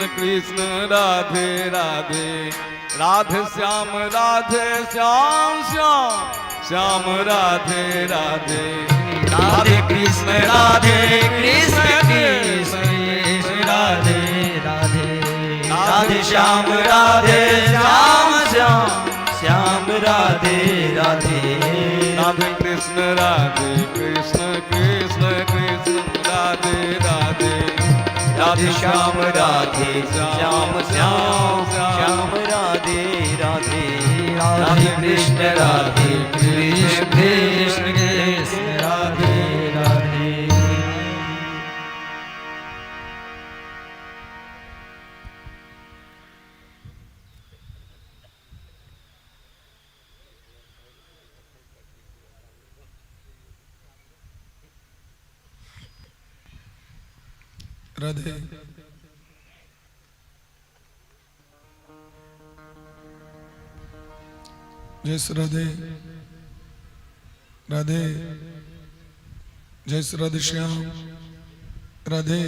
कृष्ण कृष्ण राधे राधे, राधे श्याम श्याम, श्याम राधे राधे, राधे कृष्ण राधे कृष्ण कृष्ण राधे राधे, राधे श्याम श्याम, श्याम राधे राधे, राधे कृष्ण कृष्ण कृष्ण राधे राधे, राधे श्याम श्याम, श्याम राधे राधे, राधे कृष्ण कृष्ण कृष्ण राधे राधे। राधे जय श्री राधे, राधे जय श्री राधे श्याम, राधे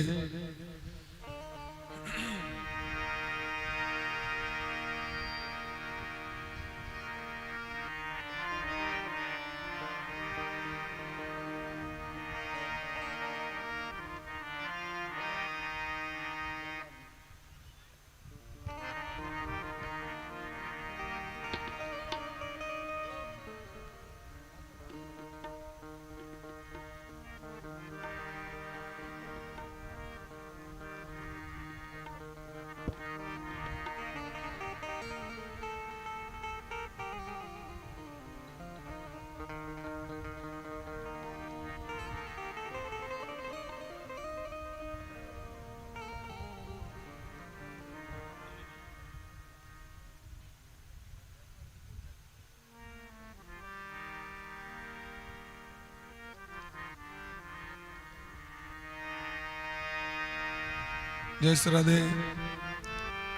जय श्री राधे,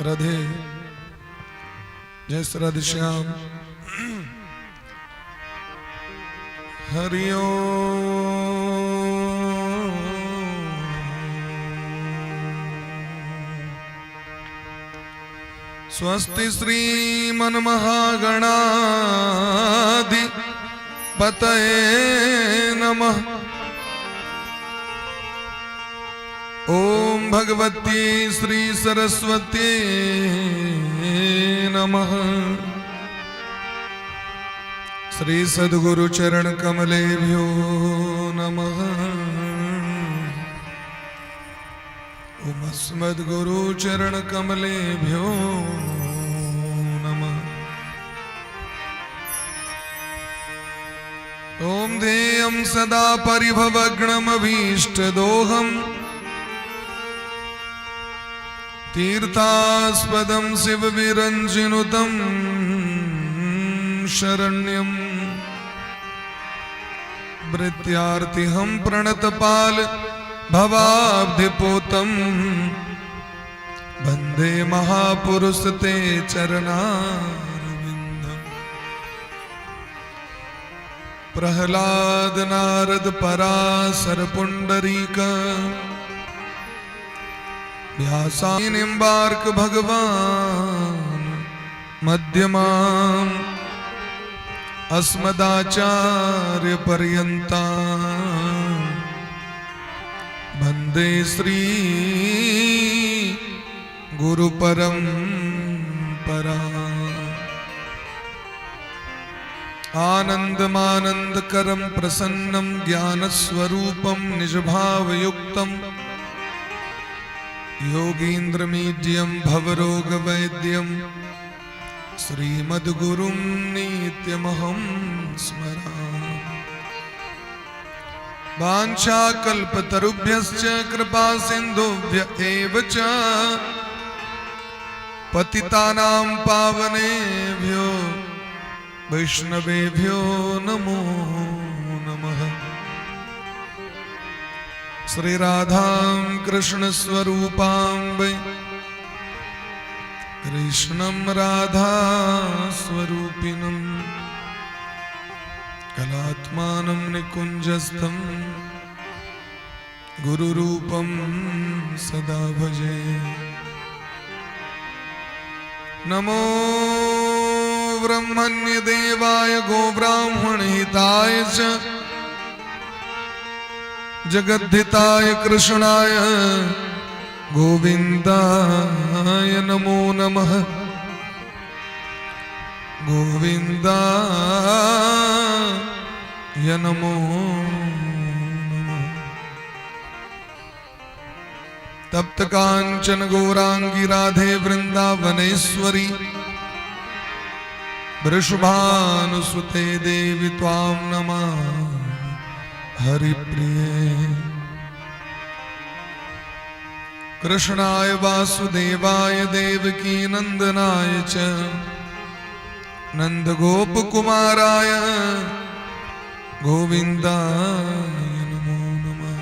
राधे जय श्री राधे श्याम, हरि ओम। स्वस्ति श्री मन्महागणाधि पतये नमः। ओम भगवती श्री सरस्वती नमः। श्री सद्गुरु चरण कमलेभ्यो नमः। ओम अस्मद्गुरु चरण कमलेभ्यो नमः। ओम ध्येयं सदा परिभवग्नमभीष्टदोहम् तीर्थास्पदं शिवविरञ्जिनुतं शरण्यं भृत्यार्तिहं प्रणतपाल भवाब्धिपोतं वन्दे महापुरुष ते चरणारविन्दम्। प्रह्लाद नारद पराशर पुंडरीक व्यासाय निम्बार्क भगवान मध्यमाम् अस्मदाचार्य पर्यन्ता वन्दे श्री गुरु परम्परा। आनन्दमानन्दकरं प्रसन्नं ज्ञानस्वरूपं निजभावयुक्तं योगीन्द्रमीड्यं भवरोगवैद्यं श्रीमद्गुरुं नित्यमहं स्मरामि। वाञ्छाकल्पतरुभ्यश्च कृपासिन्धुभ्य एव च पतितानां पावनेभ्यो वैष्णवेभ्यो नमो नमः। श्री राधां कृष्ण स्वरूपां वै कृष्णं राधा स्वरूपिणं कलात्मानं निकुञ्जस्थं गुरुरूपं सदा भजे। नमो ब्रह्मण्य देवाय गोब्राह्मण हिताय च जगद्धिताय कृष्णाय गोविन्दाय नमो नमः गोविन्दाय नमो नमः। तप्त कांचन गौरांगी राधे वृंदावनेश्वरी वृषभानुसुते देवी त्वां नमामि हरिप्रिये। कृष्णाय वासुदेवाय देवकी नंदनाय च नंदगोपकुमाराय गोविन्दाय नमो नमः।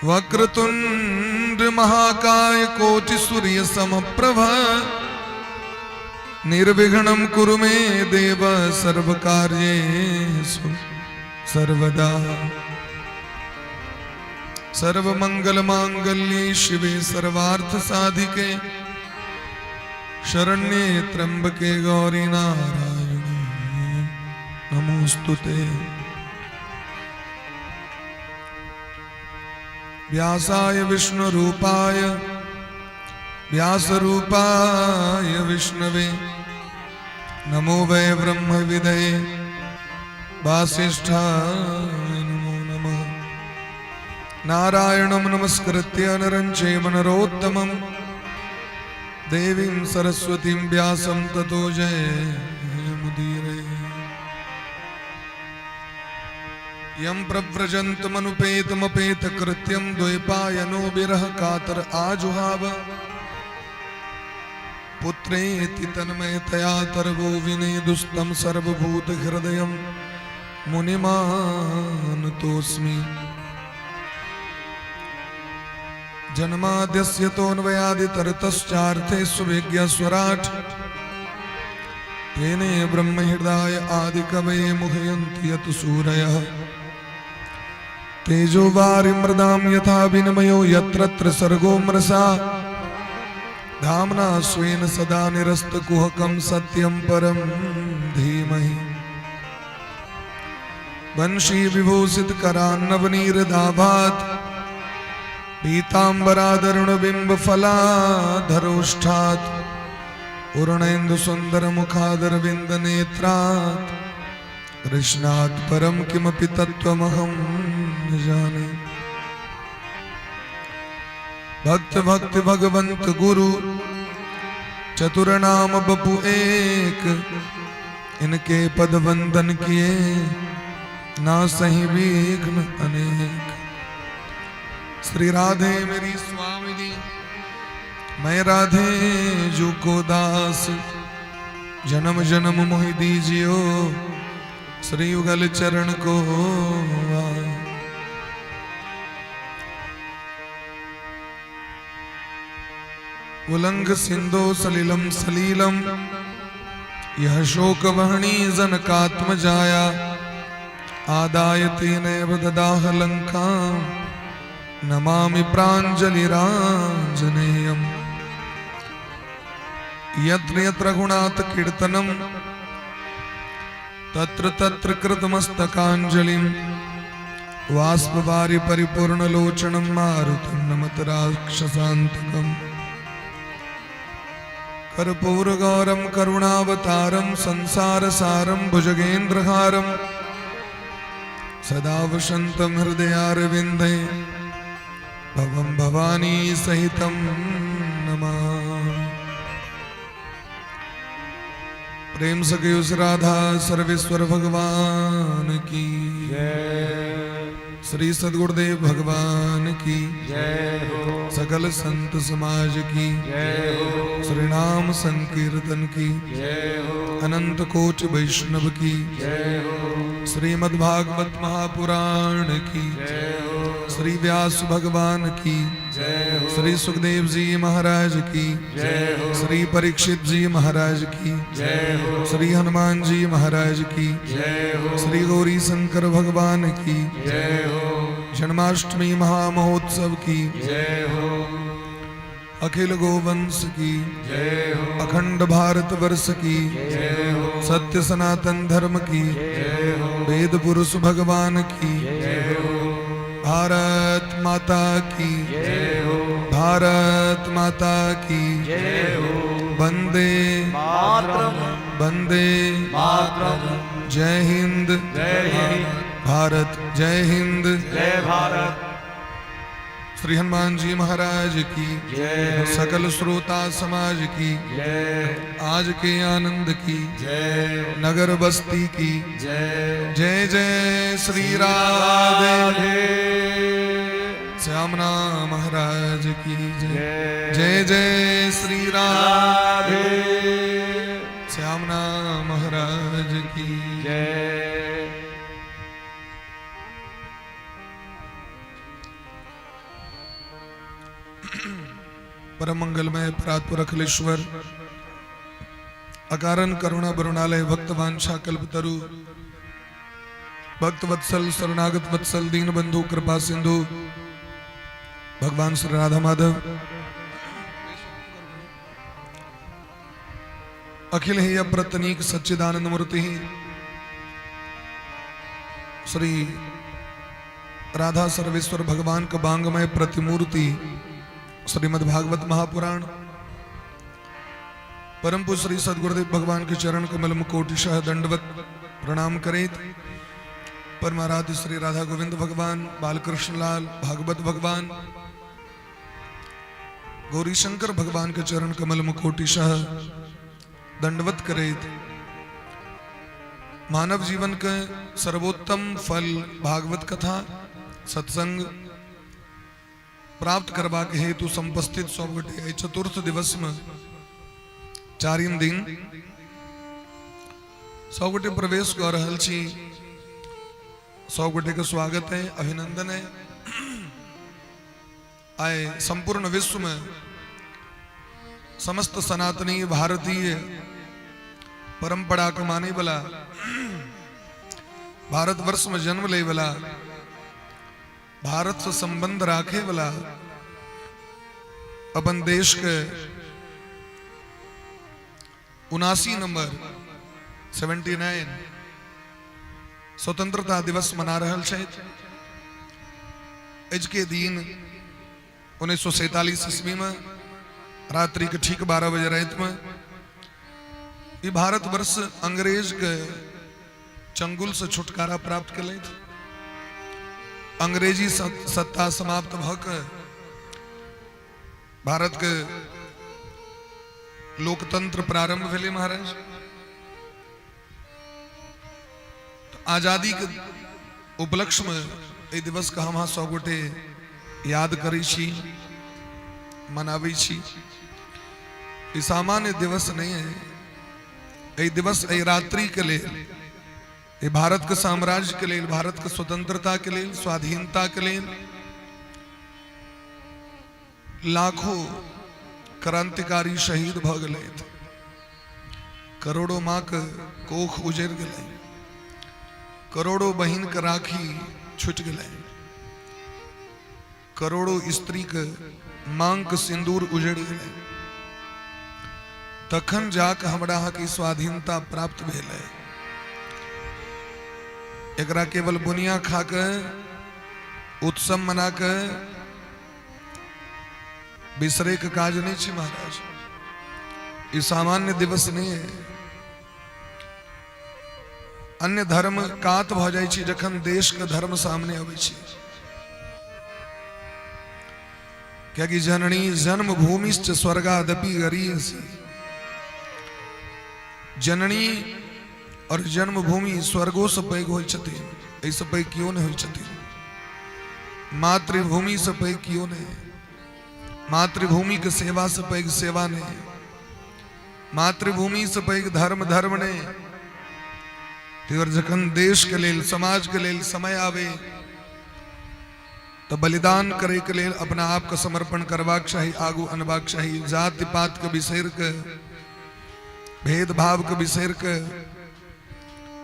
वक्रतुंड महाकाय कोटि सूर्य समप्रभ निर्विघ्नं कुरु मे देव सर्वकार्येषु सर्वदा। सर्वमंगलमांगल्ये शिवे सर्वार्थसाधिके शरण्ये त्र्यंबके गौरी नारायणी नमोस्तुते। व्यासाय विष्णुरूपाय व्यासरूपाय विष्णवे नमो वै ब्रह्मविदये वासिष्ठाय नमो नमः। नारायणं नमस्कृत्य नरं चैव नरोत्तमं देवीं सरस्वतीं व्यासं ततो जयमुदीरये। यं प्रव्रजन्तमनुपेतमपेतकृत्यं द्वैपायनो विरह कातर आजुहाव पुत्रेति तन्मयतया तर्वो विनेदुस्तं सर्वभूतहृदयं मुनिमानतोऽस्मि। जन्माद्यस्य तोऽन्वयादितरतश्चार्थेष्वभिज्ञस्वराट् तेने ब्रह्महृदाय आदिकवये मुह्यन्ति यत् सूरयः। तेजो वारिमृदां यथा विनिमयो यत्र सर्गो मृषा धाम्ना स्वेन सदा निरस्तकुहकं सत्यं परं धीमहि। वंशी विभूषितकरान्नवनीरदाभात् पीताम्बरादरुणबिम्बफलाधरोष्ठात् पूर्णेन्दुसुन्दरमुखादरविन्दनेत्रात् कृष्णात् परं किमपि तत्त्वमहं न जाने। भक्त भक्त भगवंत गुरु चतुरनाम बपु एक इनके पद वंदन किए ना सही विघ्न अनेक। श्री राधे मेरी स्वामिनी मैं राधे जो को दास जन्म जन्म मोहि दीजियो श्री युगल चरण को। उलंघ सिंधो सलिलम सलीलम यह शोक वहनी जनकात्मजाया आदाय तेनैव ददाह लंकां नमामि प्राञ्जलिराञ्जनेयम्। यत्र यत्र रघुनाथ कीर्तनं तत्र तत्र कृतमस्तकाञ्जलिं वाष्पवारि परिपूर्णलोचनं मारुतिं नमत राक्षसान्तकम्। कर्पूरगौरं करुणावतारं संसारसारं भुजगेन्द्रहारं सदा वसन्तं हृदयारविन्दे भवं भवानी सहितं नमामि। प्रेम से कहो राधा सर्वेश्वर भगवान की श्री सद्गुरुदेव भगवान की जय हो। सकल संत समाज की जय हो। श्री नाम संकीर्तन की जय हो। अनंत कोटि वैष्णव की जय हो। श्रीमद्भागवत महापुराण की जय हो। श्री व्यास भगवान की जय हो। श्री सुखदेव जी महाराज की जय हो। श्री परीक्षित जी महाराज की जय हो। श्री हनुमान जी महाराज की जय हो। श्री गौरी शंकर भगवान की जय हो। जन्माष्टमी महामहोत्सव की जय हो। अखिल गोवंश की जय हो, अखंड भारत वर्ष की जय हो, सत्य सनातन धर्म की जय हो, वेद पुरुष भगवान की जय हो, भारत माता की जय हो, भारत माता की जय हो, वंदे मातरम, वंदे मातरम, जय हिंद जय हिंद, भारत जय हिंद। जय भारत, श्री हनुमान जी महाराज की जय हो, सकल श्रोता समाज की जय, आज के आनंद की जय, नगर बस्ती की जय, जय जय श्री राधे राधे, श्यामना महाराज की जय जय, जय जय श्री राधे राधे, श्यामना महाराज की जय। परम मंगलमय परात्पर अखिलेश्वर अकारण करुणा बरुणालय भक्त वांछा कल्पतरु भक्त वत्सल शरणागत वत्सल दीन बंधु कृपा सिंधु भगवान श्री राधा माधव अखिल ही अप्रतनीक सच्चिदानंद मूर्ति श्री राधा सर्वेश्वर भगवान का बांगमय प्रतिमूर्ति श्रीमद् भागवत महापुराण परम पूज्य श्री सदगुरुदेव भगवान के चरण कमल मुकोटिशः दंडवत प्रणाम करेत। परमाराध्य श्री राधा गोविंद भगवान बालकृष्ण लाल भागवत भगवान गौरी शंकर भगवान के चरण कमल मुकोटिशः दंडवत करेत। मानव जीवन के सर्वोत्तम फल भागवत कथा सत्संग प्राप्त करवा के हेतु संपस्थित 100 गोटे चतुर्थ दिवस में चारिम दिन 100 गोटे प्रवेश कर रहल छी। 100 गोटे के स्वागत है, अभिनंदन है। आए संपूर्ण विश्व में समस्त सनातनी भारतीय परंपरा को माने वाला भारतवर्ष में जन्म ले वाला भारत से संबंध राखे वाला अपन देश के 79 नंबर 79 स्वतंत्रता दिवस मना रहल छे। आज के दिन 1947 ईस्वी में रात्रि के ठीक 12 बजे रात में ये भारतवर्ष अंग्रेज के चंगुल से छुटकारा प्राप्त कर ले। अंग्रेजी सत्ता समाप्त भकर भारत के लोकतंत्र प्रारंभ भेले महाराज। तो आजादी के उपलक्ष्य में ये दिवस का हम 100 गोटे याद करी छी, मनावी छी। ये सामान्य दिवस नहीं है। ये दिवस ये रात्रि के लिए ये भारत के साम्राज्य के लिए, भारत के स्वतंत्रता के लिए, स्वाधीनता के लिए लाखों क्रांतिकारी शहीद भ गए। करोड़ों माँ के कोख उजड़ गए, करोड़ों बहन के राखी छूट गए, करोड़ों स्त्री के मांग के सिंदूर उजड़ गए। तखन जाके हमरा की स्वाधीनता प्राप्त भेल है। एकरा केवल बुनिया खा के उत्सव मना के बिसरे के काज नहीं छे महाराज। ये सामान्य दिवस नहीं है। अन्य धर्म कात भ जाय छी जखन देश के धर्म सामने आवे छी। क्योंकि जननी जन्मभूमिश्च स्वर्गादपि गरीयसी। जननी और जन्मभूमि स्वर्गो से पैघ होय छथिन, ऐसे पैघ क्यों नहीं होय छथिन। मातृभूमि से पैघ क्यों नहीं। मातृभूमि के सेवा से पैघ सेवा नहीं। मातृभूमि से पैघ धर्म धर्म नहीं। और जखन देश के लेल समाज के लेल समय आवे तो बलिदान करे के लेल अपना आप का समर्पण करवाक चाहिए, आगू अनबाक चाहिए। जाति पात के बिसर के, भेदभाव के बिसर के,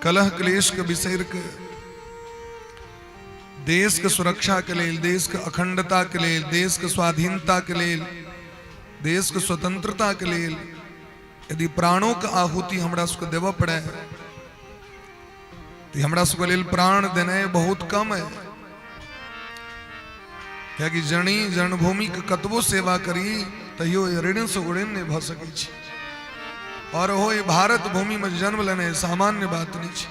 कलह क्लेश के बिसर के, देश के सुरक्षा के लिए, देश के अखंडता के लिए, देश के स्वाधीनता के लिए देश के स्वतंत्रता के लिए यदि प्राणों का आहुति हमरा सबके देव पड़े तो हमरा सबके लिए प्राण देने बहुत कम है। क्या कि जनी जन्मभूमि के कतबो सेवा करी तैयो ऋण से ऋण नहीं भ सकै छी। और हो भारत भूमि में जन्म लेने सामान्य बात नहीं छे।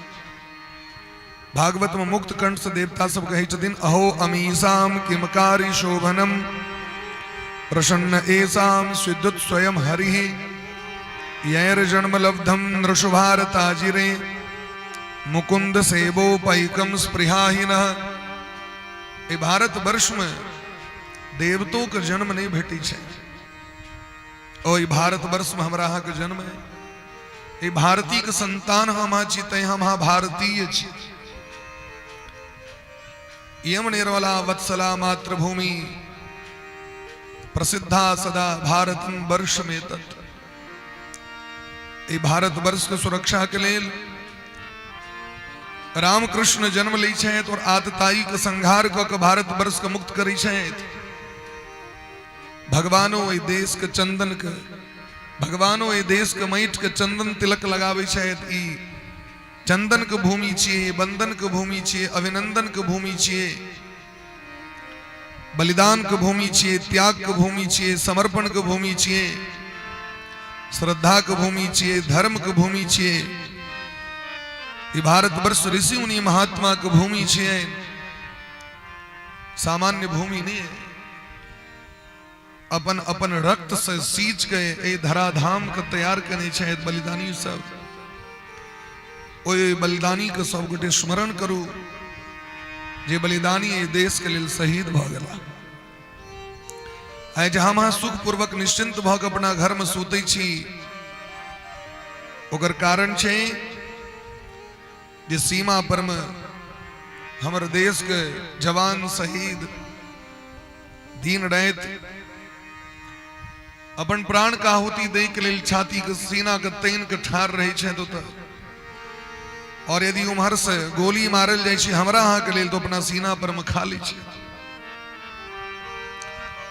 भागवत में मुक्त कंठ से देवता सब कहे छथिन अहो अमीसाम किमकारी शोभनम प्रसन्न एसाम स्विद्युत स्वयं हरिः यैर जन्म लब्धम नृषभारताजिरे मुकुंद सेवोपैकम स्पृहाहीनः। ए भारत वर्ष में देवतों के जन्म नहीं भेटी छे और ये भारत वर्ष में हमरा अहाँ के जन्म है। ये भारतीय के संतान हम छी तै हम भारतीय छी। यम निर्मला वत्सला मातृभूमि प्रसिद्धा सदा भारत वर्ष में तत्। ये भारत वर्ष के सुरक्षा के लिए रामकृष्ण जन्म ली छथि और आतताई के संहार क के भारत वर्ष के मुक्त करी छथि। भगवानो ये देश के चंदन के भगवानो ये देश के माटि के चंदन तिलक लगावे छथि। ई चंदन के भूमि छिए, बंदन के भूमि छिए, अभिनंदन के भूमि छिए, बलिदान के भूमि छिए, त्याग के भूमि छिए, समर्पण के भूमि छिए, श्रद्धा के भूमि छिए, धर्म के भूमि छिए। ये भारत वर्ष ऋषि मुनि महात्मा के भूमि छिए, सामान्य भूमि नहीं है। अपन अपन रक्त से सींच के ए धराधाम के तैयार करने छथि बलिदानी सब। ओए बलिदानी के सब गोटे स्मरण करू जे बलिदानी ए देश के लिए शहीद भ गेला। आइ जहाँ हम सुख पूर्वक निश्चिंत भ के अपना घर में सुतै छी ओकर कारण छे जे सीमा पर में हमर देश के जवान शहीद दिन रात अपन प्राण का आहुति दे के लिए छाती के सीना के तैन के ठार रहे छे तो और यदि उम्हर से गोली मारल जाए छे हमरा अहाँ के लिए तो अपना सीना पर में खा ली छे,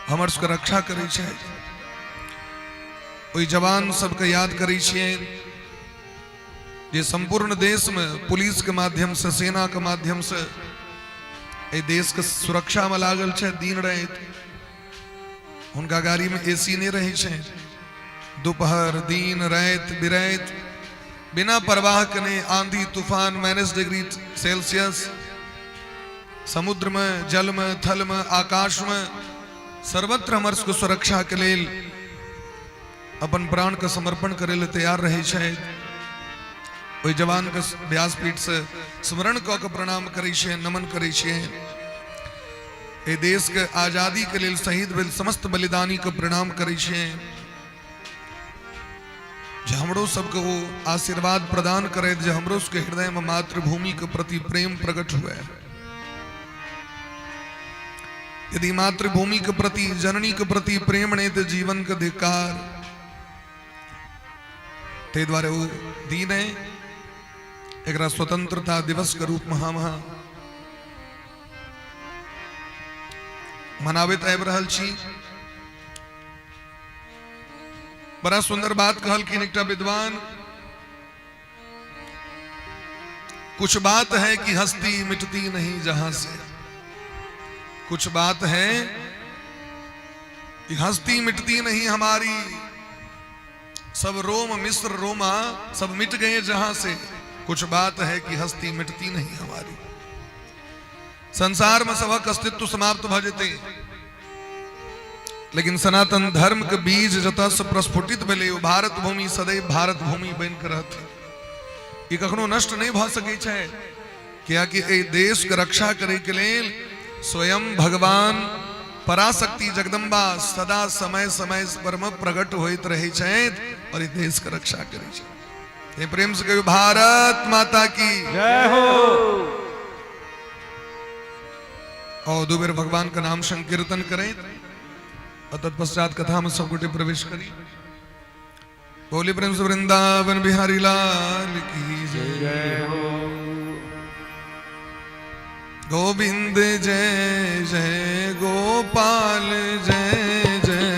हमर सबके रक्षा करे छे। ओई जवान सबके याद करे छे जे संपूर्ण देश में पुलिस के माध्यम से सेना के माध्यम से ए देश के सुरक्षा में लागल छे दिन रात। उनका गाड़ी में एसी नहीं रहे छे, दोपहर दिन रात बिरात बिना परवाह कने आंधी तूफान -डिग्री सेल्सियस समुद्र में, जल में, थल में, आकाश में सर्वत्र हमर को सुरक्षा के लिए अपन प्राण का समर्पण करे ले तैयार रहे छे। ओई जवान के व्यासपीठ से स्मरण क के प्रणाम करे छे, नमन करे छे। ए देश के आजादी के लिए शहीद भेल समस्त बलिदानी के प्रणाम करे छे। जे हमरो सबके वो आशीर्वाद प्रदान करे जे हमरो सबके हृदय में मातृभूमि के प्रति प्रेम प्रकट हुए। यदि मातृभूमि के प्रति, जननी के प्रति प्रेम नहीं तो जीवन के धिक्कार। ते द्वारे वो दिन है एकरा स्वतंत्रता दिवस के रूप में हम मनावित आबि रहल छी। बड़ा सुंदर बात कहल कि एकटा विद्वान, कुछ बात है कि हस्ती मिटती नहीं जहां से, कुछ बात है कि हस्ती मिटती नहीं हमारी, सब रोम मिस्र रोमा सब मिट गए जहां से, कुछ बात है कि हस्ती मिटती नहीं हमारी। संसार में सबक अस्तित्व समाप्त भ जेते लेकिन सनातन धर्म के बीज जतऽ से प्रस्फुटित भेलै ओ भारत भूमि सदैव भारत भूमि बन के रहते। ये कखनो नष्ट नहीं भ सकै छै, कियाकि एहि देश के रक्षा करे के लेल स्वयं भगवान पराशक्ति जगदम्बा सदा समय समय पर में प्रकट होइत रहे छथि और ये देश के रक्षा करे छथि। प्रेम से कहियो भारत माता की जय हो। और दो बेर भगवान का नाम संकीर्तन करें और तत्पश्चात कथा में सब गोटे प्रवेश करी। बोली प्रेम से वृंदावन बिहारी लाल की जय हो। गोविंद जय जय गोपाल जय जय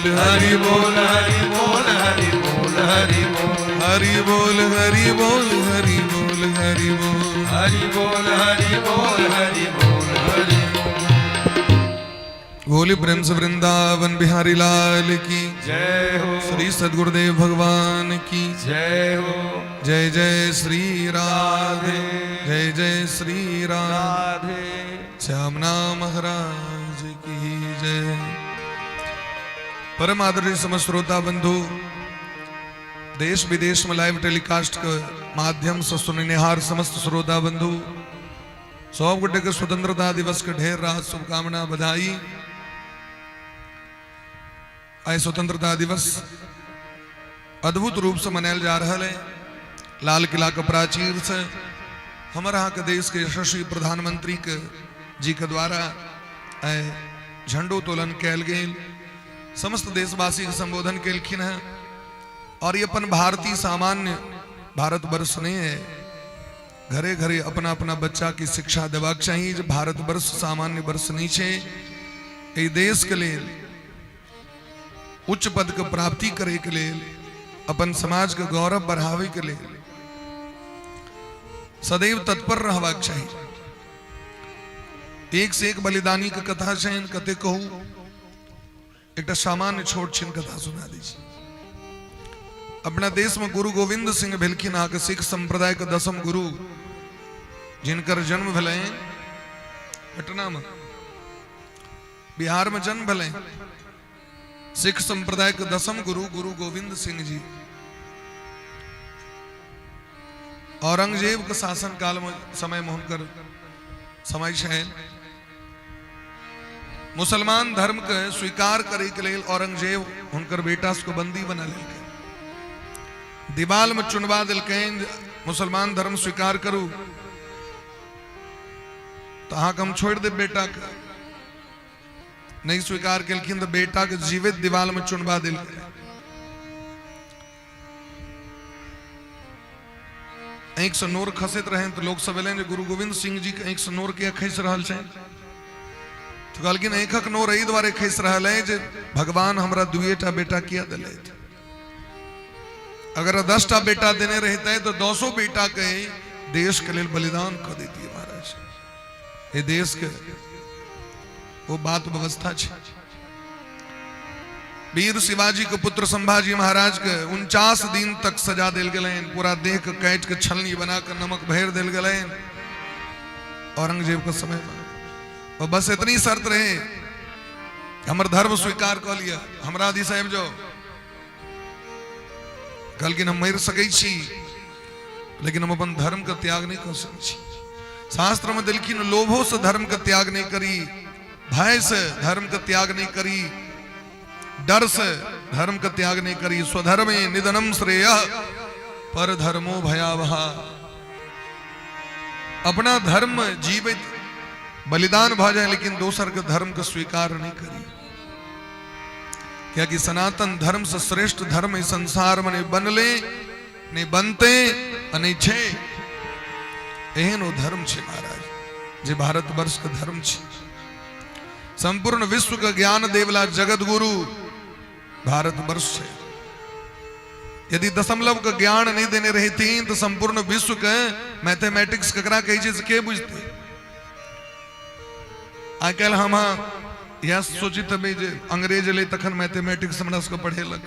बोल हरि बोल हरि बोल हरि बोल हरि बोल हरि बोल हरि बोल हरि बोल हरि बोल हरि बोल हरि बोल हरि बोल हरि बोल। बोले प्रेम से वृंदावन बिहारी लाल की जय हो श्री सद्गुरुदेव भगवान की जय हो जय जय श्री राधे जय जय श्री राधे श्यामना महाराज की जय। परम आदरणीय समस्त श्रोता बंधु, देश विदेश में लाइव टेलीकास्ट के माध्यम से सुननिहार समस्त श्रोता बंधु, 100 गुड्डे के स्वतंत्रता दिवस के ढेर रात शुभकामना बधाई। आए स्वतंत्रता दिवस अद्भुत रूप से मनायल जा रहा है। लाल किला के प्राचीर से हमारे यहाँ के देश के यशस्वी प्रधानमंत्री के जी के द्वारा झंडोत्तोलन कैल गए, समस्त देशवासी के संबोधन केलखिन है। और ये अपन भारतीय सामान्य भारत वर्ष नहीं है, घरे घरे अपना अपना बच्चा की शिक्षा देवाक चाहिए। जो भारत वर्ष सामान्य वर्ष नहीं है, ये देश के लिए उच्च पद के प्राप्ति करे के लिए, अपन समाज के गौरव बढ़ावे के लिए सदैव तत्पर रहवाक चाहिए। एक से एक बलिदानी की कथा है, कते कहूं एक सामान्य छोट छिन कथा सुना दीजिए। अपना देश में गुरु गोविंद सिंह भेलखिन आके सिख संप्रदाय के 10म गुरु, जिनकर जन्म भले पटना में बिहार में जन्म भले सिख संप्रदाय के 10म गुरु गुरु गोविंद सिंह जी औरंगजेब के शासन काल में समय में हुनकर समय है। मुसलमान धर्म के स्वीकार करे के लिए औरंगजेब हुनकर बेटा को बंदी बना ले, दीवाल में चुनवा दिलकैन मुसलमान धर्म स्वीकार करू तो हाँ हम छोड़ दे बेटा का। नहीं स्वीकार केलखिन तो बेटा के जीवित दीवाल में चुनवा दिल। एक से नोर खसत रहे तो लोग सवेले गुरु गोविंद सिंह जी के एक से नोर के खस रहा है तो कहलखिन एक नोर एहि द्वारे खस रहा है जे भगवान हमरा 2टा बेटा किया दिले। अगर 10टा बेटा देने रहते तो 200 बेटा के देश के लिए बलिदान कर देती है महाराज। ये देश के वो बात व्यवस्था है। वीर शिवाजी के पुत्र संभाजी महाराज के 49 दिन तक सजा दिल गए, पूरा देह के कैट के छलनी बनाकर नमक भर दिल गए औरंगजेब के समय में। और बस इतनी शर्त रहे हमर धर्म स्वीकार कर लिया, हमरा दी साहब जो कल कि हम मर सकै छी लेकिन हम अपन धर्म का त्याग नहीं कर सकै छी। शास्त्र में दिलखिन लोभो से धर्म का त्याग नहीं करी, भय से धर्म का त्याग नहीं करी, डर से धर्म का त्याग नहीं करी। स्वधर्मे निधनम श्रेय पर धर्मो भयावह। अपना धर्म जीवित बलिदान भ जाए लेकिन दोसर के धर्म का स्वीकार नहीं करी। क्या कि सनातन धर्म से श्रेष्ठ धर्म इस संसार में नहीं बनले नहीं बनते नहीं छे। एहन वो धर्म छे महाराज जे भारत वर्ष का धर्म छे। संपूर्ण विश्व का ज्ञान देवला जगत गुरु भारत वर्ष है। यदि दशमलव का ज्ञान नहीं देने रही थी तो संपूर्ण विश्व के मैथमेटिक्स ककरा कही चीज के बुझते। आजकल हम यह सोचित अंग्रेज ले तखन मैथमेटिक्स हमरा सबके पढ़े लग।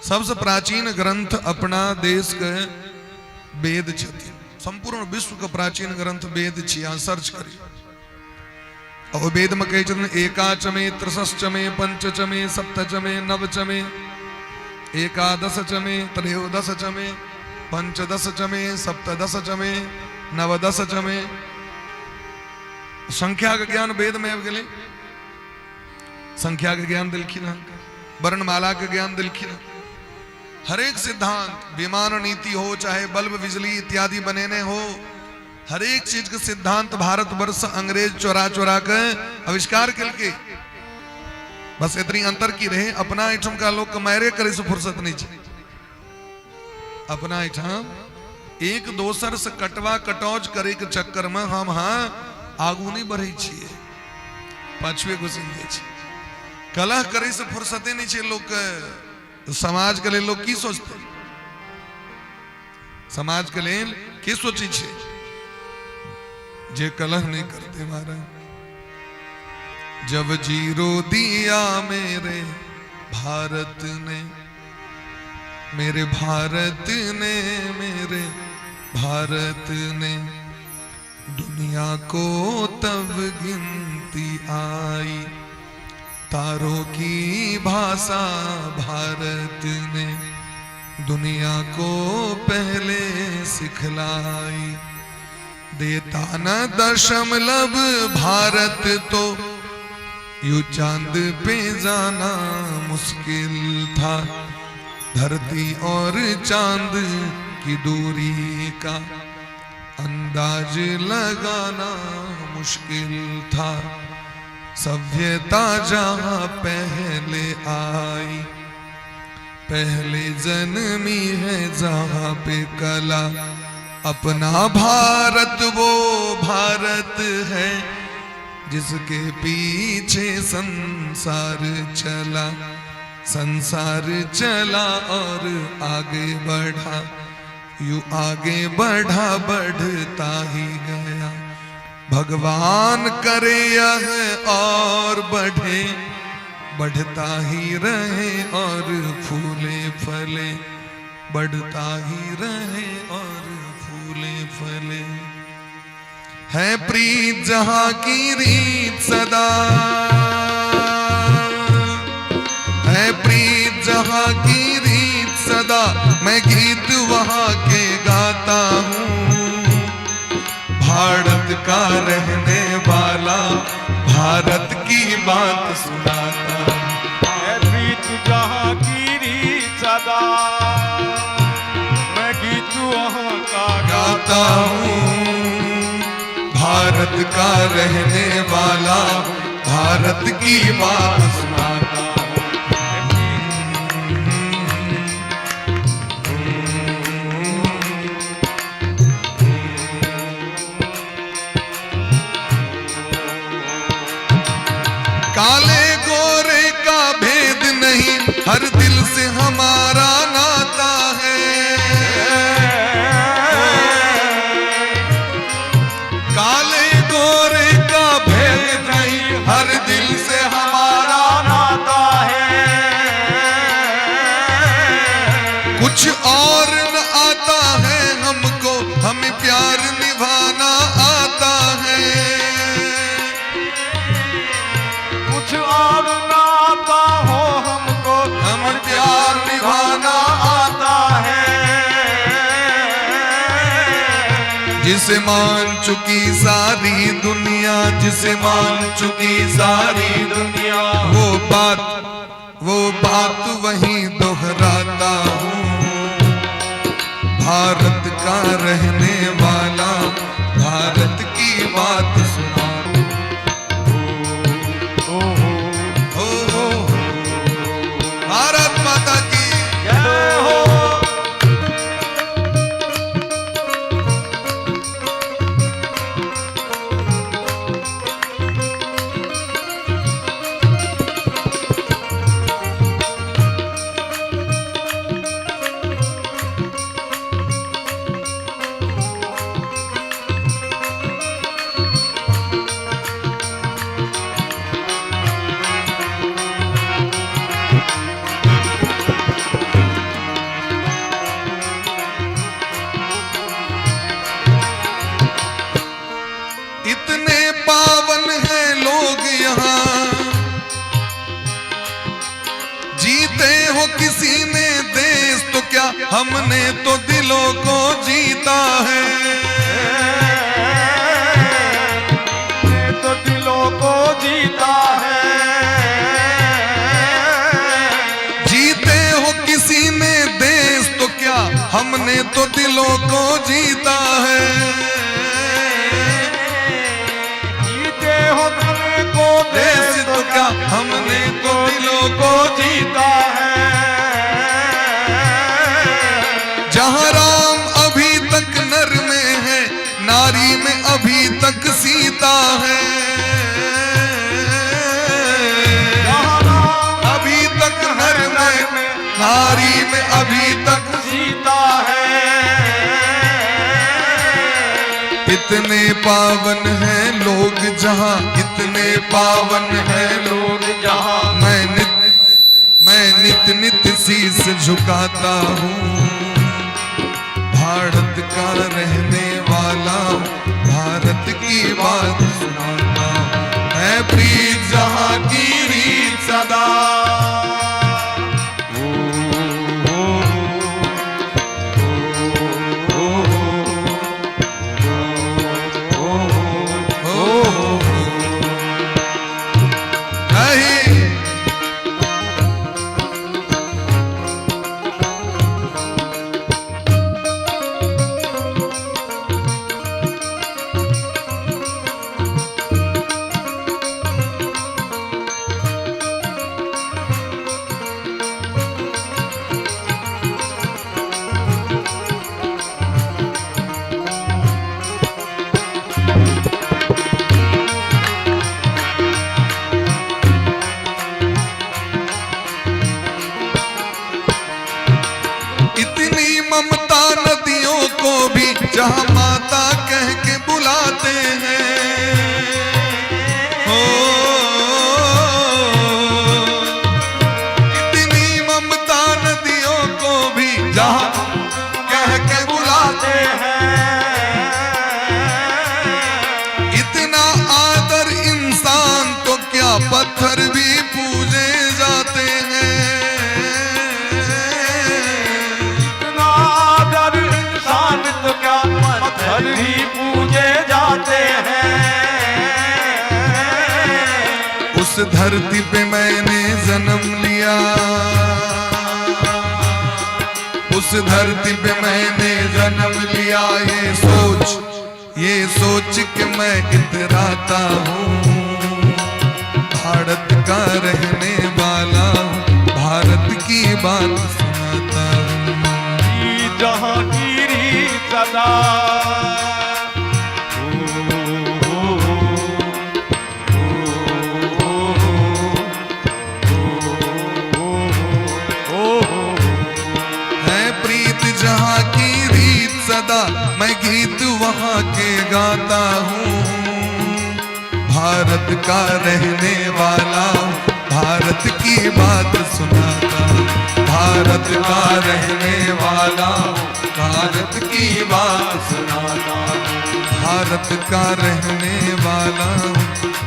सबसे प्राचीन ग्रंथ अपना देश के वेद छथि। संपूर्ण विश्व का प्राचीन ग्रंथ वेद छी, यहाँ सर्च करी। और वेद में कहे छथिन एकाचमे त्रिशश्चमे पंचचमे सप्तचमे नवचमे एकादशचमे त्रयोदशचमे पंचदशचमे सप्तदशचमे नवदशचमे। संख्या का ज्ञान वेद में आबि गेलै। संख्या के ज्ञान दिलखिन, वर्णमाला के ज्ञान दिलखिन। हर एक सिद्धांत, विमान नीति हो चाहे बल्ब बिजली इत्यादि बनेने हो, हर एक चीज के सिद्धांत भारत वर्ष अंग्रेज चोरा चोरा के आविष्कार करके। बस इतनी अंतर की रहे अपना इठम का लोग कमारे करे से फुर्सत नहीं चाहिए। अपना इठम एक दोसर से कटवा कटौज करे के चक्कर में हम आगू नहीं बढ़े छिए, पाछुए घुस कलह करे से फुर्सते नहीं छे लोग के। समाज के लिए लोग की सोचते, समाज के लिए की सोची छे जे कलह नहीं करते महाराज। जब जीरो दिया मेरे भारत ने, मेरे भारत ने, मेरे भारत ने, दुनिया को तब गिनती आई, तारों की भाषा भारत ने दुनिया को पहले सिखलाई। देता न दशमलव भारत तो यूं चांद पे जाना मुश्किल था, धरती और चांद की दूरी का अंदाज लगाना मुश्किल था। सभ्यता जहां पहले आई, पहले जन्मी है जहां पे कला, अपना भारत वो भारत है जिसके पीछे संसार चला, संसार चला और आगे बढ़ा, यूं आगे बढ़ा बढ़ता ही गया। भगवान करे यह और बढ़े, बढ़ता ही रहे और फूले फले, बढ़ता ही रहे और फूले फले। है प्रीत जहां की रीत सदा, है प्रीत जहां की रीत सदा, मैं गीत वहां के गाता हूँ। भारत का रहने वाला भारत की बात सुनाता हूँ। है प्रीत जहाँ की रीत सदा, मैं गीत वहाँ का गाता हूँ। भारत का रहने वाला भारत की बात सुनाता हूँ। काले गोरे का भेद नहीं, हर दिल से हमारा नाता है। काले गोरे का भेद नहीं, हर दिल से हमारा नाता है। कुछ और न आता है हमको, हमें प्यार निभाना आता है। और ना आता हो हमको, हमें प्यार निभाना आता है। जिसे मान चुकी सारी दुनिया, जिसे मान चुकी सारी दुनिया, वो बात वही दोहराता हूँ। भारत का रहने वाला भारत की बात सुना। भारत माता की जय हो। इतने पावन हैं लोग यहाँ, जीते हो किसी ने देश तो क्या, हमने तो दिलों को जीता है। तो दिलों को जीता है। जीते हो किसी ने देश तो क्या, हमने तो दिलों को जीता है। देश तो क्या, हमने तो दिलों को जीता है। जहाँ राम अभी तक नर में है, नारी में अभी तक सीता है। जहाँ राम में अभी तक जीता है। इतने पावन हैं लोग जहां, इतने पावन हैं लोग जहां मैं नित नित शीस झुकाता हूँ। भारत का रहने वाला हूँ, भारत की बात सुनाता हूँ। है प्रीत जहां की रीत सदा। ममता नदियों को भी जहां माता कह के बुलाते हैं। हो इतनी ममता नदियों को भी जहां कह के बुलाते हैं। इतना आदर इंसान तो क्या पत्थर भी पूजे जाते हैं। तो क्या पत्थर ही पूजे जाते हैं। उस धरती पे मैंने जन्म लिया, उस धरती पे मैंने जन्म लिया। ये सोच के मैं इतराता हूँ। भारत का रहने वाला हूँ, भारत की बात सुनाता हूँ। जहाँ की रीत सदा। है प्रीत जहाँ की रीत सदा, मैं गीत वहाँ के गाता हूँ। भारत का रहने वाला हूँ, भारत की बात सुनाता हूँ। भारत का रहने वाला हूँ, भारत की बात सुनाता हूँ। भारत का रहने वाला हूँ,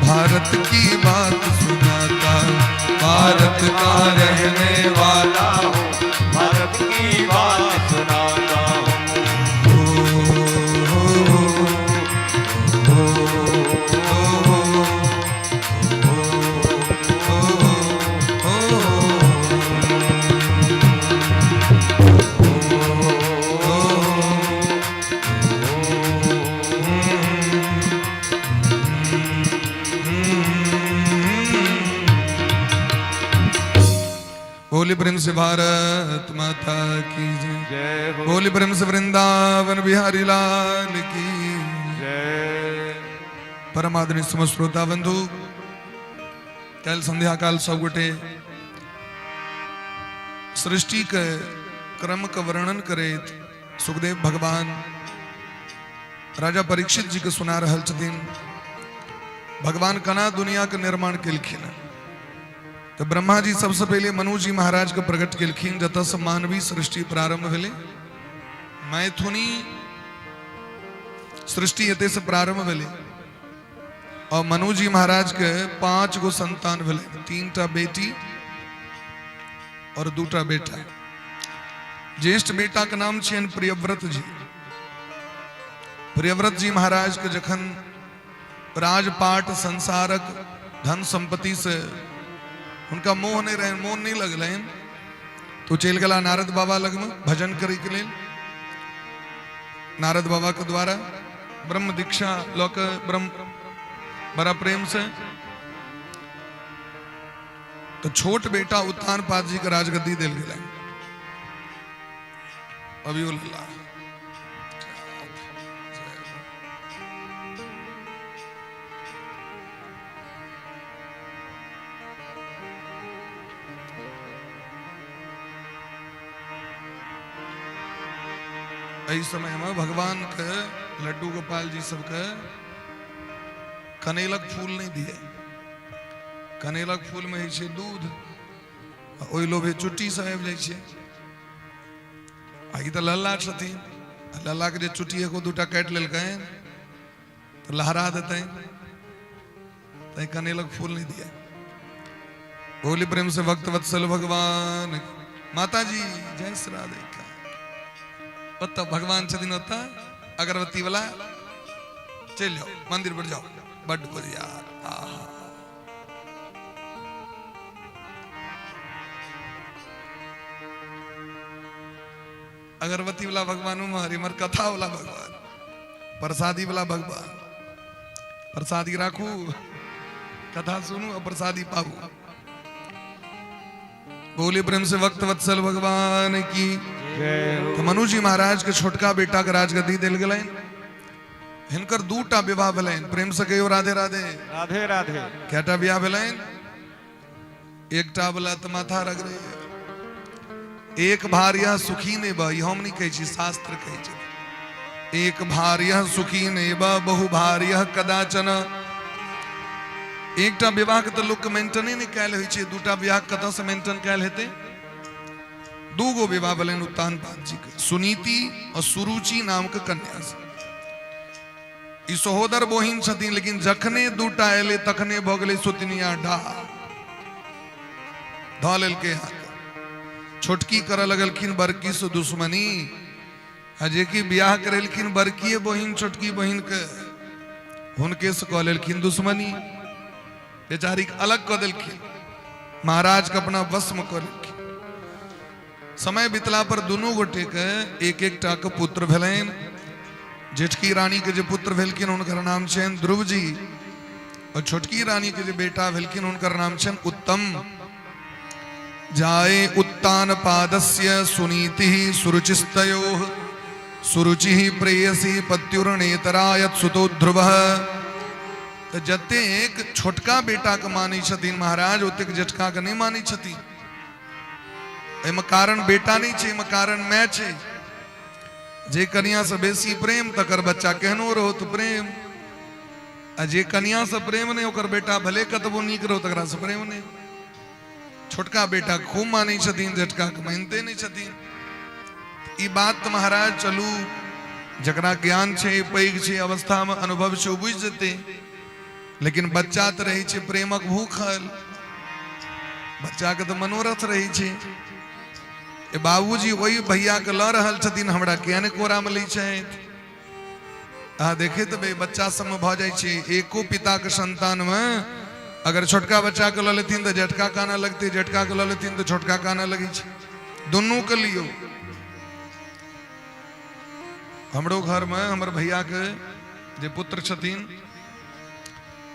भारत की बात सुनाता हूँ। भारत का रहने वाला हूँ, भारत की बात सुनाता हूँ। बोली प्रेम से भारत माता की जय। जय हो। बोली प्रेम से वृंदावन बिहारी लाल की जय। परमादरणीय समस्त श्रोता बंधु, कल संध्या काल सब गोटे सृष्टि के क्रम का वर्णन करे सुखदेव भगवान राजा परीक्षित जी के सुना रहल छथिन। भगवान कना दुनिया के निर्माण केलखिन। तो ब्रह्मा जी सबसे पहले मनु जी महाराज के प्रकट केलखिन, जतऽ से मानवीय सृष्टि प्रारंभ भेले। मैथुनी सृष्टि एते से प्रारंभ भेले और मनु जी महाराज के 5 गो संतान भेले, 3टा बेटी और 2टा बेटा। ज्येष्ठ बेटा के नाम छियन प्रियव्रत जी। प्रियव्रत जी महाराज के जखन राजपाट संसारक धन संपत्ति से उनका मोह नहीं रहे, मोह नहीं लगल, तो चल गला नारद बाबा लग में भजन करे के लिए। नारद बाबा के द्वारा ब्रह्म दीक्षा लोक ब्रह्म बड़ा प्रेम से। तो छोट बेटा उत्तानपाद जी के राजगद्दी दिल गए। अभी उल्ला एहि समय में भगवान के लड्डू गोपाल जी सबके कनेलक फूल नहीं दिए। कनेलक फूल में है दूध, ओहि लोभे चुट्टी सब आबि जाइ छै। आई तो लल्ला छथिन, लल्ला के जे चुट्टी एगो दूटा काटि लेलकै तो लहरा देते, तै कनेलक फूल नहीं दिया। बोली प्रेम से भक्त वत्सल भगवान। माता जी जय श्री राधे का ओत्ता भगवान छथिन, ओत्ता अगरबत्ती वाला चल जाओ मंदिर पर जाओ, बड़ बढ़िया। अगरबत्ती वाला भगवान हमारी मर कथा वाला भगवान, प्रसादी वाला भगवान। प्रसादी राखू, कथा सुनू और प्रसादी पाऊ। बोले प्रेम से भक्त वत्सल भगवान की। तो मनु जी महाराज के छोटका बेटा के राजगद्दी दिल गए, हिनकर दूटा विवाह भेलैन। प्रेम से कहियो राधे राधे। राधे राधे। कैटा विवाह भेलैन? एकटा बला त माथा रगड़े, एक भार्या सुखी ने बा, हम नहीं कहे छी, शास्त्र कहे छी। एक भार्या सुखी ने बा, बहु भार्या कदाचन। एकटा विवाह के तो लोग मेंटेने नहीं कैल होइ छै, दूटा विवाह कतऽ से मेंटेन कैल हेतै? दूगो विवाह भेलैन उत्तान पाद जी के, सुनीति और सुरुचि नाम के कन्या से। ई सहोदर बहिन छथिन, लेकिन जखने दूटा एले तखने भ गेलै सुतनिया ढा ध लेलकै हाथ। छोटकी करऽ लगलखिन बड़की से दुश्मनी, जे कि बियाह करेलखिन बड़की बहिन छोटकी बहिन के, हुनके से कऽ लेलखिन दुश्मनी। बेचारी के अलग कऽ देलखिन, महाराज के अपना वश में कऽ लेलखिन। समय बितला पर दुनू गोटे के एक एकटा के पुत्र भेलैन। जेठकी रानी के जे पुत्र भेलखिन हुनकर नाम छनि ध्रुव जी, और छोटकी रानी के जे बेटा भेलखिन हुनकर नाम छनि उत्तम। जाए उत्तान पादस्य सुनीति सुरुचिस्तयोः, सुरुचि प्रेयसी पत्युर्नेतरायत सुतो ध्रुवः। तो जतेक छोटका बेटा के मानै छथिन महाराज, ओतेक जेठका के नहीं मानै छथिन। एहिमे कारण बेटा नहीं छै, एहिमे कारण माय छै। जे कन्या से बेसी प्रेम तकर बच्चा केहनो रहो तो प्रेम, आ जे कन्या से प्रेम नहीं ओकर बेटा भले कतबो नीक रहो तकरा से प्रेम नहीं। छोटका बेटा खूब मानै छथिन, जेठका के मानते नहीं छथिन। ई बात तो महाराज चलू जकरा ज्ञान छै, पैघ छै, अवस्था में अनुभव छै, बुझि जेतै। लेकिन बच्चा तो रही छै प्रेमक भूखल, बच्चा के तो मनोरथ रही छै। बाबूजी वही भैया के ल रहल छथिन, हमरा किया ने कोरा में लै छथि? देखे तो बच्चा सब में भ जाइ छै। एको पिता के संतान में अगर छोटका बच्चा के ल लेथिन तो जेठका काना लगते, जेठका के ल लेथिन तो छोटका काना लगे छै। दुनू के लियो। हमरो घर में हमर भैया के जे पुत्र छथिन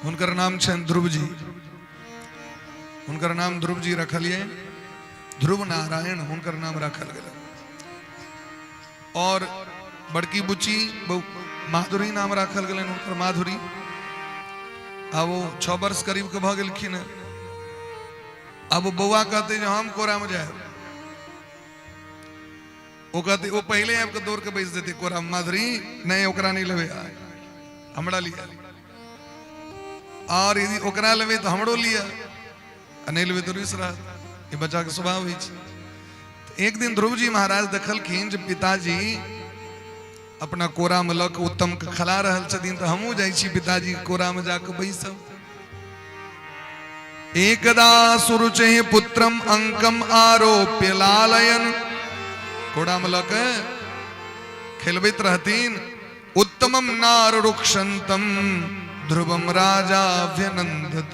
हुनकर नाम छनि ध्रुव जी। हुनकर नाम ध्रुव जी रखलिए, ध्रुव नारायण हुनकर नाम रखल गेल। और बड़की बुच्ची माधुरी नाम रखल गेलन हुनकर, माधुरी। अब वो 6 वर्ष करीब के भ गेलखिन। अब बौआ कहते जे हम कोरा में जाए, वो कहते वो पहले आपके दौड़ के बैस देते कोरा में। माधुरी नहीं, ओकरा नहीं लेवे, हमरा लिया। और यदि ओकरा लेवे तो हमरो लिया, नहीं लेवे तो रुस रहा। ये बच्चा के स्वभाव है। एक दिन ध्रुव जी महाराज देखलखिन जे पिताजी अपना कोरा में लक उत्तम के खला रहल छथिन, तो हमहू जाइ छी पिताजी के कोरा में जाके बैसब। एकदा सुरुचे पुत्रम अंकम आरोप्य लालयन, कोरा में लक खेलबैत रहतीन। उत्तमम नार रुक्षंतम ध्रुवम राजा व्यनंदत।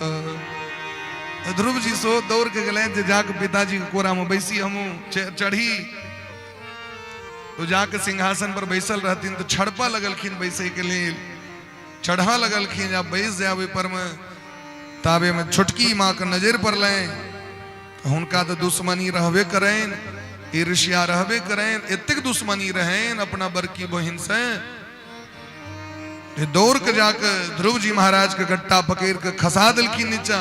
ध्रुव जी सो दौड़ के गए, जाके पिताजी के कोरा में बैसी हमू चढ़ी। तो जाके सिंहासन पर बैसल रहतीन, तो छड़पा लगलखिन बैसे के लिए। चढ़ा लगलखिन, जब बैस जावे पर में ताबे में छोटकी माँ के नजर पर लें। हुनका तो दुश्मनी रहबे करें, ईर्ष्या रहबे करें, इतक दुश्मनी रहें अपना बड़की बहिन से। दौड़ के जाके ध्रुव जी महाराज के गट्टा पकड़ के खसा दिलखिन नीचा,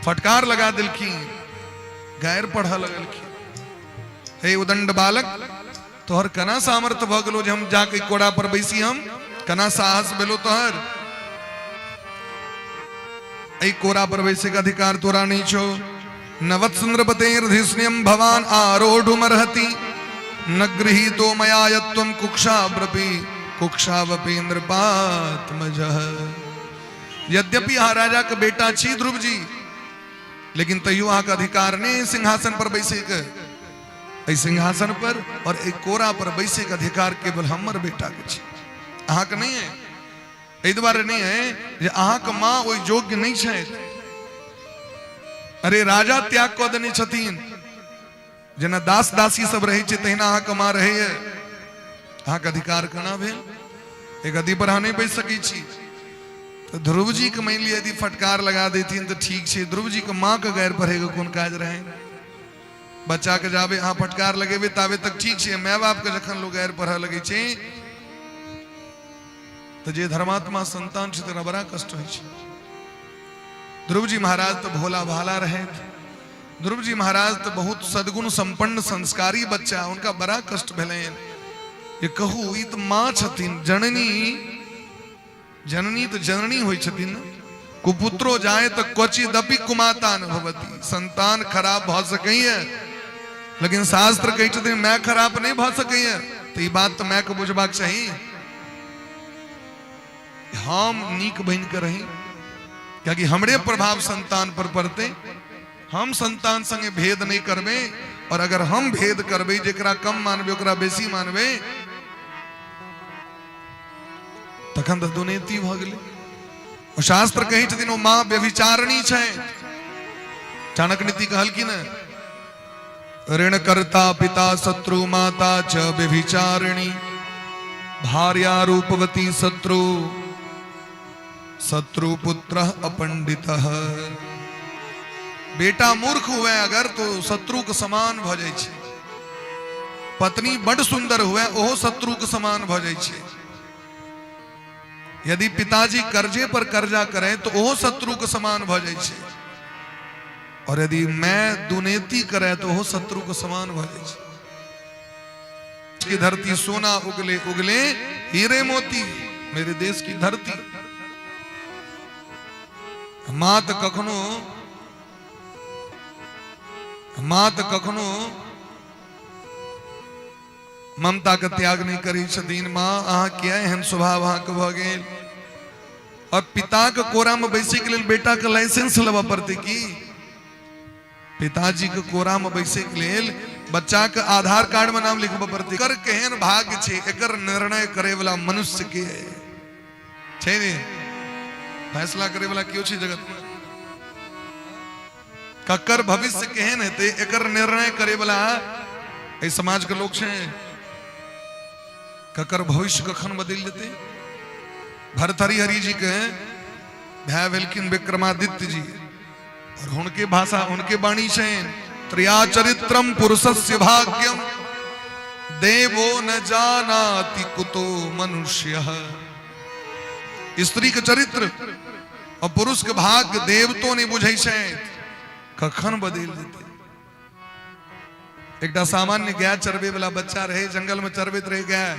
फटकार लगा दिलखिन, गैर पढ़ा लगलखिन। हे उदंड बालक, तोहर कना सामर्थ भ गेलो जे हम जाके कोड़ा पर बैसी, हम कना साहस भेलो तोहर? ऐ कोड़ा पर बैसे का अधिकार तोरा नहीं छो। नवत्सुंद्रपतेर्धिष्ण्यं भवान आरोढुमर्हति, न गृहीतो मया यत्त्वं कुक्षावपि कुक्षावपीन्द्रपात्मजः। यद्यपि यहाँ राजा का बेटा छी ध्रुव जी, लेकिन तैयो अहाँ का अधिकार नहीं सिंहासन पर बैसे के। सिंहासन पर और एक कोरा पर बैसे का अधिकार केवल हमर बेटा के छी, अहाँ का नहीं है। एहि दुआरे नहीं है जे अहाँ का माँ ओहि योग्य नहीं है। अरे राजा त्याग कऽ देने छथिन, जेना दास दासी सब रहे छै तहिना अहाँ का माँ रहे है। अहाँ का अधिकार केना भेल? एक गद्दी पर अहाँ नहीं बैस सकै छी। तो ध्रुव जी के मान लिया यदि फटकार लगा देथिन तो ठीक है, ध्रुव जी के माँ के गैर पढ़ेगा कौन काज रहे? बच्चा के जाबे अहाँ फटकार लगेबे ताबे तक ठीक है, माय बाप के जखन लोग गैर पढ़े लगे छे तो जे धर्मात्मा संतान छै तकरा बड़ा कष्ट होइ छै। ध्रुव जी महाराज तो भोला भाला रहे, ध्रुव जी महाराज तो बहुत सद्गुण संपन्न संस्कारी बच्चा, उनका बड़ा कष्ट भेलै। ये कहू ई तो माँ छथिन, जननी जननी तो जननी होइ छथिन। कुपुत्रो जाए तो क्वचिदपि कुमाता न भवति, संतान खराब भ सकैए लेकिन शास्त्र कहै छथिन मैं खराब नहीं भ सकैए। तो ई बात तो मैं के बुझबाक चाही। हम नीक बन के रही, क्योंकि हमरे प्रभाव संतान पर पड़ते। हम संतान संगे भेद नहीं करबे, और अगर हम भेद करबे जेकरा कम मानबे ओकरा बेसी मानबे तखन तो दुर्नीति भ गेलै। और शास्त्र कहै छथिन ओ माँ व्यभिचारिणी छै। चाणक्य नीति कहलखिन ऋण कर्ता पिता शत्रु माता च व्यभिचारिणी, भार्या रूपवती शत्रु शत्रु पुत्र अपंडितः। बेटा मूर्ख हुए अगर तो शत्रु के समान भ जाय छै, पत्नी बड़ सुंदर हुए ओहो शत्रु के समान भ जाय छै। यदि पिताजी कर्जे पर कर्जा करें तो ओहो शत्रु के समान भ जाय छै, और यदि मैं दुर्नीति करे तो ओहो शत्रु के समान भ जाय छै। की धरती सोना उगले उगले हीरे मोती, मेरे देश की धरती। माँ तो कखनो ममता का त्याग नहीं करी छथिन। माँ अहाँ किया एहन स्वभाव अहाँ के भ गेल। और पिता के कोरा में बैसे के लिए बेटा के लाइसेंस लेवा पड़ते की? पिताजी के कोरा में बैसे के लिए बच्चा के आधार कार्ड में नाम लिखवा पड़ते। कर केहन भाग्य छे, एकर निर्णय करे वाला मनुष्य के छै ने, फैसला करे वाला क्यों छे जगत में? ककर भविष्य केहन हेते एकर निर्णय करे वाला ए समाज के लोग छे। ककर भविष्य कखन बदल जेते? भरथरी जी के भाई भेलखिन विक्रमादित्य जी, और उनके भाषा उनके वाणी छे त्रिया चरित्रम पुरुषस्य भाग्यम देवो न जानाति कुतो मनुष्यः। स्त्री के चरित्र और पुरुष के भाग्य देवतो नहीं बुझे छे, कखन बदल जेते। एक सामान्य गाय चरबे वाला बच्चा रहे, जंगल में चरबैत रहे गाय।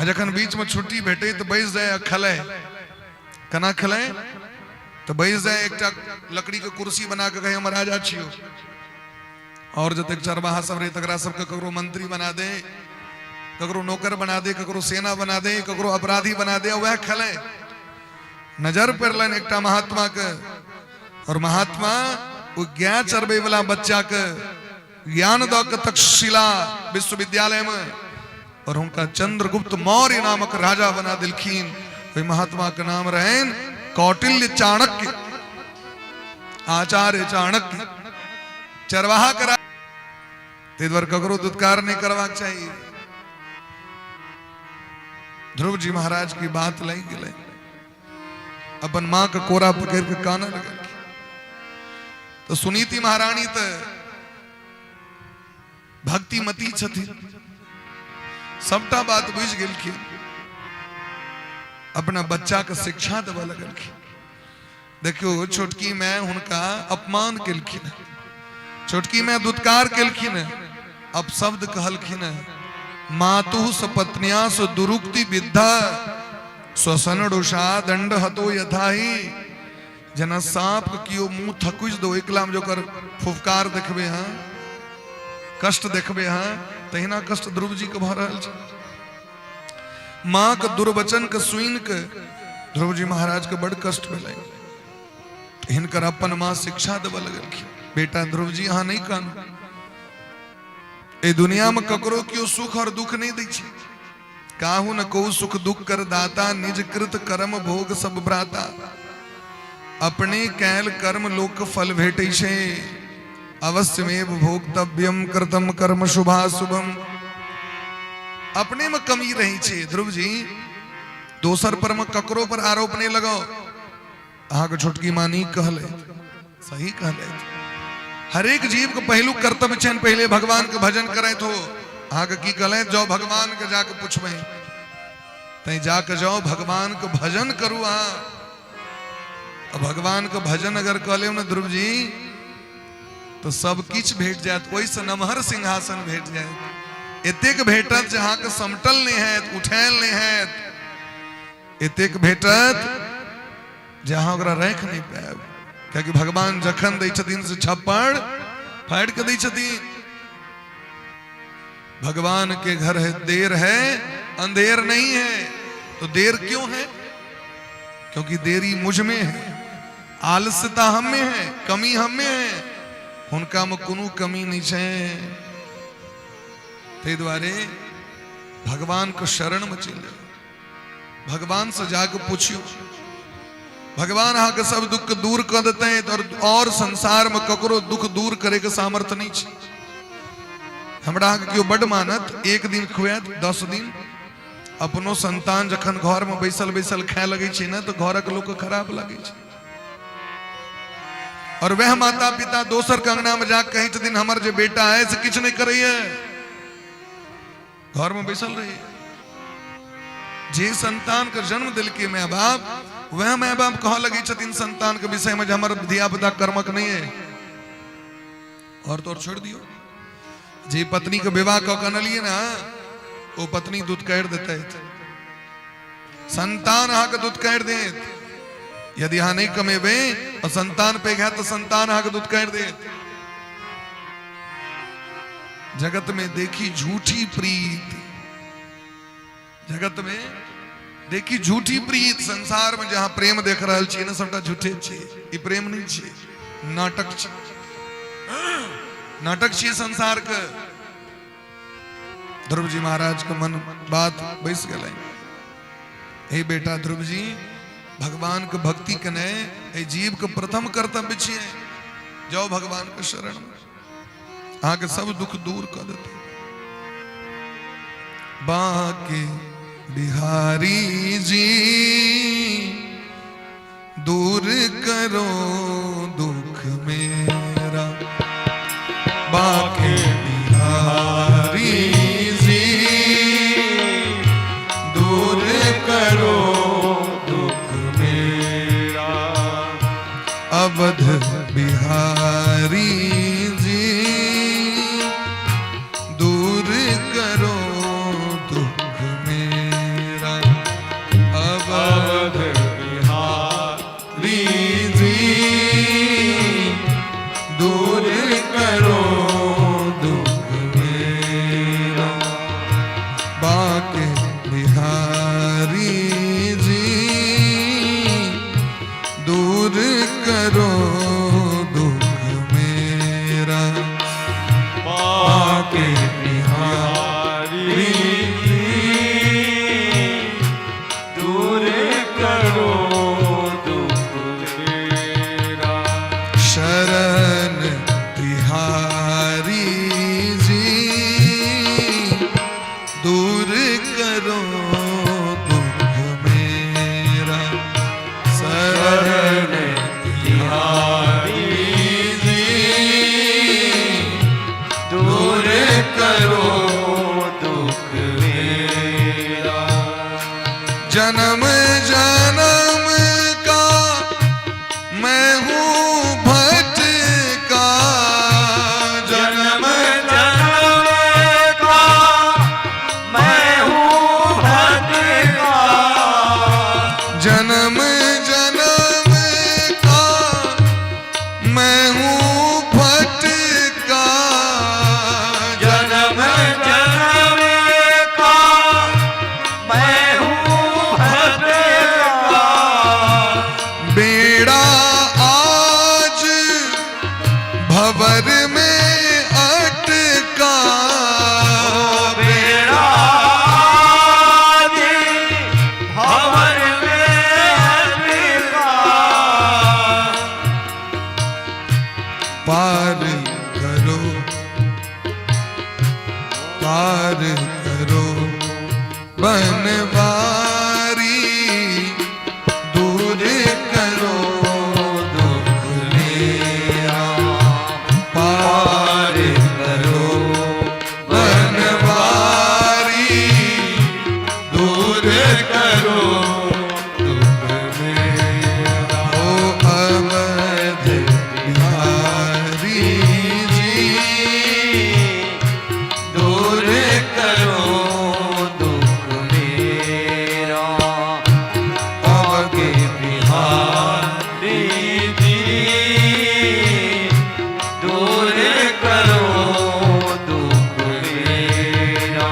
जखन बीच में छुट्टी भेटे तो बैस जाए खले। केना खले? तो बैस जाए एक लकड़ी के कुर्सी बना के कहे हम राजा छियो, और जतेक चरवाहा सब रहे तकरा सबके ककरो मंत्री बना दे, ककरो नौकर बना दे, ककरो सेना बना दे, ककरो अपराधी बना दे, वह खले। नजर पड़लन एक महात्मा के, और महात्मा वो ज्ञान चरबे वाला बच्चा के ज्ञान द के तक्षशिला विश्वविद्यालय में, और उनका चंद्रगुप्त मौर्य नामक राजा बना दिलखीन। वही महात्मा का नाम रहें कौटिल्य चाणक्य, आचार्य चाणक्य। चरवाहा करा तेदवर ककरो दुत्कार नहीं करवाक चाहिए। ध्रुव जी महाराज की बात लग गई, अपन माँ का कोरा पकड़ के काना लगा। तो सुनीति महारानी तो भक्तिमती छथि, सबटा बात बुझ गेलखिन। अपना बच्चा के शिक्षा देवा लगलखिन। देखियो छोटकी मैं उनका अपमान केलखिन, छोटकी मैं दुत्कार केलखिन, अब शब्द कहलखिन मातु सपत्न्या दुरुक्ति विद्धा स्वसनुषा दंड हतो यथाही जना सांप कियो मुंह थकुच दो एकलाम जो कर फुफकार देखबे हाँ कष्ट देखबे हाँ तहिना कष्ट ध्रुव जी के भ रहल छै। माँ के दुर्वचन के सुन के ध्रुव जी महाराज के बड़ कष्ट भेलै। हिनकर अपन माँ शिक्षा देव लगलखिन, बेटा ध्रुव जी अहाँ नहीं कानू, ए दुनिया में ककरो कियो सुख और दुख नहीं दै छै। काहू न कहू सुख दुख कर दाता, निज कृत कर्म भोग सब भ्राता। अपने कैल कर्म लोक फल भेटै छै, अवश्यमेव भोक्तव्यम कृतम कर्म शुभाशुभम। अपने में कमी रही छे ध्रुव जी, दोसर पर में ककरो पर आरोप नहीं लगाओ। अहाँ के छोटकी मानी कहले सही कहले, हर एक जीव के पहलू कर्तव्य छन पहले भगवान के भजन करे तो अहाँ के की कहले, जाओ भगवान के जाके पूछबे, तै जाके जाओ भगवान के भजन करू। अहाँ भगवान के भजन अगर कहले न ध्रुव जी तो सब किछ भेट जात, ओइसे नमहर सिंहासन भेट जात। एतेक भेटत जहाँ के समटल नहीं है, उठैल नहीं है, एतेक भेटत जहाँ ओकरा रख नहीं पाएब। क्योंकि भगवान जखन दै छथिन से छप्पड़ फाड़ के दै छथिन। भगवान के घर है देर है अंधेर नहीं है। तो देर क्यों है? क्योंकि देरी मुझ में है, आलस्यता हम में है, कमी हम में है, उनका में कोनो कमी नहीं है। ते द्वारे भगवान को शरण में चले, भगवान से जाकर पूछियो, भगवान अहाँ के सब दुख दूर कर देते हैं। और संसार में ककरो दुख दूर करे के सामर्थ्य नहीं है। हमरा क्यों बड़ मानत, एक दिन खुआत 10 दिन अपनो संतान जखन घर में बैसल बैसल खाए लगे छे ना तो घरक लोग के खराब लगे छे। और वह माता पिता दोसर के अंगना में जाके कही छथिन हमर जे बेटा है से किछ नहीं करैया, घर में बैसल रही। जे संतान के जन्म दिल के माय बाप, वह माय बाप कह लगी छथिन संतान के विषय में हमर धिया पुता कर्मक नहीं है, और तो छोड़ दियो। जे पत्नी के विवाह कऽ लिए ना वो पत्नी दूध काट देते, संतान अहाँ के दूध काट देत। यदि अहाँ नहीं कमेबे और संतान पे गया तो संतान अहाँ के दूध काट देत। जगत में देखी झूठी प्रीत, जगत में देखी झूठी प्रीत। संसार में जहां प्रेम देख रहा छे ना सबटा झूठे छे, ई प्रेम नहीं छे, नाटक छे, नाटक छे संसार के। ध्रुव जी महाराज के मन बात बैस गए। हे बेटा ध्रुव जी, भगवान के भक्ति कने हे जीव के प्रथम कर्तव्य छे, जाओ भगवान के शरण में, अहाँ के सब दुख दूर कर देते। बाके बिहारी जी दूर करो दुख मेरा, बाके बिहारी जी दूर करो दुख मेरा, अवध बिहारी जी दूर करो दुख मेरा, अवध बिहारी जी दूर करो दुख मेरा, बाके बिहारी जी दूर करो दुख मेरा, बाके बिहारी दूर करो दुख मेरा, शरण तिहारी जी दूर करो दुख मेरा, शरण तिहारी जी दूर करो दुख पार करो बनवारी, दूर करो दुख मेरा, पार करो बनवारी, दूर करो दुख मेरा। ओ अवध बिहारी जी, दूर करो दुख मेरा। आगे बिहारी जी, दूर करो दुख मेरा।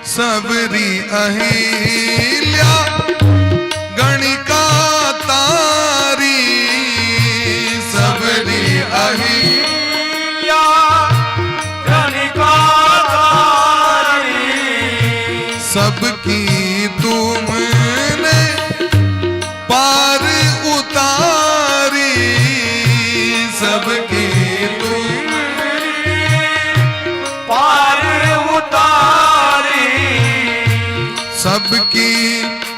सबरी अहिल्या गणिका तारी, सबरी अहिल्या गणिका तारी, सबकी तुमने पार उतारी, सबकी तुमने पार उतारी, सबकी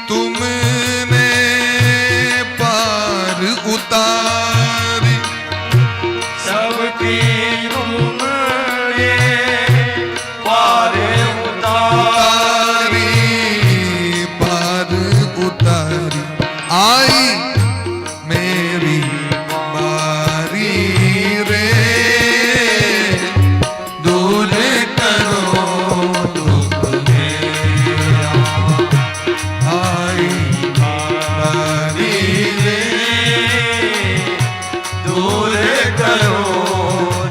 तुमने पार उतारी, सबकी तुमने पार उतारी। पार उतारी, आई मेरी बारी रे, दूर करो दुख मेरा। आई बारी रे, दूर करो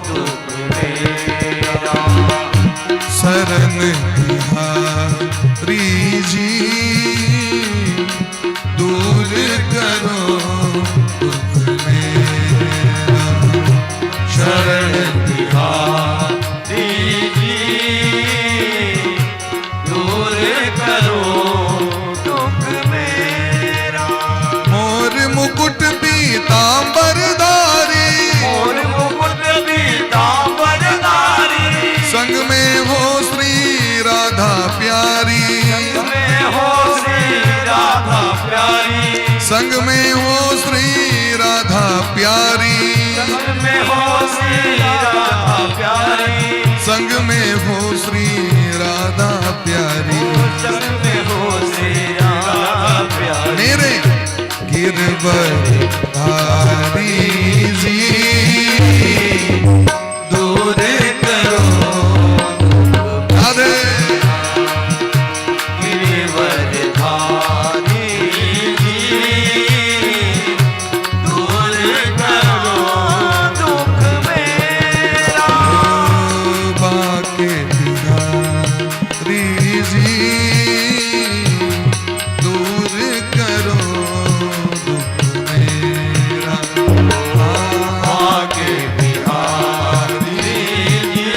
दुख मेरा। शरण बिहारी जी, दूर करो दुख मेरा। शरण बिहारी जी, दूर करो दुख मेरा। मोर मुकुट पीतांबरधारी, और मुकुट पीतांबरधारी, संग में हो श्री राधा प्यारी, में हो श्री राधा प्यारी, संग में हो श्री राधा प्यारी, में हो श्री राधा प्यारी, संग में हो श्री राधा प्यारी। संग में हो श्री राधा प्यारी। मेरे गिरवधारी जी, दूर करो राधे। गिरिवरधारी जी, दूर करो दुख मेरा। बाके बिहारी जी, दूर करो दुख मेरा। आगे बिहारी जी,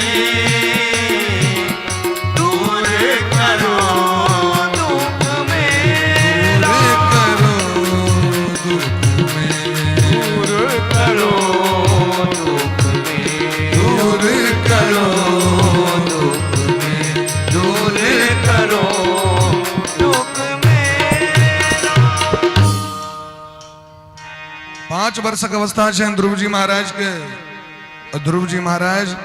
दूर करो दुख मेरा। दूर करो दुख मेरा, दूर करो दुख दूर दूर करो दुख करो दुख मेरा। 5 वर्षक अवस्था है ध्रुव जी महाराज के। और ध्रुव जी महाराज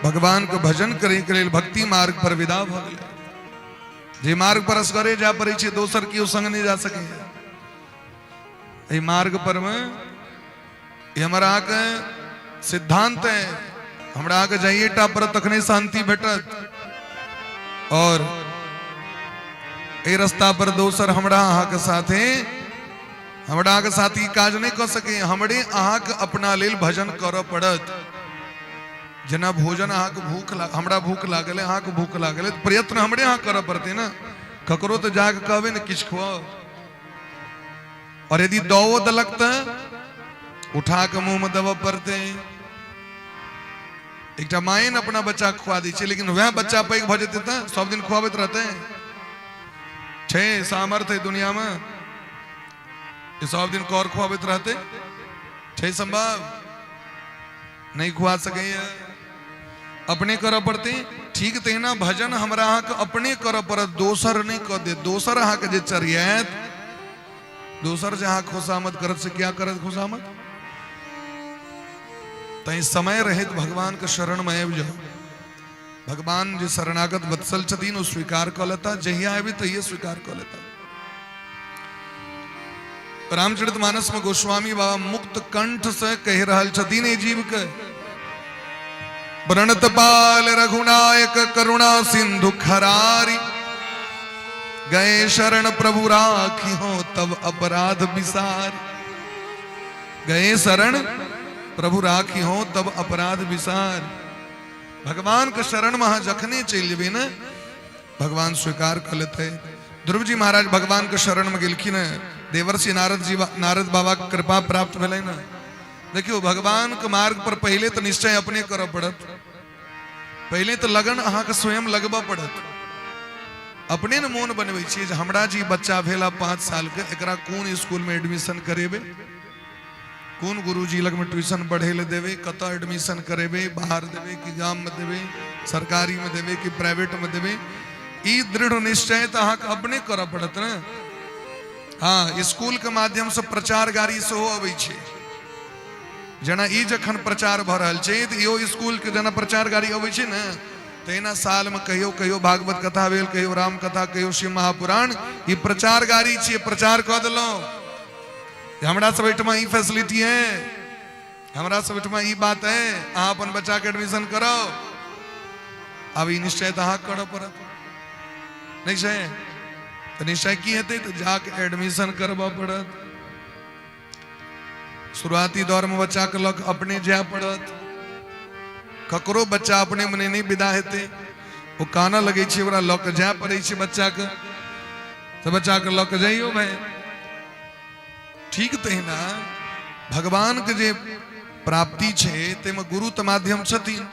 भगवान को भजन करे के लेल भक्ति मार्ग पर विदा भ गेले। जे मार्ग पर असगरे जा पड़े छे, दोसर की संग नहीं जा सके। मार्ग पर में ये हमारा के सिद्धांत है। हमरा के जाइए टा पर तखने शांति भेटत। और ए रास्ता पर दोसर हमरा अहा के साथे हमरा के साथी काज नहीं कर सके, हमरे अहाँ के अपना लेल भजन कर पड़त। जना भोजन अहाँ के हमरा भूख लागल है, अहाँ के भूख लागल है, प्रयत्न हमरे अहाँ कर पड़ते ना। ककरो तो जाके कहबे न किछ खुआओ, और यदि दो दलक तो उठा के मुंह में दबा पड़ते। एक मायन अपना बच्चा खुआ दी, लेकिन वह बच्चा पैघ भ जेते त सब दिन खुआबत रहते। छे सामर्थ्य है दुनिया में, ये सब दिन कौर खुआबत रहते, छे संभव नहीं खुआ सके, अपने कर पड़ते। ठीक तेना भजन हमरा अहाँ के अपने कर पड़त, दोसर नहीं कर दे। दोसर अहाँ के जे चरियत, दोसर जहां खुशामद करत से क्या करत खुशामद। तई समय रहित भगवान के शरण में आबि जाओ। भगवान जो शरणागत वत्सल छथिन वो स्वीकार कर लेता, जहिया आबि तहिया स्वीकार कर लेता। रामचरितमानस में गोस्वामी बाबा मुक्त कंठ से कह रहल छथिन ए जीव के, प्रणत पाल रघुनायक करुणा सिंधु खरारी, गए शरण प्रभु राखी हो तब अपराध विसार। गए शरण प्रभु राखी हो तब अपराध विसार। भगवान के शरण में जखने चल जेबे न, भगवान स्वीकार कर लेते। ध्रुव जी महाराज भगवान के शरण में गेलखिन, देवर्षि नारद बाबा के कृपा प्राप्त भेलै न। देखियो भगवान के मार्ग पर पहले तो निश्चय अपने कर पड़त, पहले तो लगन अहाँ के स्वयं लगबा पड़त। अपने न मोन बनबै छियै जे हमरा जी बच्चा भेला 5 साल के, एकरा कोन स्कूल में एडमिशन करेबे, कोन गुरुजी लग में ट्यूशन पढ़े ले देवे, कत एडमिशन करेबे, बाहर देवे कि गाम में देवे, सरकारी में देवे कि प्राइवेट में देवे। ई दृढ़ निश्चय तो अहाँ के अपने कर पड़त न। हाँ, स्कूल के माध्यम से प्रचार गाड़ी से हो अबै छै। जना ई जखन प्रचार भ रहल छै त इहो स्कूल के जना प्रचार गाड़ी अबै छै न, तेना साल में कहियो कहियो भागवत कथा भेल, कहियो राम कथा, कहियो शिव महापुराण। ई प्रचार गाड़ी छियै, प्रचार कऽ देलहुं। हमरा सब एठमा ई फैसिलिटी है, हमरा सब एठमा ई बात है, अहाँ अपन बच्चा के एडमिशन कराओ। अब ई निश्चय तो अहाँ करऽ पड़त, नहीं छै तो निश्चय की हेतै तो जाके एडमिशन करबा पड़त। शुरुआती दौर में बच्चा के लग अपने जाय पड़त। ककरो बच्चा अपने मने नहीं विदा हेते, वो काना लगे छै, ओकरा लऽ के जाय पड़ै छै बच्चा के, तो बच्चा के लऽ के जाइयो भाई। ठीक तहिना भगवान के जे प्राप्ति छै तेमे गुरु त माध्यम छथिन।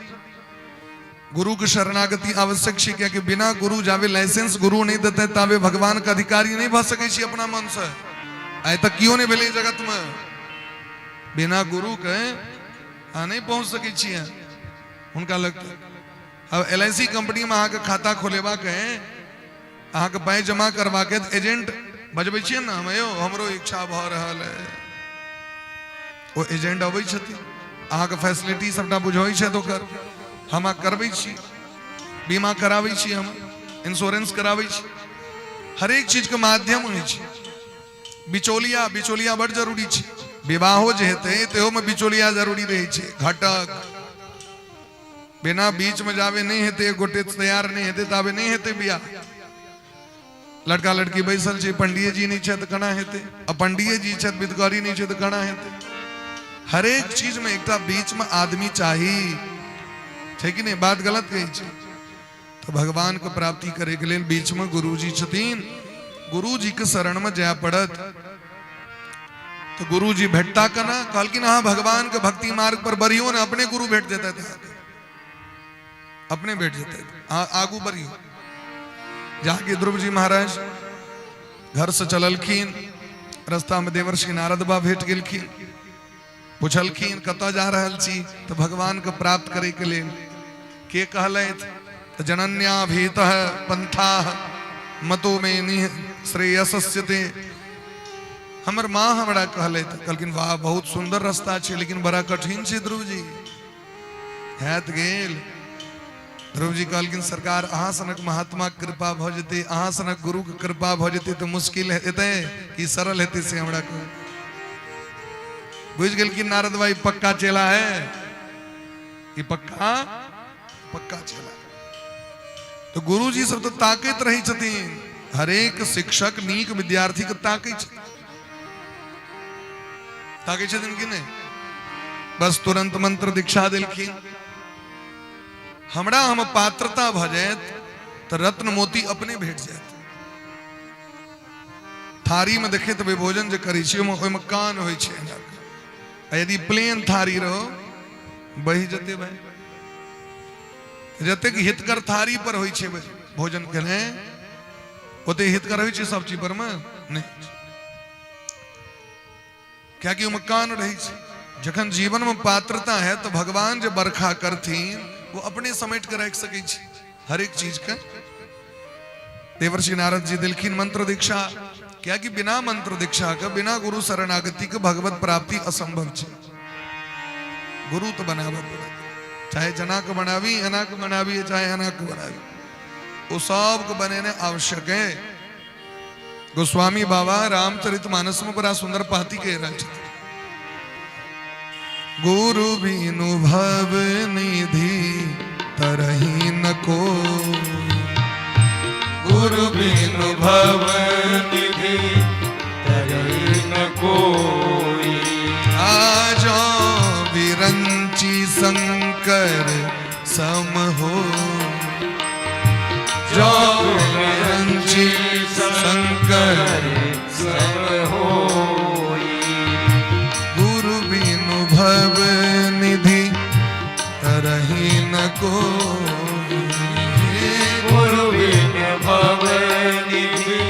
गुरु के शरणागति आवश्यक छै, कियाकि बिना गुरु जावे लाइसेंस गुरु नहीं देते तावे भगवान के अधिकारी नहीं भ सकै छी अपना मन से। आइ तक कियो नहीं भेलै जगत में, बिना गुरु के अहाँ नहीं पहुंच सकै छियै हुनका लग। अब LIC कंपनी में अहाँ के खाता खोलेबा के, अहाँ के पाई जमा करवा के एजेंट बजबै छियै ना, हमरो इच्छा भ रहल है, वो एजेंट अबै छथिन, अहाँ के फैसिलिटी सबटा बुझबै छै तो कर हम करबै छी, बीमा कराबै छी, हम इंश्योरेंस कराबै छी, हर एक चीज के माध्यम होइ छै। बिचौलिया बड़ जरूरी छै। विवाहो जे हेतै तेहो में बिचौलिया जरूरी रहै छै, घटक। बिना बीच में जावे नहीं हेतै, एक गोटे तैयार नहीं हेतै ताबे नहीं हेतै बियाह। लड़का लड़की बैसल छै, पंडिये जी नहीं छै तो केना हेतै, आ पंडिये जी छै विदगरी नहीं छै तो केना हेतै। हर एक चीज में एकटा बीच में आदमी चाही, छै कि नहीं? बात गलत कही छै। तो भगवान को प्राप्ति करे के लिए बीच में गुरु जी छथिन, गुरु जी के शरण में जाय पड़त। तो गुरु जी भेटता कना, कहलकिन हाँ भगवान के भक्ति मार्ग पर बरियो ना, अपने गुरु भेट देता था, अपने भेट देता आगू बरियो। जाके ध्रुव जी महाराज घर से चललखिन, रास्ता में देवर्षि नारद बा भेट गेलखिन, पूछलखिन कतऽ जा रहल छी, तो भगवान के प्राप्त करे के लेल के कहलैथ, तो जनन्या भीतः पंथाः मतो में निह श्रेयसस्यते। हमर माँ हमरा कहलैथ, कहलखिन वाह बहुत सुंदर रास्ता छै, लेकिन बड़ा कठिन छै ध्रुव जी, हैत गेल। ध्रुव जी कहलखिन सरकार अहाँ सनक महात्मा के कृपा भ जेतै, अहाँ सनक गुरु के कृपा भ जेतै तो मुश्किल हेतै कि सरल हेतै से हमरा कह। बुझ गेलखिन नारद भाई पक्का चेला है, ये पक्का चेला। तो गुरु जी सब तो ताकैत रही छथिन, हरेक शिक्षक नीक विद्यार्थी के ताकै छथिन। ताकि दिन की नहीं बस तुरंत मंत्र दीक्षा दिलखी हमरा हम पात्रता भजैत तो रत्न मोती अपने भेट जात। थारी में देखे तो भोजन जो करी में कान हो यदि प्लेन थारी रहो बही जते भाई जते हितकर थारी पर हो भोजन के ओते हितकर हो सब चीज पर में नहीं क्या कि कान रही जखन जीवन में पात्रता है तो भगवान जो बरखा करथीन वो अपने समेट कर रख सके हर एक चीज का। देवर्षि नारद जी दिलखीन मंत्र दीक्षा क्या कि बिना मंत्र दीक्षा का बिना गुरु शरणागति के भगवत प्राप्ति असंभव है। गुरु तो बनावा पड़े चाहे जनाक बनावी अनाक बनावी चाहे अनाक बनावी वो सब को बने ने आवश्यक है। गोस्वामी बाबा रामचरितमानस में बड़ा सुंदर पाती कह रहे गुरु बिनु भव निधि तरही न को गुरु बिनु भव निधि तरही न कोई आजो विरंची शंकर सम हो जो विरंची शंकर सम होई गुरु बिनु भव निधि तरही न को गुरु बिनु भव निधि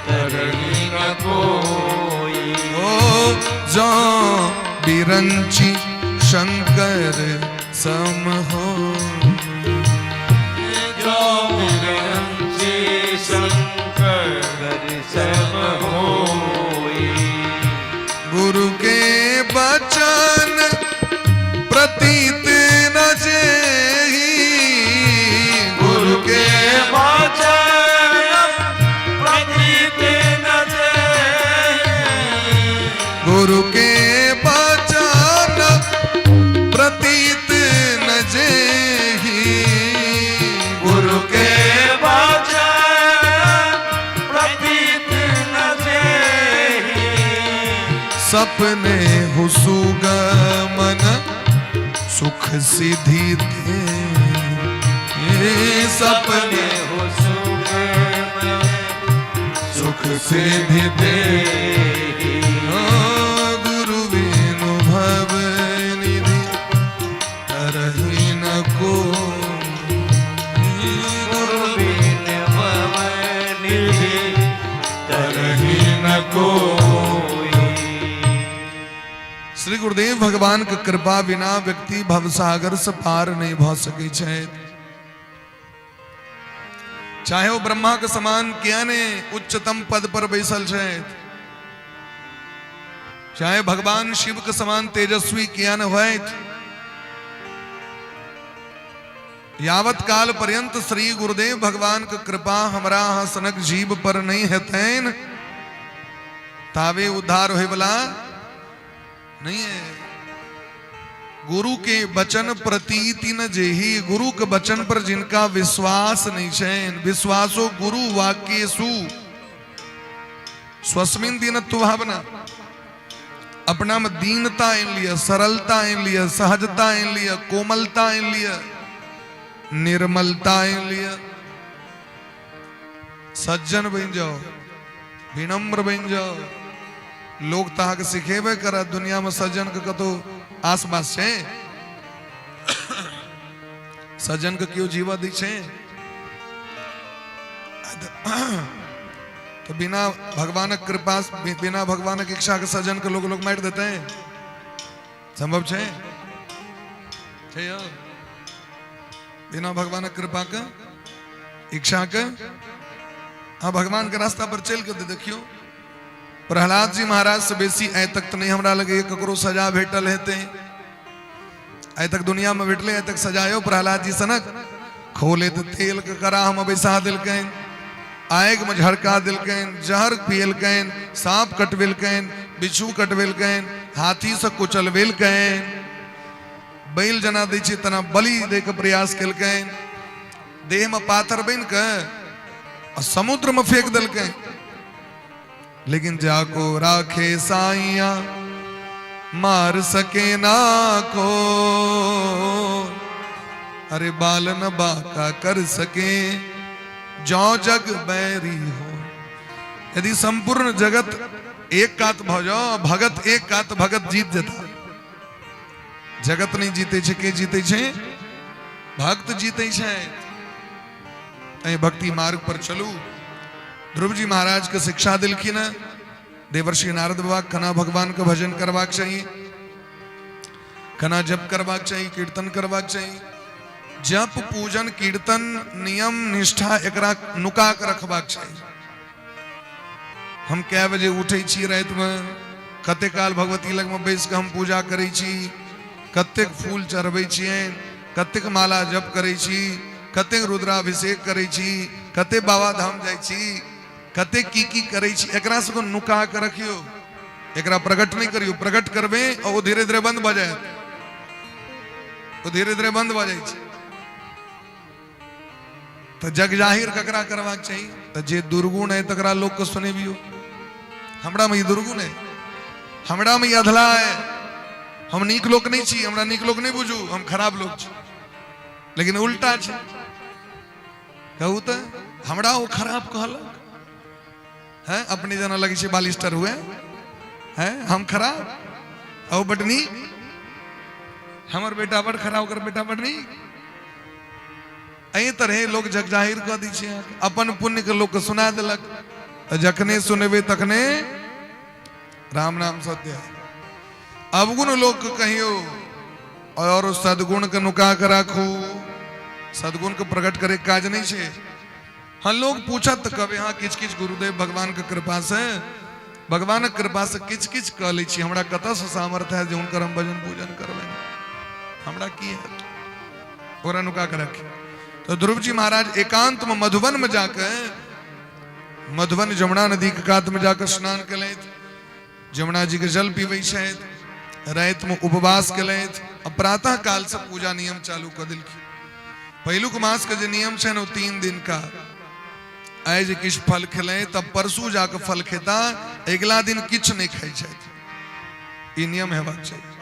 तरही न कोई ओ जो बिरंची शंकर सम हो जो विरंची शंकर सम होई गुरु के बचन प्रतीत न जेहि गुरु के वचन प्रतीत न जेहि गुरु के बचन प्रतीत न जेहि गुरु के वचन प्रतीत न जेहि सपने हुसुगमन सुख सिद्धि दे ये सपने हो सुख सुख सिद्धि दे गुरु बिनु भव निधि तरही न को गुरु बिन भव निधि तरही न कोई श्री गुरुदेव भगवान के कृपा बिना व्यक्ति भवसागर से पार नहीं भ सके छे। चाहे वो ब्रह्मा के समान क्या ने उच्चतम पद पर बैसल छे चाहे भगवान शिव के समान तेजस्वी क्या न होत यावत काल पर्यंत श्री गुरुदेव भगवान के कृपा हमरा हाँ सनक जीव पर नहीं हेतैन तावे उद्धार होए वाला नहीं है। गुरु के वचन प्रतीति न जेहि गुरु के वचन पर जिनका विश्वास नहीं है विश्वासो गुरु वाक्येषु स्वस्मिन दीनत्व भावना अपना में दीनता इन लिया सरलता इन लिया सहजता इन लिया कोमलता इन लिया निर्मलता इन लिया सज्जन बन जाओ विनम्र बन जाओ लोग तहा के सिखेबे कर दुनिया में सज्जन के कतो आस पास है सज्जन के क्यों जीवा दीछे तो बिना भगवान के कृपा बिना भगवान की इच्छा के सज्जन के लोग मार देते हैं संभव है बिना भगवान के कृपा के इच्छा के हाँ भगवान के रास्ता पर चल के देखियो प्रहलाद जी महाराज से बेसी आय तक तो नहीं हमरा लगे ककरो सजा भेटल हेते आय तक दुनिया में भेटले आय तक सजायो प्रहलाद जी सनक खोले तो तेल के करा हम बैसा दिलकैन आग में झड़का दिलकैन जहर पियलकैन सांप कटविलकैन बिच्छू कटविलकैन हाथी से कुचलविलकैन बैल जना दै छै तना बलि दे के प्रयास केलकैन देह में पाथर बन के समुद्र में फेंक दिलकैन लेकिन जाको राखे साइया मार सके ना को, अरे बाल न बाका कर सके जो जग बैरी हो। यदि संपूर्ण जगत एक कात भजो भगत एक कात भगत जीत जता। जगत नहीं जीते छे, के जीते छे? भक्त जीते छे। अहीं भक्ति मार्ग पर चलू। ध्रुव जी महाराज के शिक्षा दिलखिन, देवर्षि नारद बाबा कना भगवान का भजन करवाक चाहिए, कना जप करवाक चाहिए, कीर्तन करवाक चाहिए। जप पूजन कीर्तन नियम निष्ठा एकरा नुका के रखबाक चाहिए। हम कै बजे उठे छी रात में, कते काल भगवती लग में बैस के हम पूजा करे छी, कतेक फूल चढ़बै छियै, कतेक माला जप करे छी, कतेक रुद्राभिषेक करे छी, कते बाबा धाम जाय छी, कते की करे छी। एकरा सबको नुका के रखियो, एकरा प्रकट नहीं करियो। प्रकट करबे और वो धीरे धीरे बंद भ जाए, वो धीरे धीरे बंद भ जाय छै। तो जग जाहिर ककरा करवाक चाहिए? तो जे दुर्गुण है तकरा लोग को सुनेबियो। हमरा में दुर्गुण है, हमरा में अधला है, हम नीक लोग नहीं छी, हमरा नीक लोग नहीं बुझू, हम खराब लोग छी। लेकिन उल्टा छै, कहू तो हमरा वो खराब कहलक है, अपने जना लगे छे बालिस्टर हुए हैं, हम खराब और बड़ नीक, हमर बेटा बड़ खराब, ओकर बेटा बड़ नीक। एही तरह लोग जग जाहिर कह दी छे, अपन पुण्य के लोग के सुना देलक। जखने सुनबे तखने राम नाम सत्य है। अवगुण लोग के कहियो और सदगुण के नुका के राखू। सदगुण के प्रकट करे काज नहीं छे। हाँ लोग पूछत कबे हाँ किच किच गुरुदेव भगवान के कृपा से, भगवान के कृपा से किच किच कह लै छी। हमरा कतऽ से सामर्थ्य है जे हुनकर हम भजन पूजन करबै? हमरा की है? ओकरा नुका के रखी। तो ध्रुव जी महाराज एकांत में मधुबन में जाकर, मधुबन जमुना नदी के कात में जाकर स्नान कलैत, जमुना जी के जल पीबै छथि, रात में उपवास कलैत, प्रातः काल से पूजा नियम चालू कर दिलखिन। पहिलुक मास के जे नियम छै वो 3 दिन का। आइ जे किछ फल खेलै तब परसू जाके फल खेता, अगला दिन किछ नहीं खाइ छथि। ई नियम हेबाक चाहिए।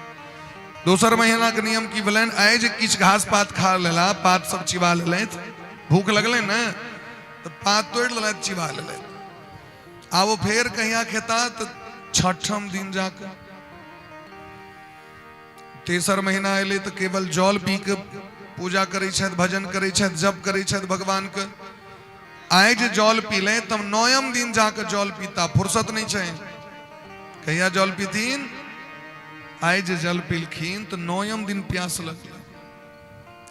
दोसर महीना के नियम की भेलैन, आइ जे किछ घास पात खा लेला, पात सब चिबा लेलैथ, भूख लगलै न तो पात तोड़ लेलैथ, चिबा लेलैथ। आ वो फेर कहिया खेता तो छठम दिन जाके। तेसर महीना अयलै तो केवल जल पी के पूजा करै छथि, भजन करै छथि, जप करै छथि भगवान के। आइ जे जल पीले तब 9म दिन जाके जल पीता, फुर्सत नहीं छै। कहिया जल पीतीन? आइ जे जल पीलखिन तो 9म दिन प्यास लगल।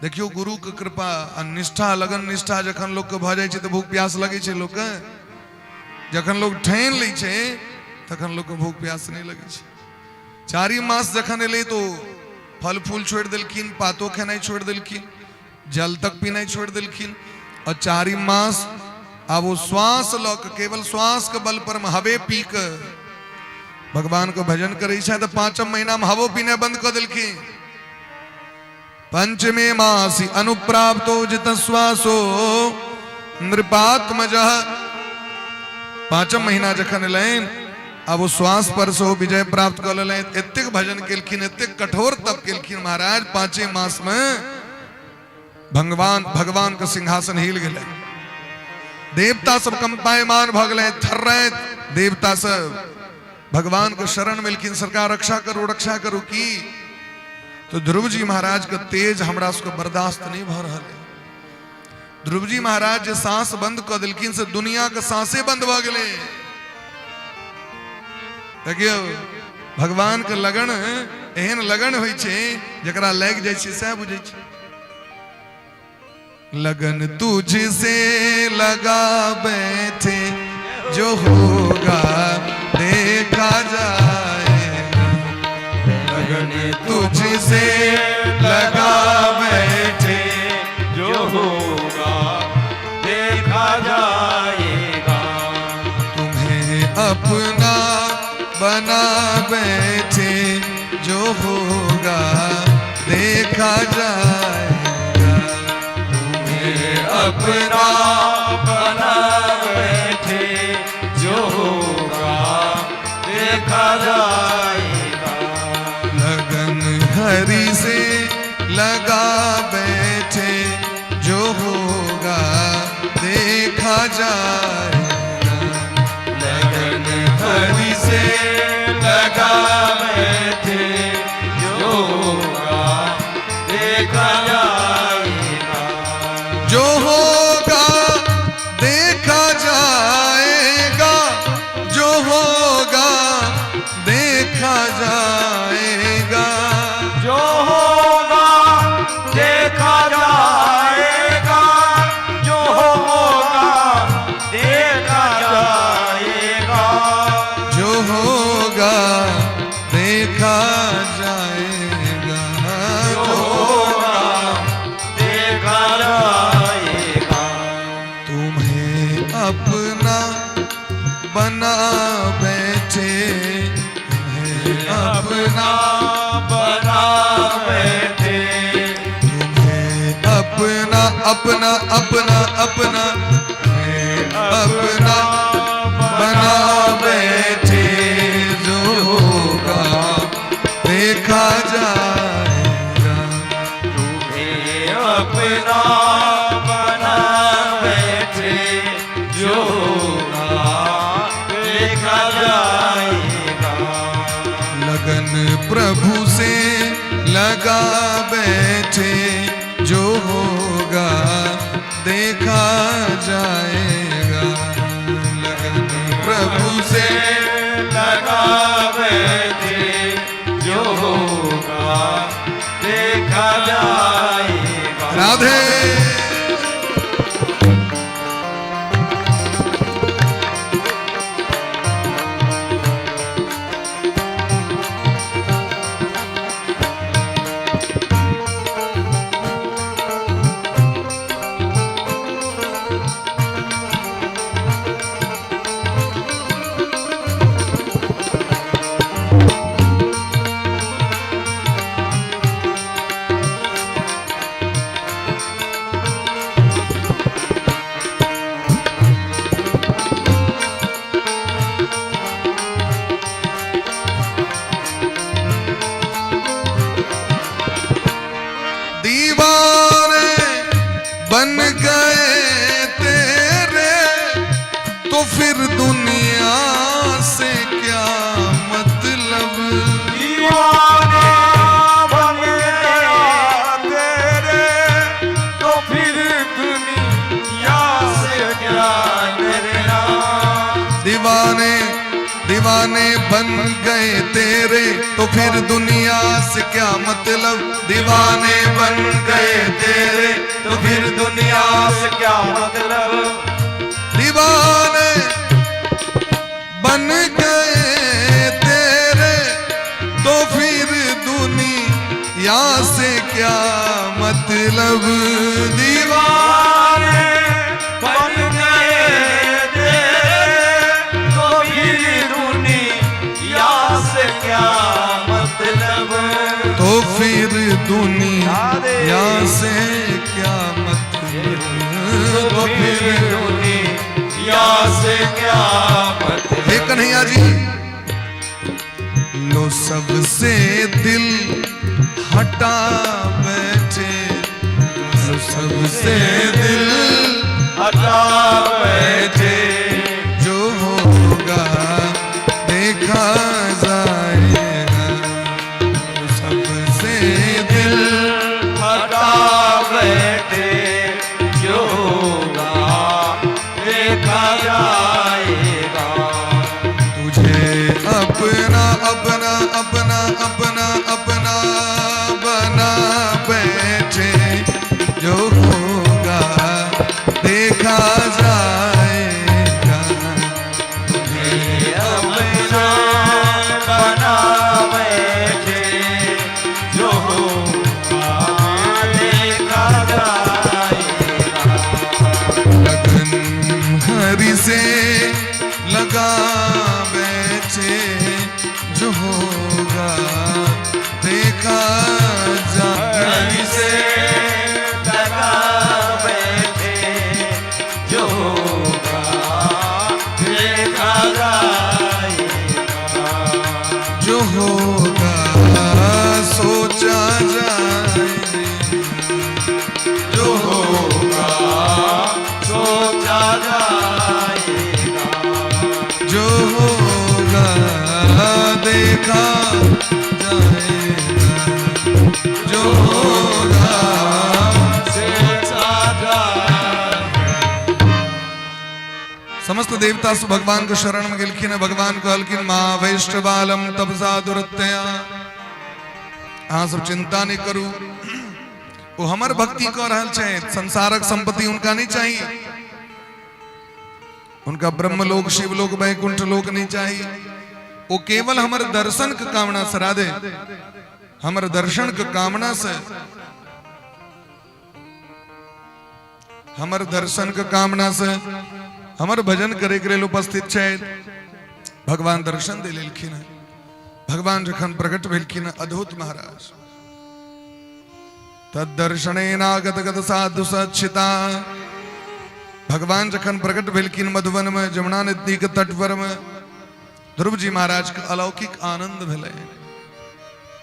देखियो गुरु के कृपा आ निष्ठा, लगन निष्ठा जखन लोग के भ जाय छै तो भूख प्यास लगे छै लोग के। जखन लोग ठानि लै छै तखन लोग के भूख प्यास नहीं लगे छै। 4 मास जखन एलै तो फल फूल छोड़ दिलखिन, पातो खेनाइ छोड़ दिलखिन, जल तक पीनाइ छोड़ दिलखिन। और 4 मास अब वो श्वास ल के, केवल श्वास के बल पर हवे पी के भगवान को भजन करे छै। तो 5म महीना में हवो पीने बंद कर दिलखिन। 5मे मासी अनुप्राप्तो जित श्वासो नृपात्मजः। 5म महीना जखन एलैन अब वो श्वास पर सो विजय प्राप्त कर लें। एतेक भजन केलखिन, एतेक कठोर तप केलखिन महाराज। 5 मास में भगवान का सिंहासन हिल गए। देवता सब कंपायमान भ गए, थर्रैत देवता सब भगवान के शरण मिलखिन, सरकार रक्षा करू की। तो ध्रुव जी महाराज के तेज हमरा सबके बर्दाश्त नहीं भ रहा है। ध्रुव जी महाराज जे सांस बंद कर दिलखिन से दुनिया के सांसे बंद भ गए। देखियो भगवान के लगन एहन लगन होइ छै जकरा लग जाइ छै सएह बुझै छै। लगन तुझसे लगा बैठे जो होगा देखा जाएगा। लगन तुझसे लगा बैठे जो होगा देखा जाएगा। तुम्हें अपना बना बैठे जो होगा देखा जाएगा। तुम्हें अपना बना बैठे जो होगा देखा जाएगा। देखा जाएगा, जो होगा देखा जाएगा। तुम्हें अपना बना बैठे, तुम्हें अपना बना बैठे, तुम्हें अपना अपना अपना अपना तुम्हें अपना बना बैठे, जो होगा देखा जाएगा। तुम्हें अपना बना बैठे, जो होगा देखा जाएगा। लगन प्रभु से लगा बैठे, जो होगा देखा जाएगा। लगन प्रभु से लगा बैठे, जो होगा देखा जाएगा। राधे। बन गए तेरे तो फिर दुनिया से क्या मतलब। दीवाने बन गए तेरे तो फिर दुनिया से क्या डरना। दीवाने दीवाने बन गए तेरे तो फिर दुनिया से क्या मतलब। दीवाने बन गए तेरे तो फिर दुनिया से क्या मतलब। दीवाने बन गए तेरे तो फिर दुनिया से क्या मतलब। दीवाने बन गए तेरे तो फिर दुनिया से क्या मतलब। तो फिर दुनिया से क्या मतलब। तो फिर दुनिया से क्या मतलब। हे कन्हैया जी, लो सबसे दिल हटा बैठे, लो सबसे दिल हटा बैठे, जो होगा देखा जाएगा। लो सबसे दिल हटा बैठे, जो होगा देखा जाएगा। तुझे अपना अपना अपना अपना अपना बना बैठे, जो होगा देखा जाएगा। तुझे अपना बना बैठे, जो होगा देखा जाएगा। लगन हरि से लगा बैठे, जो होगा देखा जाएगा। हरि से लगा बैठे, जो होगा देखा जाएगा। जो होगा सोचा जाएगा। जो होगा सोचा जाएगा। जो होगा देखा जाएगा। जो होगा सोचा जाएगा। समस्त देवता सु भगवान को शरण में गिलखिन, भगवान को हल्किन माँ वैष्णवालम तपसा दुरत्या। हाँ सब चिंता नहीं करू, वो हमार भक्ति को रहल चाहे, संसारक संपत्ति उनका नहीं चाहिए। उनका ब्रह्मलोक शिवलोक वैकुंठ लोक नहीं चाहिए। वो केवल हमारे दर्शन के कामना से राधे, हमारे दर्शन के कामना से, हमारे दर्शन के कामना से हमारे भजन करे के लिए उपस्थित है। भगवान दर्शन दे लेलखिन है। भगवान जखन प्रकट भेलखिन अद्भुत महाराज, तदर्शनेनागत गत साधु सच्चिता। भगवान जखन प्रकट भेलखिन मधुबन में, जमुना नदी के तट पर में, ध्रुव जी महाराज के अलौकिक आनंद भेले।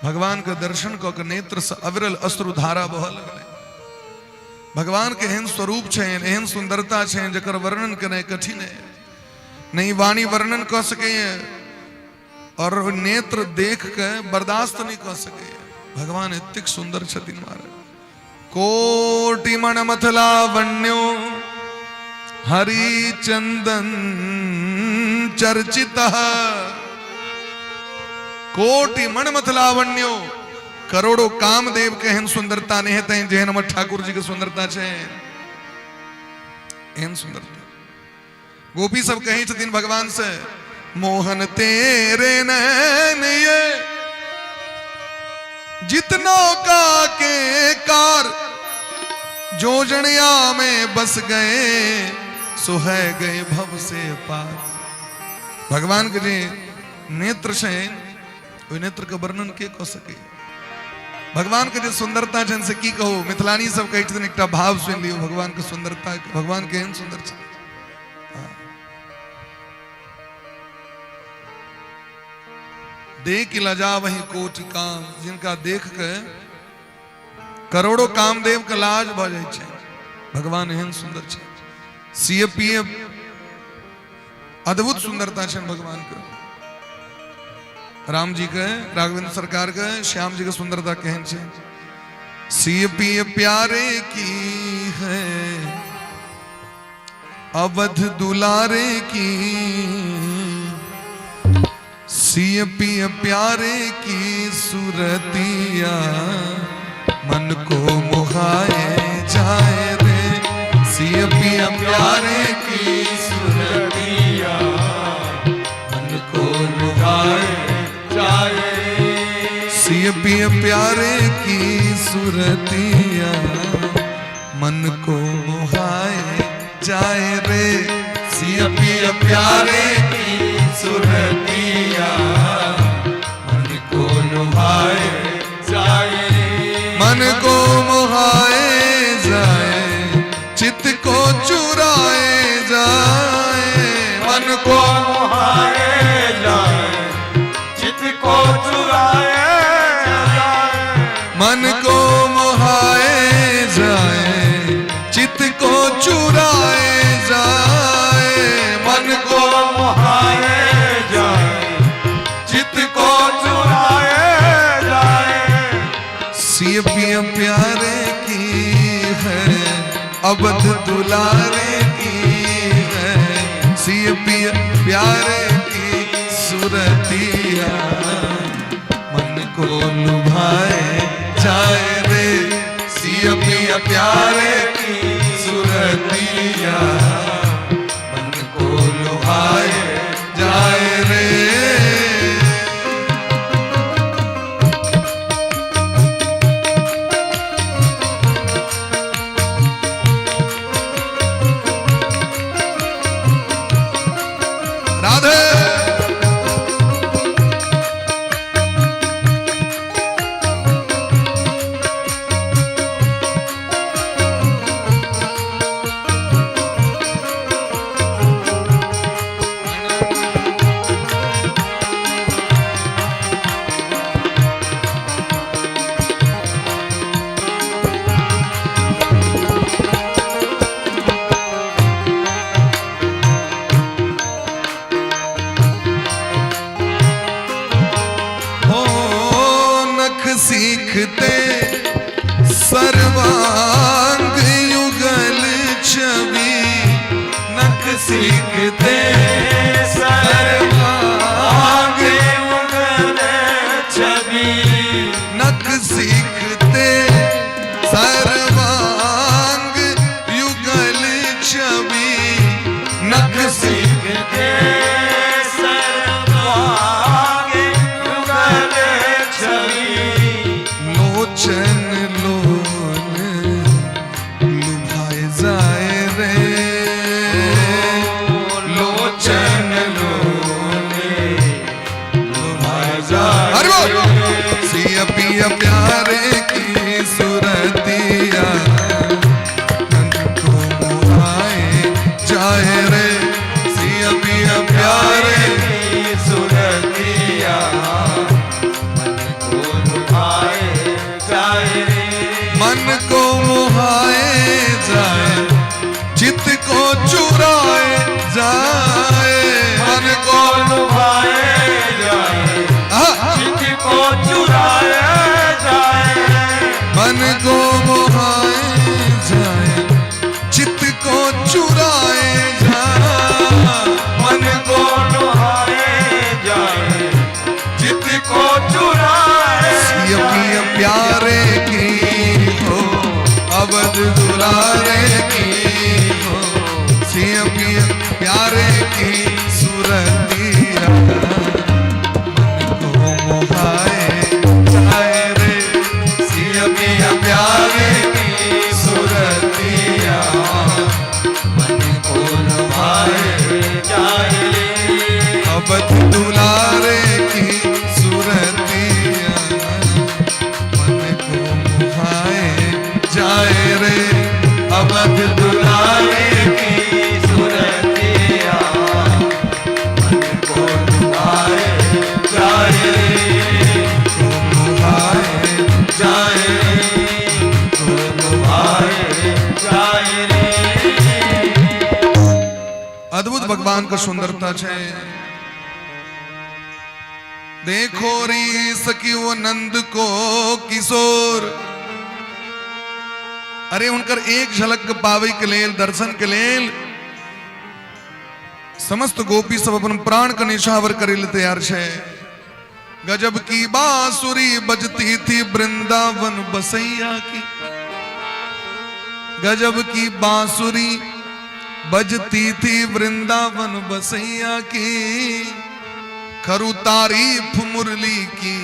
भगवान के दर्शन क के नेत्र से अविरल अश्रुधारा बहल लगले। भगवान के एहन स्वरूप छे, एहन सुंदरता छे जकर वर्णन करना कठिन है। नहीं वाणी वर्णन कर सके और नेत्र देख के बर्दाश्त नहीं कर सके। भगवान इतने सुंदर छथिन महाराज। कोटि मण मथलावण्यो हरिचंदन चर्चित। कोटि मण मथलावण्यो, करोड़ों कामदेव के एहन सुंदरता नहीं है जेहन हमर ठाकुर जी के सुंदरता छे। एहन सुंदरता गोपी सब कही छथिन भगवान से, मोहन तेरे नैन ये जितनों का के कार, जो जनिया में बस गए सो है गए भव से पार। भगवान के जे नेत्र से ओइ नेत्र के वर्णन के कह सके। भगवान के जे सुंदरता छन से की कहो। मिथिलानी सब कही छथिन एकटा भाव सुनि लियो भगवान के सुंदरता के। भगवान के एहन सुंदर छे। देख लजा वही कोटि काम, जिनका देख के करोड़ों कामदेव का लाज भ जाय छै। भगवान एहन सुंदर छै। सीएपी अद्भुत सुंदरता छै भगवान के। राम जी के, राघवेंद्र सरकार के, श्याम जी के सुंदरता केहन छै। सीएपी प्यारे की है अवध दुलारे की, सीएपी प्यारे की सूरतिया मन को मुहाए जाए रे। सीएपी प्यारे की सूरतिया मन को मुहाए जाए। सीएपी प्यारे की सूरतिया मन को मुहाए जाए रे। सीएपी प्यारे की सूरतिया मन को लुभाए जाए। मन को मुहाए जाए, चित्त को चुराए जाए। मन को मुहाए जाए, चित्त को चुराए जाए। मन को मुहाए जाए, चित्त को चुराए जाए। मन को मुहाए सीएपी प्यारे की है अवध दुलारे की है। सीएपी प्यारे की सूरतिया मन को लुभाए जाए रे। सीएपी प्यारे की सूरतिया मन को लुभाए जाए रे। सीखते सर्वांग युगल छवि। नख सीखते सर्वांग युगल छवि। नख सीखते सर्वांग युगल छवि। नख सीखते सर्वांग सिया पिया प्यारे की सुरतिया मन को मोहाए जाए रे सिया पिया प्यारे की सुरतिया मन को लुभाए जाए रे मन को मोहाए जाए चित्त को चुराए जाए मन को लुभाए जाए आहा! चित्त को चुराए जाए मन को मोहाए जाए चित्त को चुराए जाए मन को लुभाए जाए चित्त को चुराए सिया पिया प्यारे की हो अवध दुलारे की हो सिया पिया प्यारे की सुरतिया मन को मोहाए जाए रे सिया पिया प्यारे की सुरतिया मन को मोहाए जाए रे अवध दुलारे की सुरतिया मन को मोहाए जाए रे अवध दुलारे की सुरतिया मन को लुभाए जाए रे को मोहाए जाए रे को लुभाए जाए रे अद्भुत भगवान का सुंदरता है। देखो री सकियो नंद को किशोर अरे उनकर एक झलक पावे के लेल दर्शन के लेल समस्त गोपी सब अपन प्राण का निशावर करे ले तैयार छे। गजब की बांसुरी बजती थी वृंदावन बसैया की गजब की बांसुरी बजती थी वृंदावन बसैया की करूं तारीफ मुरली की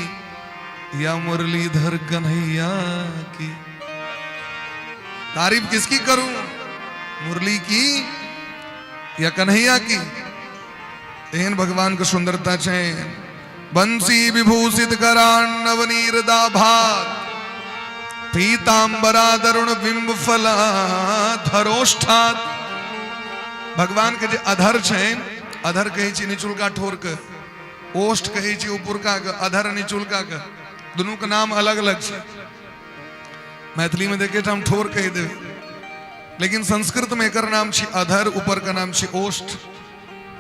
या मुरलीधर कन्हैया की तारीफ किसकी करूं मुरली की या कन्हैया की एहन भगवान को सुंदरता छे। बंसी विभूषित करान नवनीर दाभात पीतांबरा दरुण बिंब फला धरोष्ठात भगवान के जे अधर छे अधर कहे छी निचुलका ठोर के ओष्ठ कहे छी ऊपरका के अधर निचुलका के दोनों के नाम अलग अलग छे। मैथिली में देखे हम ठोर कह दे लेकिन संस्कृत में एकर नाम छी अधर ऊपर का नाम छी ओष्ठ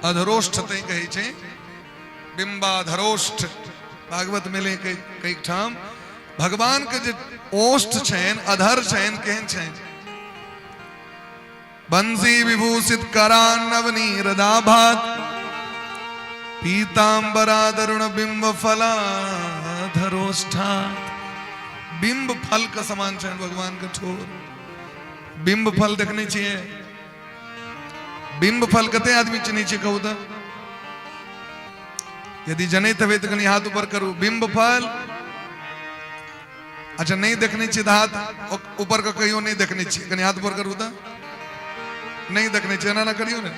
अधरोष्ठ ते कहे छे बिंबाधरोष्ठ भागवत में ले कई ठाम भगवान के जे ओष्ठ छेन अधर छेन केहन छेन बंसी विभूषित करान नवनीर दाभात पीतांबरा दरुण बिंब फला धरोष्ठात बिंब फल का समान छे भगवान का ठोर बिंब फल देखने चाहिए बिंब फल कते आदमी चिन्ह छे कहू तो यदि जने तवे तो कनी हाथ ऊपर करू बिंब फल अच्छा नहीं देखने चाहिए हाथ ऊपर का कहियो नहीं देखने चाहिए कनी हाथ ऊपर करू तो नहीं देखने चाहिए ना करियो ना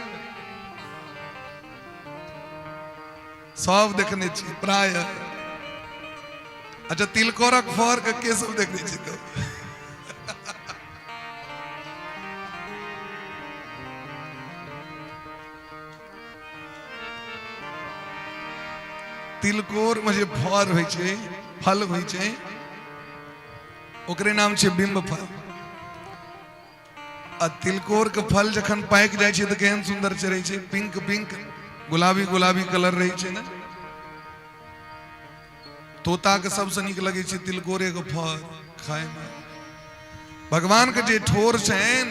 सब देखने चाहिए प्राय अच्छा तिलकोरक फर के सब देखने चाहिए तो तिलकोर में फर होइ छै फल होइ छै ओकरे नाम छै बिंब फल आ तिलकोर के फल जखन पाक जाय छै त केहन सुंदर चढ़ै छै पिंक पिंक गुलाबी गुलाबी कलर रहै छै ना तोता के सबसे नीक लगे छै तिलकोरे के फल खाए में भगवान के जे ठोर छन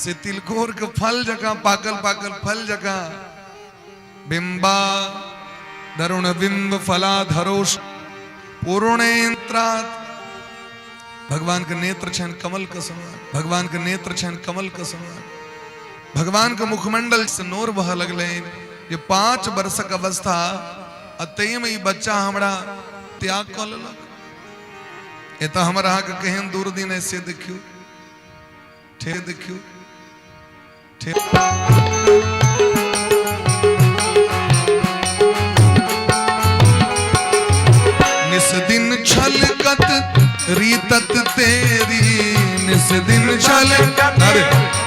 से तिलकोर के फल जका पाकल पाकल फल जका बिंबा दरुण बिंब फलाधरोष पूर्णेन्द्रात भगवान के नेत्र छन कमल का समान भगवान के नेत्र छन कमल का समान भगवान के मुखमंडल से नोर बह लगले ये 5 वर्षक अवस्था अतई में बच्चा हमरा त्याग कर लेलक ये तो हमरा के केहन दूर दिन ऐसे देखियो ठे देखियो ठे निस दिन छलकत रीतत तेरी, निस दिन छलकत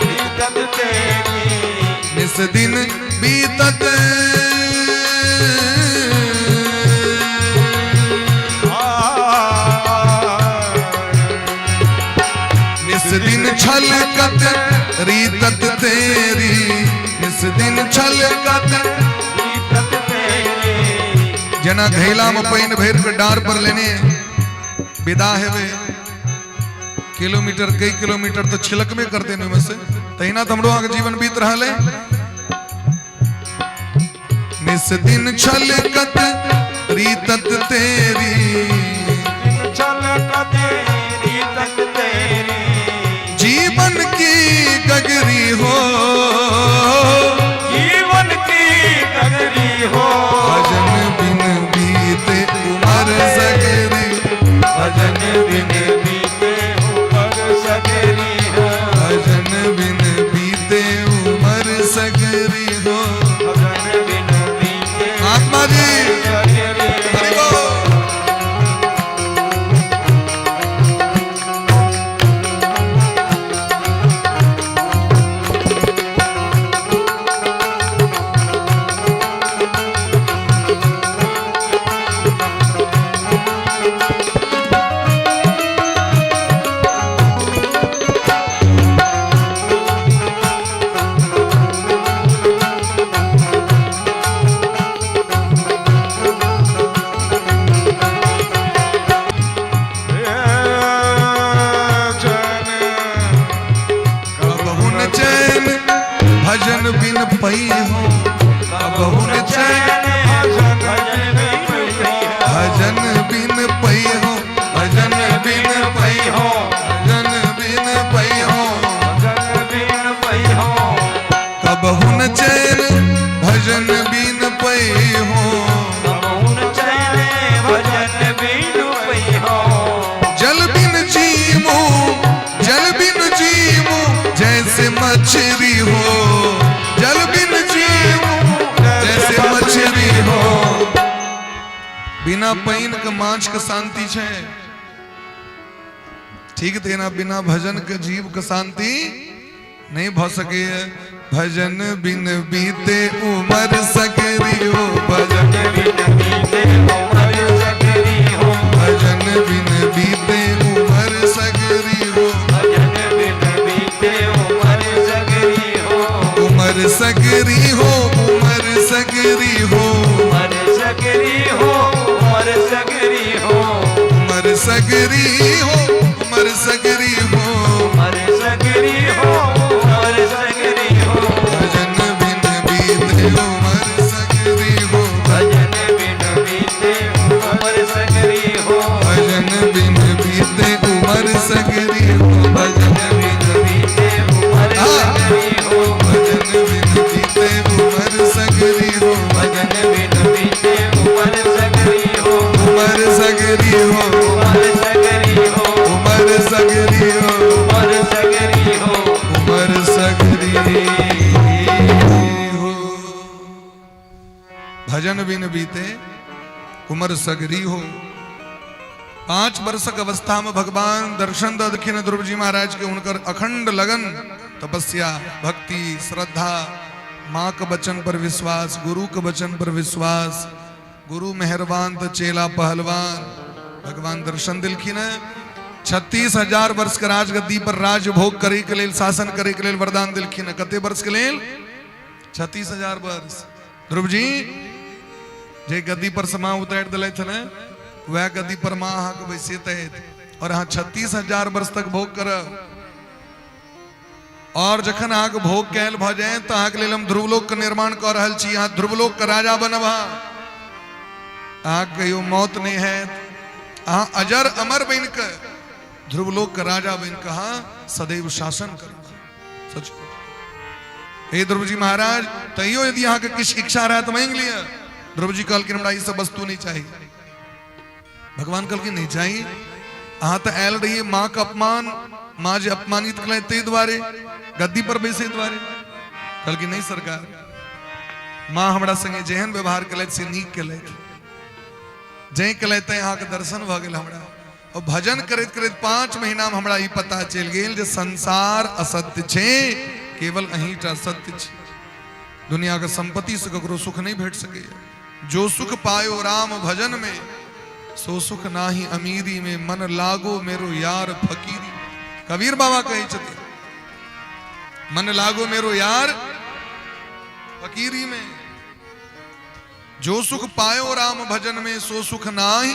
रीतत तेरी, निस दिन बीतत निस दिन छलकत रीतत तेरी, निस दिन छलकत रीतत तेरी। जना घेला में पैन भैर के डार पर लेने विदा है वे किलोमीटर कई किलोमीटर तो छिलक में करते नहीं में से तहिना तो हमरो आगे जीवन बीत रहा है। निस दिन छलकत रीतत तेरी, छलकत रीतत तेरी, जीवन की गगरी हो, जीवन की गगरी हो, भजन बिन बीते उमर सगरी, भजन बिन बीते उमर सगरी हो, भजन बिन बीते उमर सगरी हो। भजन बिन बीते आत्मा जी सगरी हो। हरि बोल। कबहुन चैन भजन बिन पई हो, कबहुन चैन भजन बिन पई हो, भजन बिन पई हो, भजन बिन पई हो, कबहुन चैन भजन बिन पई हो, जल बिन जीमू, जल बिन जीमू जैसे मछली हो, जल बिन जीमू जैसे मछली हो। बिना पैन के माछ के शांति छे, ठीक थे ना, बिना भजन के जीव के शांति नहीं भ सके। भजन बिन बीते उमर सकरी हो, भजन बिन बीते उमर सकरी हो, भजन बिन बीते उमर सकरी हो, उमर सकरी हो, उमर सकरी हो, उमर सकरी हो, उमर सकरी हो, उमर सकरी हो, उमर सकरी हो, भजन बिन बीते उमर सकरी हो, भजन बिन बीते उमर सकरी हो, भजन बिन बीते उमर सकरी हो, भजन बिन बीते उमर सकरी हो, भजन बिन बीते उमर सकरी हो, भजन बिन बीते उमर सकरी हो, उमर सकरी हो, उमर सकरी हो, उमर सकरी हो, उमर सकरी हो, उमर सकरी हो। भजन बिन बीते उमर सगरी हो। 5 वर्षक अवस्था में भगवान दर्शन दखिन ध्रुव जी महाराज के उनकर अखंड लगन तपस्या भक्ति श्रद्धा माँ के वचन पर विश्वास, गुरु के वचन पर विश्वास, गुरु मेहरबान तो चेला पहलवान। भगवान दर्शन दिलखिन 36,000 वर्ष के राजगद्दी पर राज भोग करे के लेल, शासन करे के लेल वरदान दिलखिन। कते वर्ष के लेल? 36,000 वर्ष। ध्रुव जी जे गद्दी पर समा उतार दिले थे ना, वह गद्दी पर माँ अहाँ के बैसित और अहाँ 36,000 वर्ष तक भोग करब। और जखन अहाँ के भोग कैल भ जाए तो अहाँ के लेल हम ध्रुवलोक के निर्माण कर रहल छी। अहाँ ध्रुवलोक के राजा बनब। अहाँ कहियो मौत नहीं है, अहाँ अजर अमर बन के ध्रुवलोक के राजा बन के अहाँ सदैव शासन कर। सच हे ध्रुव जी महाराज, तैयो यदि अहाँ के किछ इच्छा रहे तो मांग लिया। ध्रुव जी कहलखिन हमरा ई सब वस्तु नहीं चाहिए। भगवान कहलखिन नहीं चाहिए। अहाँ तो आयल रहिए माँ का अपमान, माँ जे अपमानित कल ते द्वारे गद्दी पर बैसे द्वारे। कहलखिन नहीं सरकार, माँ हमरा संगे जेहन व्यवहार कल से नीक कल। जय कहते यहाँ के दर्शन भ गेल हमरा और भजन करते करते 5 महीना में हमरा ई पता चल गेल जे संसार असत्य छे, केवल अहीटा सत्य छे। दुनिया के संपत्ति से ककरो सुख नहीं भेट सके। जो सुख पायो राम भजन में, सो सुख नाही अमीरी में। मन लागो मेरो यार फकीरी। कबीर बाबा कहे छथिन, मन लागो मेरो यार फकीरी में। जो सुख पायो राम भजन में, सो सुख नाही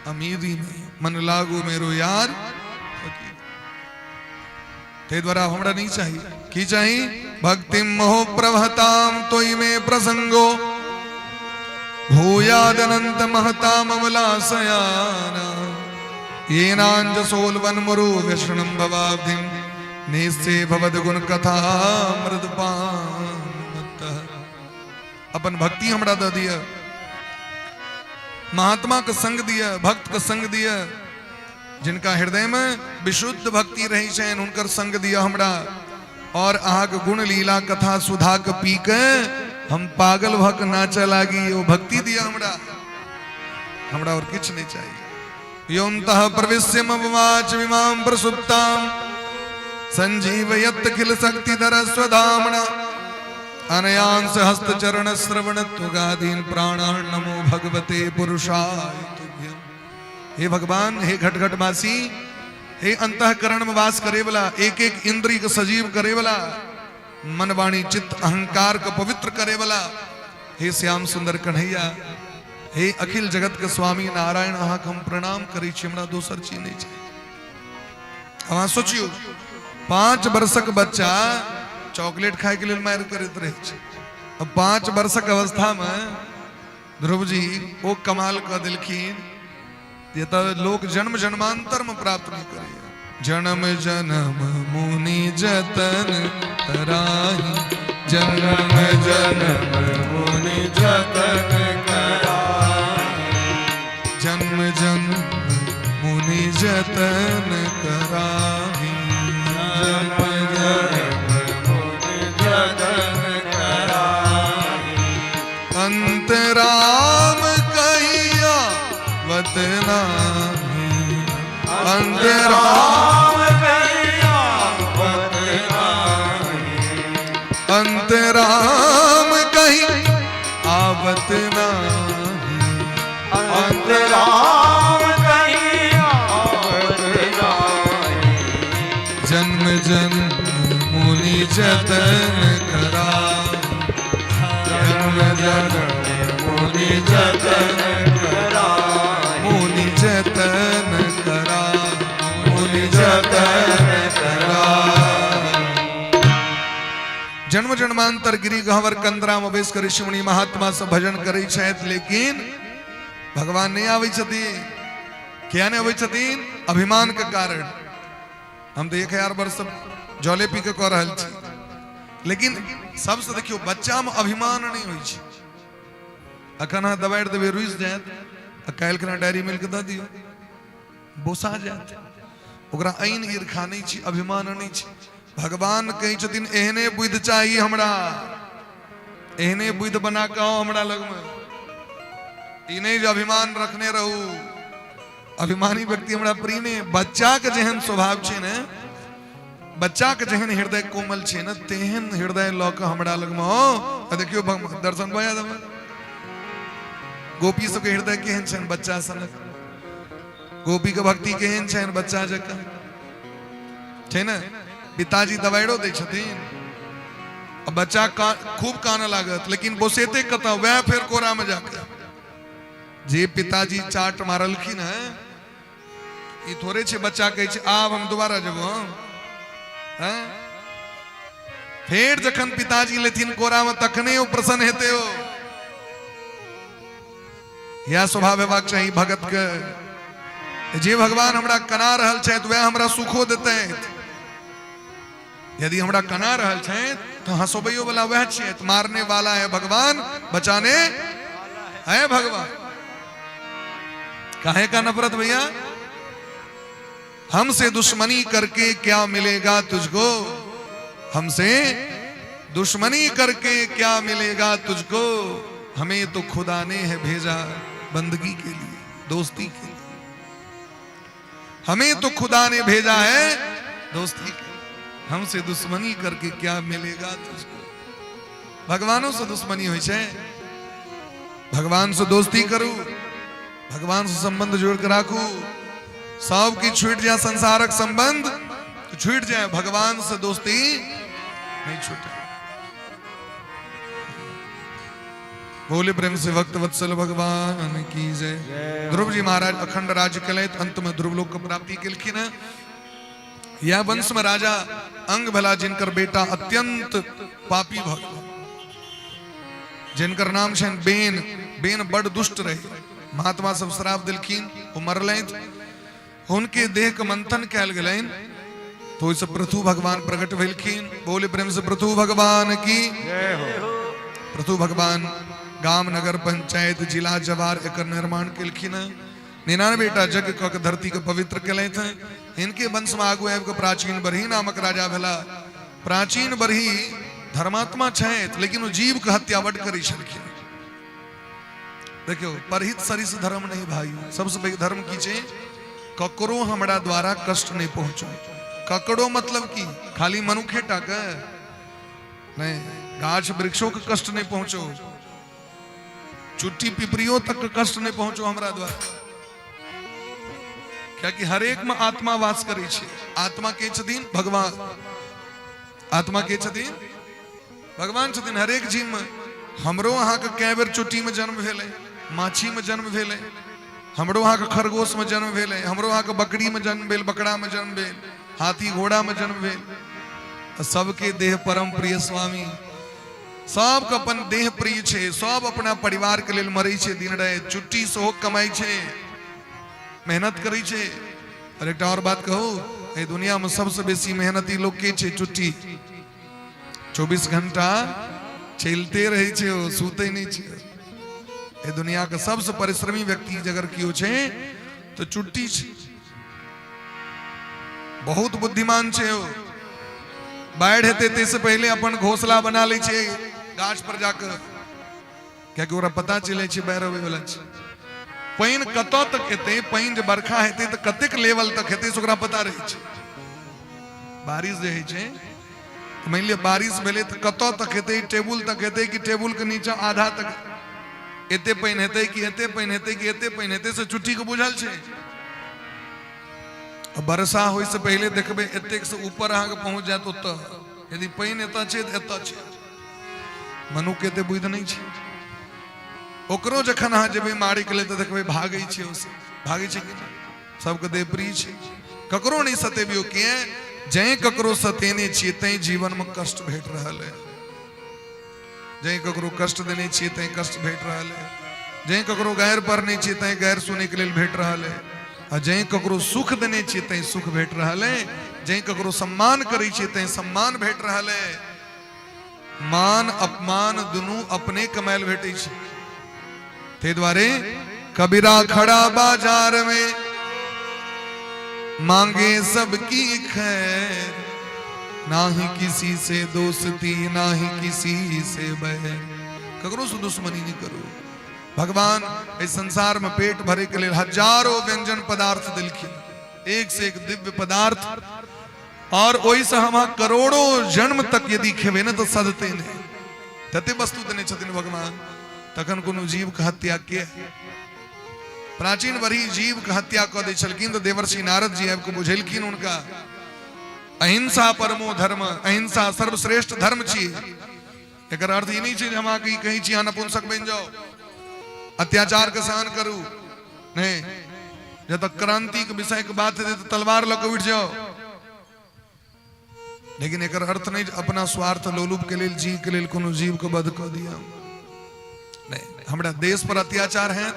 अमीरी में। मन लागो मेरो यार फकीरी। ते द्वारा हमरा नहीं चाहिए। की चाहिए? भक्ति मोह प्रभताम तोई में प्रसंगो, भूयादनंत महता ममलासयाना। ये नांजसोलवन मरु व्यसनम भवाब्धिम, नेस्ते भवद गुण कथा मृदपान। अपन भक्ति हमरा दे दिया, महात्मा का संग दिया, भक्त का संग दिया। जिनका हृदय में विशुद्ध भक्ति रही छेन, उनकर संग दिया हमरा। और अहाँ के गुण लीला कथा सुधा के पी के हम पागल भक नाचे लागी। वो भक्ति दिया हमरा, हमरा और कुछ नहीं चाहिए। योन्तः प्रविश्य मवाच विमाम प्रसुप्ताम, संजीवयत् खिल शक्तिधर स्वधामना। अनयांस हस्त चरण श्रवण त्वगादीन प्राणान, नमो भगवते पुरुषाय तुभ्यम। हे भगवान, हे घट घट वासी, हे अंतःकरण में वास करे वाला, एक एक इंद्रिय को सजीव करे वाला, मन वाणी चित्त अहंकार को पवित्र करे वाला, हे श्याम सुंदर कन्हैया, हे अखिल जगत के स्वामी नारायण, अहाँ हम प्रणाम करी छी। हमरा दोसर चीज नहीं चाहिए। अहाँ सोचियो 5 वर्षक बच्चा चॉकलेट खाए के लिए मार करते रहे। अब 5 वर्षक अवस्था में ध्रुव जी वो कमाल कर दिलखिन, ये तो लोग जन्म जन्मांतर में प्राप्त नहीं करे। जन्म जन्म मुनि जतन कराही, जन्म जन्म मुनि जतन कराही। जन्म जन्म मुनि जतन कराही, जन्म जन्म अंतराम कहिया वतनाही। अंतराम कहिया वतनाही। अंतराम कही आवत नाही। अंतराम कही आवत नाही। जन्म जन्म मुनि जतन करा, जन्म जन्म मुनि जतन करा, मुनि जतन करा, मुनि जतन करा। जन्म जन्मांतर गिरी गहवर कंदरा में बेस कर शिवनी महात्मा से भजन करे छथि, लेकिन भगवान नहीं आवे छथिन। क्या नहीं आवे छथिन? अभिमान के कारण। हम तो 1000 वर्ष जले पी के कह रहल छी, लेकिन सबसे देखियो बच्चा में अभिमान नहीं होई छै। अखन अहाँ दबाड़ देबे रुइस जायत, आ काल्हि खना डायरी मिल्क दऽ दियौ, बोसा जायत। ओकरा ऐन ईर्खा नहीं छै, अभिमान नहीं छै। भगवान कहै छथिन एहने बुद्धि चाहिए हमरा, एहने बुद्धि बना के आओ हमरा लग में। ई नहीं जो अभिमान रखने रहू। अभिमानी व्यक्ति हमरा प्रिय नहीं। बच्चा के जेहन स्वभाव छै ने, बच्चा के जेहन हृदय कोमल छे न, तेहन हृदय लऽ के हमरा लग में हो। देखियो दर्शन भऽ जायत। गोपी सबके हृदय केहन छनि बच्चा सनक। गोपी के भक्ति केहन छनि बच्चा जकाँ छै न। पिताजी दबाइड़ो दै छथिन, अब बच्चा खूब कानऽ लागत, लेकिन बोसेते कतऽ? वह फेर कोरा में जाके जे पिताजी चाट मारलखिन है, ई थोड़े छे बच्चा कहै छै आब हम दोबारा जेबो। फिर जखन पिताजी लेथिन कोरा में, तखने ओ प्रसन्न हेते हो। यह स्वभाव हेबाक चाही भगत के। जे भगवान हमरा कना रहल छथि, वह हमरा सुखो देते। यदि हमरा कना रहल छथि तो हंसोबैयो वाला वह छथि। मारने वाला है भगवान, बचाने है भगवान। काहे का नफरत भैया? हमसे दुश्मनी करके क्या मिलेगा तुझको, हमसे दुश्मनी करके क्या मिलेगा तुझको, हमें तो खुदा ने है भेजा, बंदगी के लिए, दोस्ती के लिए। हमें तो खुदा ने भेजा है दोस्ती के, हमसे दुश्मनी करके क्या मिलेगा तुझको। भगवानों से दुश्मनी हो छे, भगवान से दोस्ती करू, भगवान से संबंध जोड़ कर राखू। सब की छूट जाए संसारक संबंध तो छूट जाए, भगवान से दोस्ती नहीं छूटे। बोले प्रेम से भक्त वत्सल भगवान की जय। ध्रुव जी महाराज अखंड राज्य कलैत अंत में ध्रुव लोक को प्राप्ति केलखिन। यह वंश में राजा अंग भला जिनकर बेटा अत्यंत पापी भक्त, जिनकर नाम छन बेन। बेन बड़ दुष्ट रहे, महात्मा सब श्राप दिलखिन, वो मरलैथ। उनके देह के मंथन कैल गलैन, तो इस पृथु भगवान प्रकट भेलखिन। बोले प्रेम से पृथु भगवान की जय हो। पृथु भगवान गाम नगर पंचायत जिला जवार एकर निर्माण केलखिन। 99 बेटा जग कक धरती के पवित्र केलैथ। इनके वंश में आगू आबि के प्राचीन बरही नामक राजा भेला। प्राचीन बरही धर्मात्मा छथि, लेकिन वो जीव के हत्या बड करै छलखिन। देखियो, परहित सरिस धर्म नहीं भाई, सबसे पैघ धर्म की छै ककरो हमरा द्वारा कष्ट नहीं पहुंचो। ककड़ो मतलब की खाली मनुखे टा के नहीं, गाछ वृक्षों के कष्ट नहीं पहुंचो, चुट्टी पिपरियों तक के कष्ट नहीं पहुंचो हमरा द्वारा। क्या कि हर एक में आत्मा वास करे छे। आत्मा के छथिन भगवान, आत्मा के छथिन भगवान छथिन। हर एक जीव में हमरो अहाँ के कै बेर चुट्टी में जन्म भेले, माछी में जन्म भेले, हमरो अहाँ के खरगोश में जन्म भेले, हमरो अहाँ के बकरी में जन्म भेल, बकरा में जन्म भेल, हाथी घोड़ा में जन्म भेल। सबके देह परम प्रिय स्वामी, सबके अपन देह प्रिय छे, सब अपना परिवार के लेल मरै छे दिन रात। चुट्टी सेहो कमाई छे, मेहनत करै छे। और एक और बात कहू, ए दुनिया में सबसे बेसी मेहनती लोग के छे? चुट्टी। 24 घंटा चलते रहे छे, वो सूते नहीं छे। ए दुनिया का सबसे परिश्रमी व्यक्ति अगर कियो छे तो चुट्टी छे। बहुत बुद्धिमान छे वो। बाढ़ हेते ते से पहले अपन घोंसला बना ले छे गाछ पर जाकर, क्या कि ओकरा पता चले छे बाढ़ होवे वाला छे। पाइन कत तक हेते, पाइन जब बरखा हेते तो कतेक लेवल तक हेते से ओकरा पता रहे छे। बारिश जे है छे, तो मान लिया बारिश भेले तो कत तक हेते, टेबुल तक हेते कि टेबुल के नीचे आधा तक एते पाइन हेते कि एते पाइन हेते कि एते पाइन हेते से चुट्टी को बुझल छे। वर्षा होय से पहले देखबे एतेक से ऊपर अहाँ के पहुंच जात ओत, यदि पाइन एता छे त एता छे, मनु के एते बुझ नहीं छे। ओकरो जखन अहाँ जेबे मारे के ले त देखबे भागै छे, ओसे भागै छे कि सबके देह प्रिय छे। ककरो नहीं सतेबियो किए, जय ककरो सतेने छिए तै जीवन में कष्ट भेट रहल है। जय ककरो कष्ट देने छिए तै कष्ट भेट रहल है। जय ककरो गैर पर नहीं छिए तै गैर सुने के लेल भेट रहल है। आ जय ककरो सुख देने छिए तै सुख भेट रहल है। जय ककरो सम्मान करै छिए तै सम्मान भेट रहल है। मान अपमान दुनू अपने कमायल भेटै छै। ते द्वारे कबीरा खड़ा बाजार में मांगे सबकी खैर, ना ही किसी से दोस्ती ना ही किसी से बैर। ककरो से दुश्मनी नहीं करो। भगवान इस संसार में पेट भरे के लिए हजारों व्यंजन पदार्थ दिलखिन, एक से एक दिव्य पदार्थ। और वही से हम करोड़ों जन्म तक यदि खेबे न तो सदते नहीं, तते वस्तु देने छथिन भगवान। तखन कोनो जीव के हत्या के प्राचीन बरही जीव के हत्या क दै छलखिन तो देवर्षि नारद जी आबि के बुझेलखिन उनका, अहिंसा परमो धर्म, अहिंसा सर्वश्रेष्ठ धर्म छी। एकर अर्थ ई नहीं छै जे हम आके कहीं छी अहाँ नपुंसक बन जाओ, अत्याचार के सहन करू। नहीं, जब तक क्रांति के विषय के बात है तो तलवार लग उठ जाओ। लेकिन एकर अर्थ नहीं अपना स्वार्थ लोलुप के लेल जी के लेल कोनो जीव को वध कर दिया। नहीं, हमरा देश पर अत्याचार है,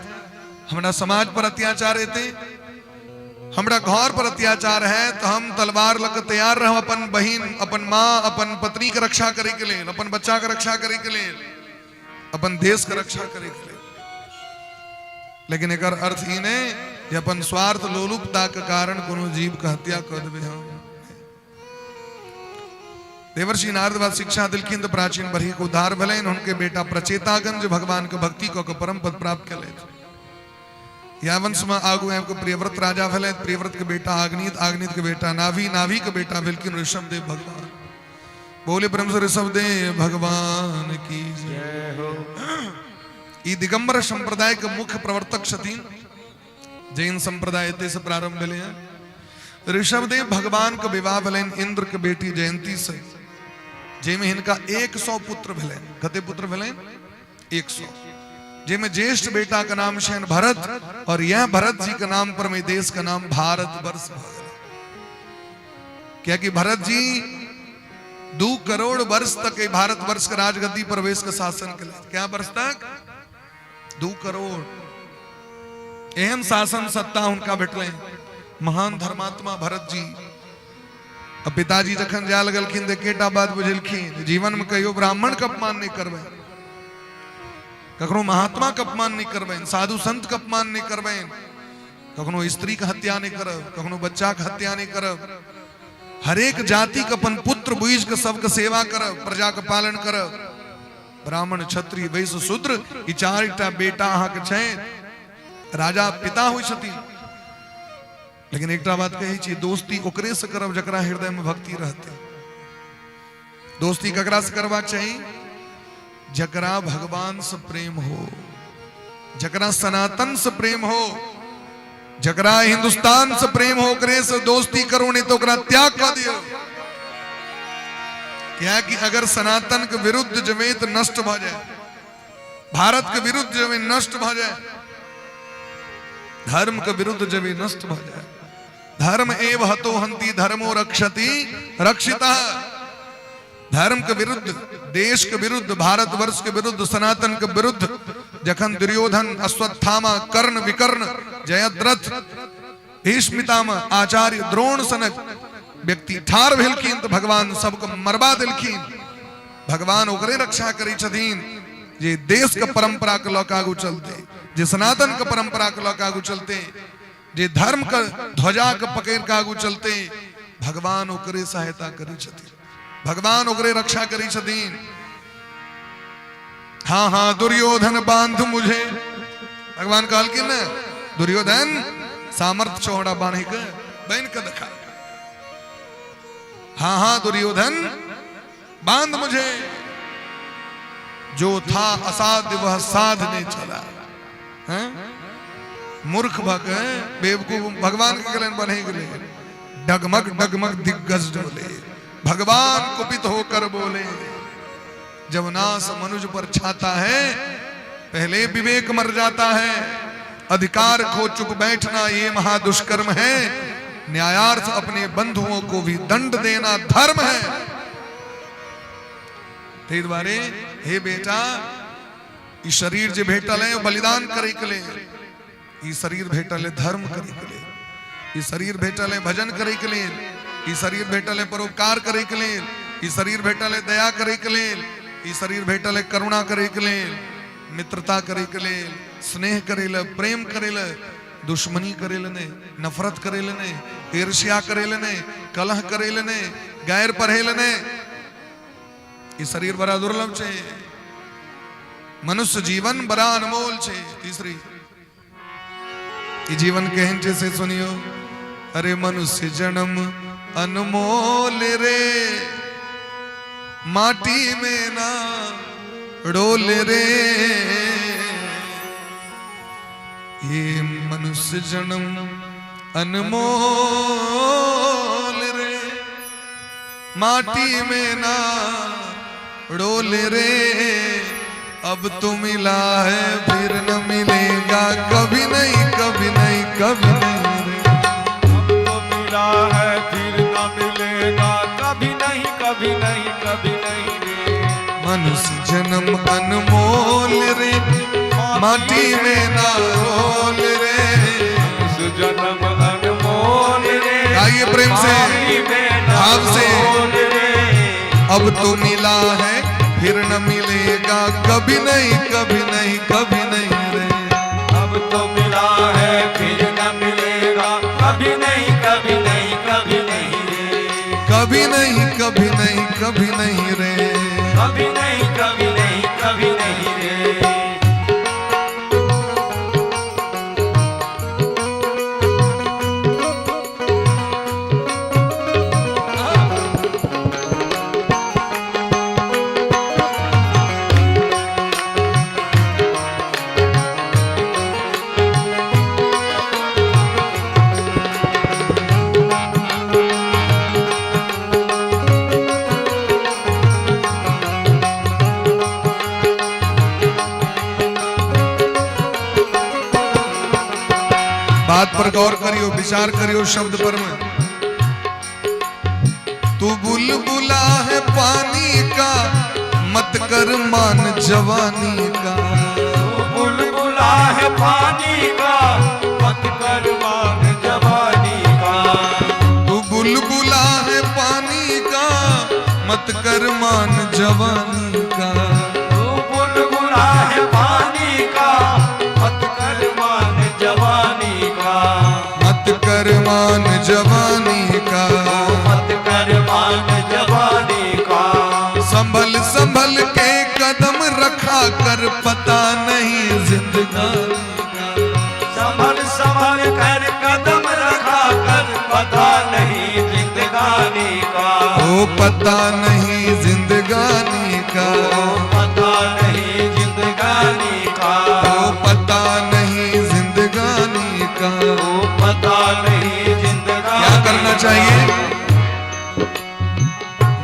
हमरा समाज पर अत्याचार हेते, हमरा घर पर अत्याचार है तो हम तलवार लग तैयार रहो अपन बहन, अपन माँ, अपन पत्नी के रक्षा करे के लिए, अपन बच्चा के रक्षा करे के लिए, अपन देश के रक्षा करे के लिए। लेकिन एकर अर्थ ई नहीं जे अपन स्वार्थ लोलुपता के कारण कोनो जीव के हत्या कर देबे हम। देवर्षि नारद बाद शिक्षा दिलखिन तो प्राचीन बरही को उद्धार भले। उनके बेटा प्रचेतागंज भगवान के भक्ति को परम पद प्राप्त कले। या वंश में आगू है प्रियव्रत राजा भेल, प्रियव्रत के बेटा आग्नित, आग्नित के बेटा नाभि, नाभि के बेटा भेलखिन ऋषभदेव भगवान। बोले ब्रह्म से ऋषभदेव भगवान की जय हो। ई दिगंबर संप्रदाय के मुख्य प्रवर्तक छथिन, जैन संप्रदाय से प्रारंभ भेले हैं। ऋषभदेव भगवान के विवाह भेलन इंद्र के बेटी जयंती से, जेमे हिनका 100 पुत्र भेलन। कते पुत्र भेलन? 100। जेमे ज्येष्ठ बेटा का नाम शयन भरत, और यह भरत जी के नाम पर में देश का नाम भारत वर्ष हो गया। क्या कि भरत जी 2 करोड़ वर्ष तक भारत वर्ष का राजगद्दी प्रवेश का शासन के लिए, क्या वर्ष तक? 2 करोड़ एहन शासन सत्ता उनका भेटले। महान धर्मात्मा भरत जी। अब पिताजी जखन जा लगलखिन केटा बात बुझलखिन, जीवन में कहियो ब्राह्मण का अपमान नहीं करबे, कखनो महात्मा का अपमान नहीं करबे, साधु संत का अपमान नहीं करबे, कखनो स्त्री का हत्या नहीं करब, कखनो बच्चा का हत्या नहीं करब। हर एक जाति का अपन पुत्र बुझ के सबके सेवा करब, प्रजा का पालन करब। ब्राह्मण, क्षत्रिय, वैश्य, शूद्र ई 4टा बेटा अहाँ के छै। राजा पिता हुई छथि, लेकिन एकटा बात कही छी, दोस्ती ओकरे से करब जकरा हृदय में भक्ति रहते। दोस्ती ककरा से करबाक चाहिए? जकरा भगवान से प्रेम हो, जकरा सनातन से प्रेम हो, जकरा हिंदुस्तान से प्रेम हो, ओकरे से दोस्ती करो, नहीं तो ओकरा त्याग कर दियो। क्या कि अगर सनातन के विरुद्ध जमे तो नष्ट भ जाए, भारत के विरुद्ध जमे नष्ट भ जाए, धर्म के विरुद्ध जब नष्ट हो जाए। धर्म एव हतो हंति धर्मो रक्षति रक्षिता। धर्म के विरुद्ध, देश के विरुद्ध, भारतवर्ष के विरुद्ध, सनातन के विरुद्ध जखन दुर्योधन, अश्वत्थामा, कर्ण, विकर्ण, जयद्रथ, भीष्मितामह, आचार्य, द्रोण सनक व्यक्ति ठार भेलखिन तो भगवान सबको मरबा देलखिन। भगवान ओकरे रक्षा करै छथिन जे देश के परंपरा के लौक आगू चलते, जे सनातन के परंपरा के लौक आगू चलते, जे धर्म का ध्वजा के पकड़ के आगू चलते, भगवान ओकरे सहायता करै छथिन, भगवान ओकरे रक्षा करै छथिन। हाँ हाँ दुर्योधन बांध मुझे, भगवान कहलखिन न दुर्योधन सामर्थ चौड़ा बांध के बन के देखा। हाँ हाँ दुर्योधन बांध मुझे, जो था असाध्य वह साधने चला। मूर्ख भक बेवकूफ भगवान के गलन बने गले, डगमग डगमग दिग्गज डोले, भगवान कुपित होकर बोले, जब नास मनुज पर छाता है पहले विवेक मर जाता है। अधिकार खो चुप बैठना ये महादुष्कर्म है, न्यायार्थ अपने बंधुओं को भी दंड देना धर्म है। ते द्वारे हे बेटा, ई शरीर जे भेटल है बलिदान करे के ले, ई शरीर भेटल है धर्म करे के ले, ई शरीर भेटल है भजन करे के ले, ई शरीर भेटल है परोपकार करे के ले, ई शरीर भेटल है दया करे के ले, ई शरीर भेटल है करुणा करे के ले, मित्रता करे के ले, स्नेह करे ले, प्रेम करे ले, दुश्मनी करे ले ने, नफरत करे ले ने, ईर्ष्या करे ले ने, कलह करे ले ने, गैर पढ़े ले ने। ई शरीर बड़ा दुर्लभ छे, मनुष्य जीवन बड़ा अनमोल छे। तीसरी ई जीवन केहन छे से सुनियो। अरे मनुष्य जन्म अनमोल रे, माटी में ना डोल रे, ये मनुष्य जन्म अनमोल रे, माटी में ना डोल रे, अब तो मिला है फिर न मिलेगा, कभी नहीं कभी नहीं कभी नहीं रे। अब तो मिला है फिर न मिलेगा, कभी नहीं कभी नहीं कभी नहीं रे। मनुष्य जन्म अनमोल रे, माटी में ना रोल रे, मनुष्य जन्म अनमोल रे, आइए प्रेम से भाव से। अब तो मिला है फिर न मिलेगा, कभी नहीं कभी नहीं कभी नहीं रे। अब तो मिला है फिर न मिलेगा, कभी नहीं कभी नहीं कभी नहीं रे। कभी नहीं कभी नहीं कभी नहीं रे, कभी नहीं कभी नहीं कभी नहीं रे। पर गौर करियो, विचार करियो शब्द पर में। तू बुलबुला है पानी का, मत कर मान जवानी का। तू बुलबुला है पानी का, मत कर मान जवानी का। तू बुलबुला है पानी का, मत कर मान जवानी का। तू बुलबुला है पानी का, मत कर मान जवानी का। मत कर मान जवानी का। मत कर मान जवानी का। संभल संभल के कदम रखा कर, पता नहीं जिंदगानी का। संभल संभल कर कदम रखा कर, पता नहीं जिंदगानी का। ओ पता नहीं जिंदगानी का। पता नहीं जिंदगानी का। ओ पता नहीं जिंदगानी का। पता नहीं जिंदगानी। क्या करना चाहिए?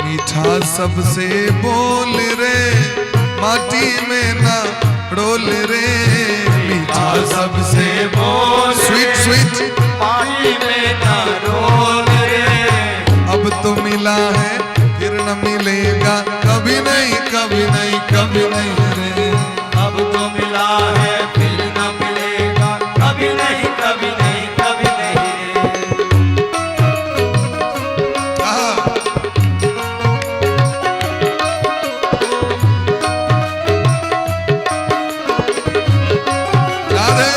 मीठा सबसे बोल रे, माटी में ना डोल रे। मीठा सबसे बोल, स्वीट स्वीट, पानी में ना रोल रे। अब तो मिला है फिर न मिलेगा, कभी नहीं कभी नहीं कभी नहीं रे। अब तो मिला है फिर न मिलेगा, कभी नहीं कभी नहीं कभी नहीं रे। आहा। राधे।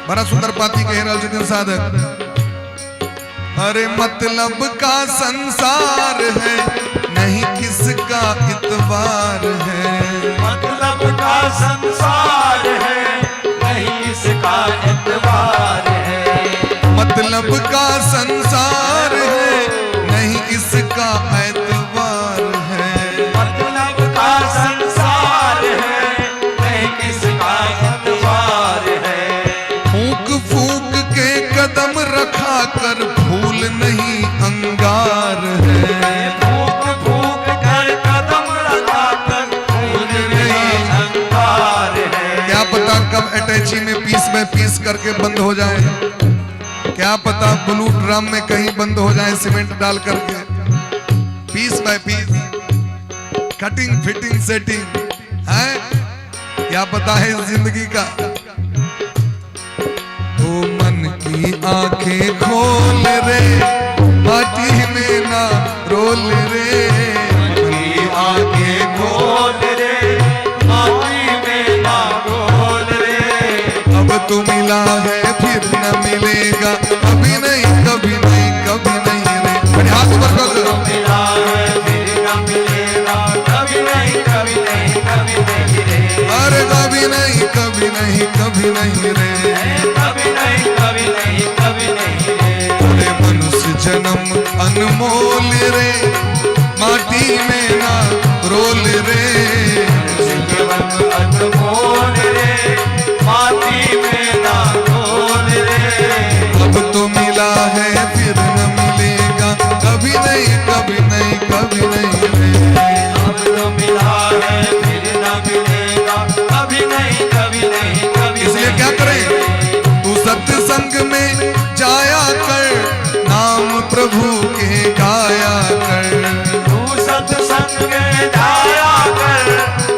बड़ा सुंदर पाती कह रहा जितिन साधक। अरे मतलब का संसार है, नहीं किसका इतबार है। मतलब का संसार है, नहीं इसका एतबार है। मतलब का संसार है, नहीं इसका एतबार है। मतलब का संसार है, नहीं इसका एतबार है। फूक फूक के कदम रखा कर, फूल नहीं अंगार है। फूक फूक कर कदम रखा कर, फूल नहीं अंगार है। क्या पता कब अटैची में पीस बाय पीस करके बंद हो जाए। क्या पता ब्लू ड्रम में कहीं बंद हो जाए सीमेंट डाल करके। Piece by piece, cutting fitting setting है। क्या पता है इस जिंदगी का। तो मन की आंखें खोल रे, माटी में ना रोल रे। मन की आंखें खोल रे, माटी में ना रोल रे। अब तो मिला है फिर न मिलेगा, कभी नहीं कभी नहीं कभी नहीं रे। मेरे हाथ ऊपर कर दो। मिला है फिर न मिलेगा, कभी नहीं कभी नहीं कभी नहीं रे। अरे कभी नहीं कभी नहीं कभी नहीं रे। कभी नहीं कभी नहीं कभी नहीं रे। अरे मनुष्य जन्म अनमोल रे, माटी में ना रोल रे। जीवन अनमोल रे, माटी में ना रोल रे। अब तो मिला है फिर न मिलेगा, कभी नहीं कभी नहीं कभी नहीं रे। अब तो मिला है फिर न मिलेगा, कभी नहीं कभी नहीं कभी। इसलिए क्या करें? तू सत्संग में जाया कर, नाम प्रभु के गाया कर। तू सत्संग में जाया कर,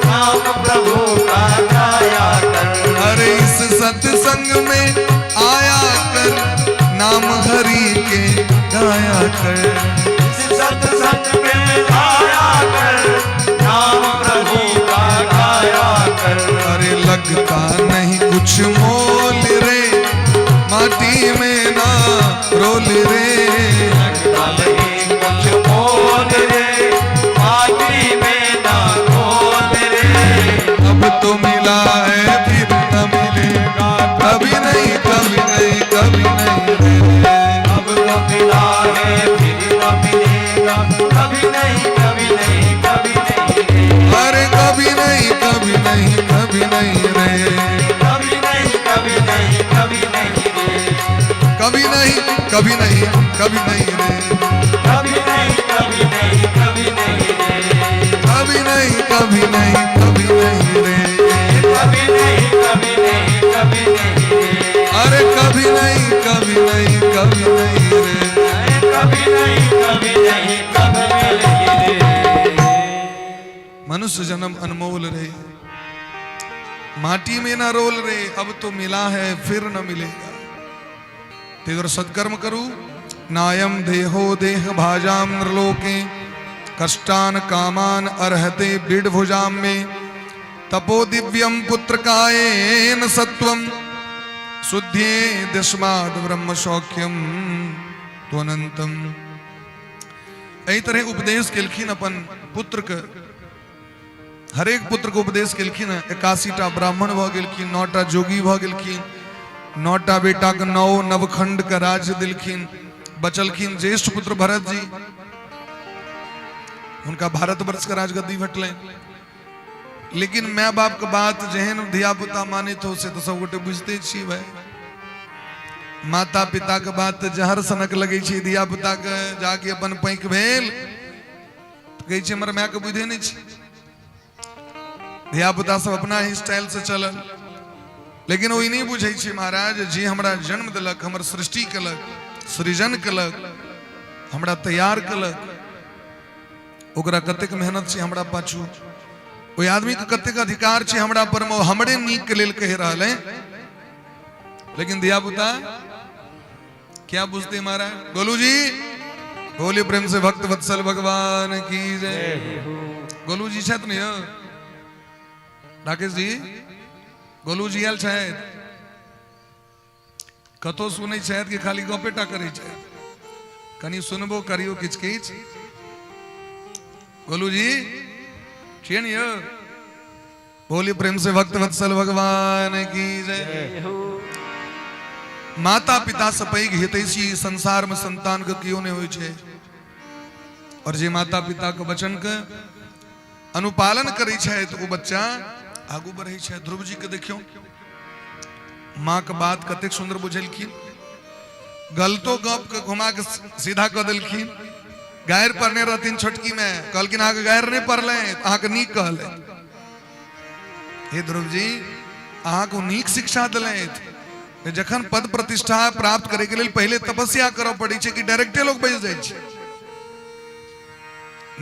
नाम प्रभु का गाया कर। अरे इस सत्संग में आया कर, नाम हरि के गाया कर। इस सत्संग में आया कर, नाम प्रभु का गाया कर। अरे लगता नहीं कुछ मोल रे, माटी में ना रोल रे। लगता नहीं कुछ मोल रे, माटी में ना रोल रे। अब तो मिला है फिर न मिलेगा, कभी नहीं कभी नहीं कभी नहीं रे। अब तो मिला है फिर न मिलेगा, नहीं कभी नहीं कभी नहीं रे अरे कभी नहीं कभी नहीं कभी नहीं रे कभी नहीं कभी नहीं कभी नहीं रे कभी नहीं कभी नहीं कभी नहीं रे कभी नहीं कभी नहीं कभी नहीं रे कभी नहीं कभी नहीं कभी नहीं रे कभी नहीं कभी नहीं कभी नहीं रे अरे कभी नहीं कभी नहीं कभी नहीं रे कभी नहीं कभी नहीं कभी नहीं रे मनुष्य जन्म अनमोल रे माटी में ना रोल रे अब तो मिला है फिर न मिलेगा तेगर सत्कर्म करू नायम देहो देह भाजाम नृलोके कष्टान कामान अर्हते बीड भुजाम में तपो दिव्यम पुत्र कायेन सत्वम शुद्धे दस्माद ब्रह्म सौख्यम त्वनंतम। एही तरह उपदेश केलखिन अपन पुत्र के हरेक पुत्र को उपदेश केलखिन 81टा ब्राह्मण भ गेलखिन 9टा जोगी भ गेलखिन 9टा बेटा के 9 नवखंड का राज्य दिलखिन बचलखिन ज्येष्ठ पुत्र भरत जी उनका भारतवर्ष का राजगद्दी भटले लेकिन माँ बाप के बात जहन धिया पुता माने तो से तो सब गोटे बुझते छी भाई माता पिता के बात जहर सनक लगे छी धिया पुता के जाके अपन पैंक भेल कहे छी हमर माँ के बुझे नहीं छी धिया पुता सब अपना ही स्टाइल से चलल लेकिन वो नहीं बुझे छी महाराज जी हमरा जन्म दिलक हमर सृष्टि कलक सृजन कलक हमरा तैयार कलक ओकरा कतेक मेहनत से हमरा पाछू ओई आदमी के कतेक अधिकार छे हमरा पर में हमरे नीक के लेल कह रहल है लेकिन धिया पुता क्या बुझते महाराज गोलू जी बोले प्रेम से भक्त वत्सल भगवान की जय गोलू जी छत नहीं राकेश जी गोलू जी आयल छथि कतो सुनै छथि कि खाली गपेटा करै छथि कनी सुनबो करियो किछ किछ गोलू जी छियन यो बोलिए प्रेम से भक्त वत्सल भगवान की जय माता पिता से पैघ हितैषी संसार में संतान के कियो नहीं होय छे और जे माता पिता के वचन के अनुपालन करै छै तो वो बच्चा आगू बढ़े छै ध्रुव जी के देखियो माँ के बात कतेक सुंदर बुझलखिन गलतो गप के घुमा के सीधा क देलखिन गायर पढ़ने रहथिन छोटकी में कहलखिन अहाँ के गायर नहीं पढ़ले अहाँ के नीक कहले हे ध्रुव जी अहाँ को नीक शिक्षा दिले जखन पद प्रतिष्ठा प्राप्त करे के लिए पहले तपस्या करऽ पड़े छै कि डायरेक्टे लोग बैस जाय छै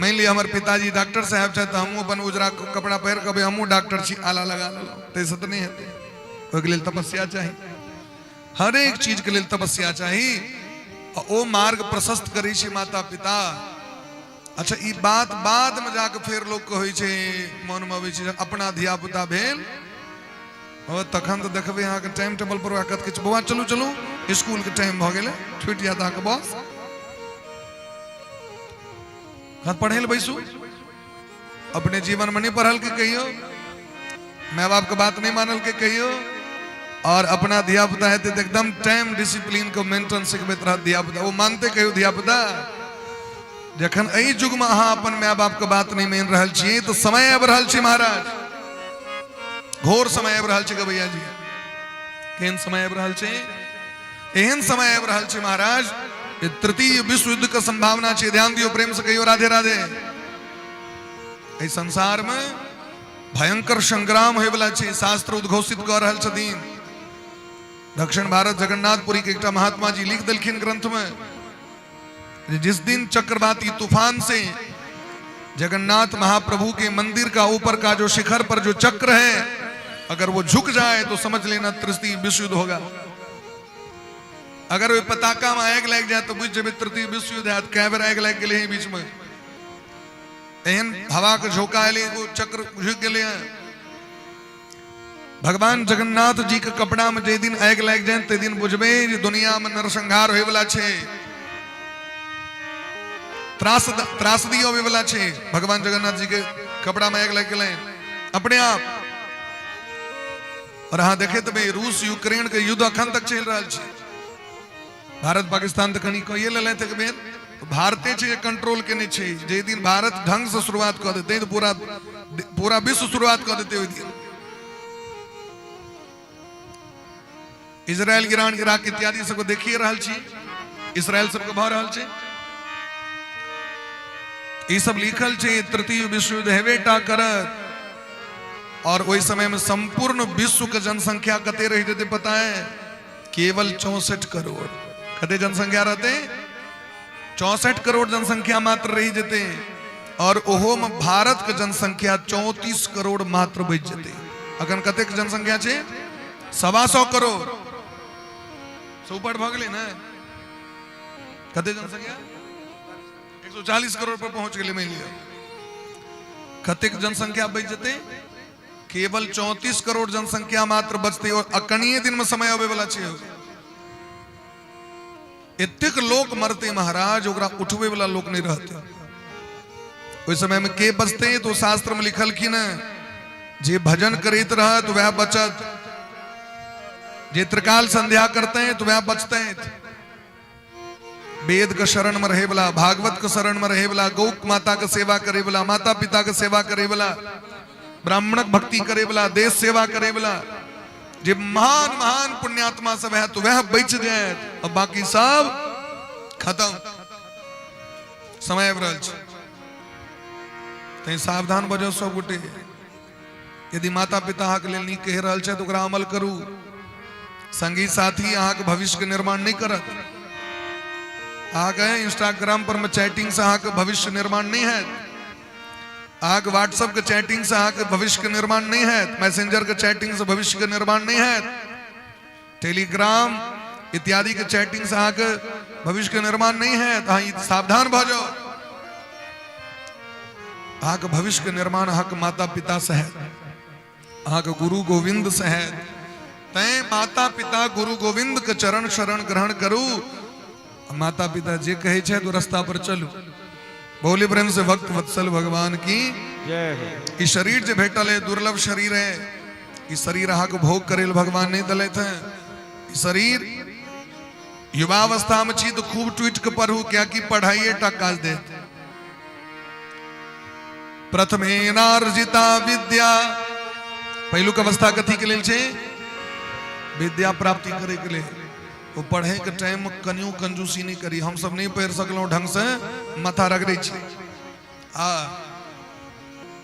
मान लिया हमारे पिताजी डॉक्टर साहब छे तो हमहूँ अपन उजरा कपड़ा पहिर के हमहूँ डॉक्टर छी आला लगा लेलहुँ तैसे तो नहीं हेतै ओहिके लेल तपस्या चाही हर एक चीज के लेल तपस्या चाही ओ मार्ग प्रशस्त करै छै माता पिता अच्छा ई बात बाद में जाके फिर लोग कहै छै मन में अबै छै अपना धिया पुता भेल और तखन तो देखबे अहाँ के टाइम टेबल पर कहत किछु बौआ चलू चलू स्कूल के टाइम भ गेलै छुटि जायत अहाँ के बस हाथ पढ़े ले बैसू अपने जीवन में नहीं पढ़ल के कहियो माँ बाप के बात नहीं मानल के कहियो और अपना धिया पुता है तो एकदम टाइम डिसिप्लिन को मेंटेन सिखबैत रहत धिया पुता वो मानते कहियो धिया पुता जखन एहि युग में अहाँ अपन माँ बाप के बात नहीं मान रहल छियै तो समय आबि रहल छै महाराज घोर समय आबि रहल छै गबैया जी केहन समय आबि रहल छै एहन समय आबि रहल छै महाराज तृतीय विश्व युद्ध का संभावना है ध्यान दियो प्रेम से कहियो राधे राधे इस संसार में भयंकर संग्राम होय वाला है शास्त्र उद्घोषित कर रहल छथिन दक्षिण भारत जगन्नाथपुरी के एकटा महात्मा जी लिख देलखिन ग्रंथ में जिस दिन चक्रवाती तूफान से जगन्नाथ महाप्रभु के मंदिर का ऊपर का जो शिखर पर जो चक्र है अगर वो झुक जाए तो समझ लेना तृतीय विश्व युद्ध होगा अगर वो पताका में आग लग जाए तो बुझ जेबे तृतीय विश्व युद्ध है कै बेर आग लग गेले बीच में एहन हवा के झोंका एले वो चक्र झुक गेले भगवान जगन्नाथ जी के कपड़ा में जे दिन आग लग जाए ते दिन बुझबे दुनिया में नरसंहार होय वाला छे त्रासदी होवे वाला छे भगवान जगन्नाथ जी के कपड़ा में आग लग गेले अपने आप और हाँ देखे तो रूस यूक्रेन के युद्ध अखन तक चल रहा है भारत पाकिस्तान तो कहीं कहिए ले थे बेर तो भारते छे कंट्रोल केने छे। जे दिन भारत ढंग से शुरुआत कर देते तो पूरा विश्व शुरुआत कर देते ओइ दिन। इजराइल ईरान इराक इत्यादि सबको देखिए रहल छी, इसराइल सबको भ रहल छे। ये सब लिखल छे तृतीय विश्व युद्ध हेवेटा करत। और वही समय में संपूर्ण विश्व का जनसंख्या कते रही देते पता है? केवल 64 करोड़। कते जनसंख्या रहते? 64 करोड़ जनसंख्या मात्र रही जेते। और ओहो में भारत के जनसंख्या 34 करोड़ मात्र बच जेते। अखन कते के जनसंख्या छे? 125 करोड़। सुपर भ गेलै ना? कते जनसंख्या? 140 करोड़ पर पहुंच गेलै मान लिया। कते के जनसंख्या बच जेते? केवल 34 करोड़ जनसंख्या मात्र बचते। और अकणीय दिन में समय आवे वाला छे। इतक लोग मरते महाराज, ओकरा उठवे वाला लोग नहीं रहते। उस समय में के बचते? तो शास्त्र में लिखल कि न जे भजन करित रहत वह बचत, जे त्रिकाल संध्या करते हैं तो वह बचते हैं। वेद का शरण में रहे वाला, भागवत का शरण में रहे वाला, गौ माता का सेवा करे वाला, माता पिता का सेवा करे वाला, ब्राह्मणक भक्ति करे वाला, देश सेवा करे वाला, जे महान महान पुण्यात्मा सब है तो वह बच जाए। अब बाकी सब खत्म। समय ते सावधान बजो सब गोटे। यदि माता पिता अहाँ के लेल नीक कहि रहल छै तो ओकरा अमल करू। संगी साथी अहाँ के भविष्य के निर्माण नहीं करत। अहाँ के इंस्टाग्राम पर में चैटिंग से अहाँ के भविष्य निर्माण नहीं है। अहाँ के व्हाट्सएप के चैटिंग से अहाँ के भविष्य के निर्माण नहीं है। मैसेंजर के चैटिंग से भविष्य के निर्माण नहीं है। टेलीग्राम इत्यादि के चैटिंग से अहाँ के भविष्य के निर्माण नहीं है। तो सावधान भ जाओ। अहाँ के भविष्य के निर्माण अहाँ के माता पिता से है, अहाँ के गुरु गोविंद से है। तय माता पिता गुरु गोविंद के चरण शरण ग्रहण करू। माता पिता जे कहे छे तो रास्ता पर चलू। बोली प्रेम से भक्त वत्सल भगवान की जय। ई शरीर जे भेटल है दुर्लभ शरीर है। ई शरीर अहाँ के भोग करेल भगवान नहीं दले थे। ई शरीर युवावस्था में छी तो खूब ट्वीट के पढ़ू, क्या की पढ़ाइए टा काज दे। प्रथमेनार्जिता विद्या, पहलुक अवस्था कथी के लेल छे? विद्या प्राप्ति करे के लिए। वो पढ़े के टाइम में कनियो कंजूसी नहीं करी। हम सब नहीं पढ़ सकलो ढंग से, माथा रगड़े छी।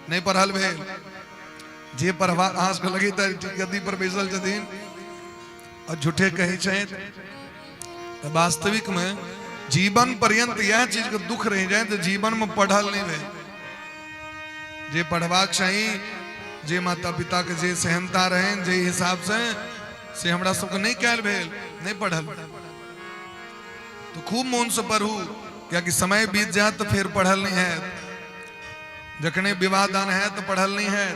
नहीं पढ़ल भेल। जे पढ़वा अहाँ के लगे गद्दी पर बैसल छथिन और झूठे कहे छे। वास्तविक में जीवन पर्यंत यह चीज के दुख रह जाए तो जीवन में पढ़ल नहीं भेल। जे पढ़वाक चाहिए, जे माता पिता के जे सहनता रहे, जे हिसाब से हमरा सबके नहीं कैल भेल, नहीं पढ़ल। तो खूब मन से पढ़ू, क्या कि समय बीत जाए तो फिर पढ़ल नहीं है। जखने विवाह दान है तो पढ़ल नहीं है।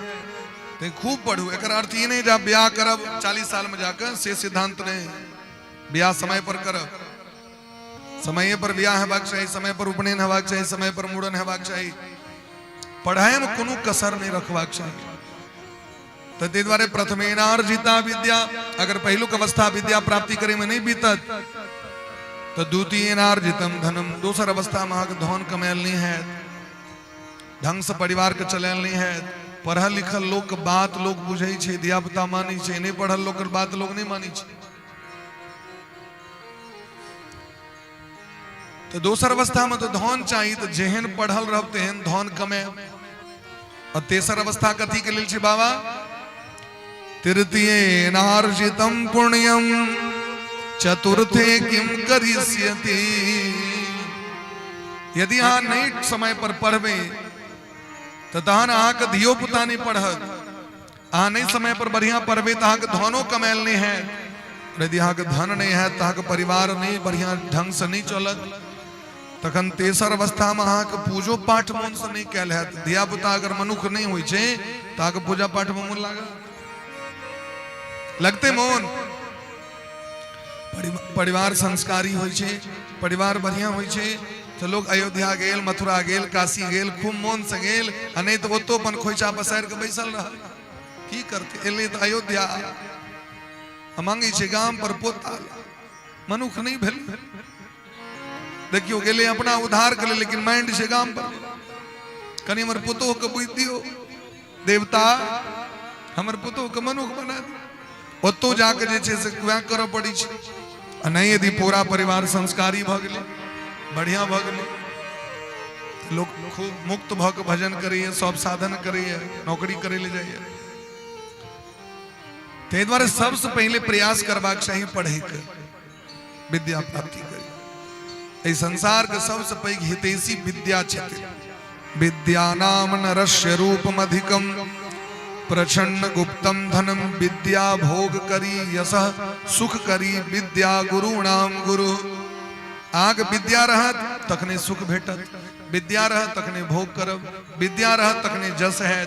तो खूब पढ़ू। एक अर्थ ये नहीं जब ब्याह करब 40 साल में जाकर, से सिद्धांत नहीं। ब्याह समय पर करब, समय पर ब्याह हेबाक चाहिए, समय पर उपनयन हेबाक चाहिए, समय पर मूड़न हेबाक चाहिए। पढ़ाई में कोनो कसर नहीं रखबाक चाहिए। तो ते द्वारे प्रथमेनार्जिता विद्या, अगर पहलुक अवस्था विद्या प्राप्ति करे में नहीं बीतत तो द्वितीयेनार्जितम धनम, दूसर अवस्था में अहाँ के धन कमायल नहीं है, ढंग से परिवार के चलायल नहीं है। पढ़ल लिखल लोग के बात लोग बुझे छे, धिया पुता मानी छे। नहीं पढ़ल लोग के बात लोग नहीं मानी छे। तो दोसर अवस्था में तो धन चाहिए। तो जेहन पढ़ल रहब तेहन धन कमे। और तेसर अवस्था कथी के लेल छे बाबा? तृतीयेनार्जितम पुण्यम चतुर्थे किम करिष्यति। यदि अहाँ नहीं समय पर पढ़बे तो तहन अहाँ के धियो पुता नहीं पढ़त। अहाँ नहीं समय पर बढ़िया पढ़बे तो अहाँ के धनो कमायल नहीं है। यदि अहाँ के धन नहीं है तो अहाँ के परिवार नहीं बढ़िया ढंग से नहीं चलत। तखन तेसर अवस्था में अहाँ के पूजो पाठ मन से नहीं कैल है। धिया पुता अगर मनुख नहीं होय छे तो अहाँ के पूजा पाठ में मन लगते मोन। परिवार संस्कारी होय छे, परिवार बढ़िया होय छे तो लोग अयोध्या गेल, मथुरा गेल, काशी गेल, खूब मन से गेल। आ नहीं तो ओतो अपन खोइचा पसार के बैसल रह। की करते? एले तो अयोध्या मांगी छे गाम पर पोता, मनुख नहीं भेल। देखियो गेले अपना उद्धार कर ले, लेकिन माइंड से गाम पर कनी हमर पुतो के बुझ दियो देवता, हमर पुतो के मनुख बना दी, ओतो जाके जे छे से वह करऽ पड़ी छे। आ नहीं यदि पूरा परिवार संस्कारी भ गेले, बढ़िया भ गेले, लोग खूब मुक्त भ के भजन करैए, सब साधन करैए, नौकरी करे ले जाइए। ते द्वारे सबसे पहले प्रयास करबाक चाहिए पढ़े के, विद्या प्राप्ति करी। इस संसार के सबसे पैघ हितैषी विद्या छथि। विद्या नाम नरस्य रूपम अधिकम प्रचंड गुप्तम धनम, विद्या भोग करी यशः सुख करी, विद्या गुरु नाम गुरु। आग विद्या रहत तखने सुख भेटत, विद्या रहत तखने भोग करब, विद्या रहत तखने जस है।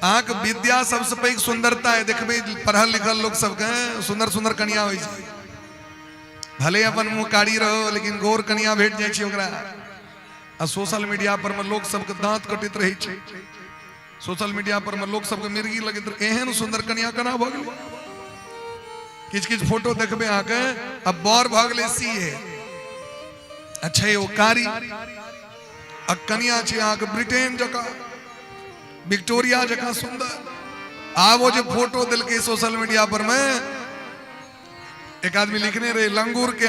आग विद्या सबसे पैघ सुंदरता है। देखबे पढ़ल लिखल लोग सबके सुंदर सुंदर कन्या होइ छै, भले अपन मुंह कारी रहो लेकिन गोर कन्या भेट जाइ छै ओकरा। आ सोशल मीडिया पर में लोग सबके दांत कटित रहे छै, सोशल मीडिया पर में लोग सबके मिर्गी लगैत रहे, एहन सुंदर कन्या केना भ गेलै। किछ किछ फोटो देखबे आके, अब बर भ गेलै सीए, अच्छा ओ कारी, आ कन्या छै आके ब्रिटेन जका, विक्टोरिया जका सुंदर। आब वो जो फोटो दिलके सोशल मीडिया पर में, एक आदमी लिखने रहे लंगूर के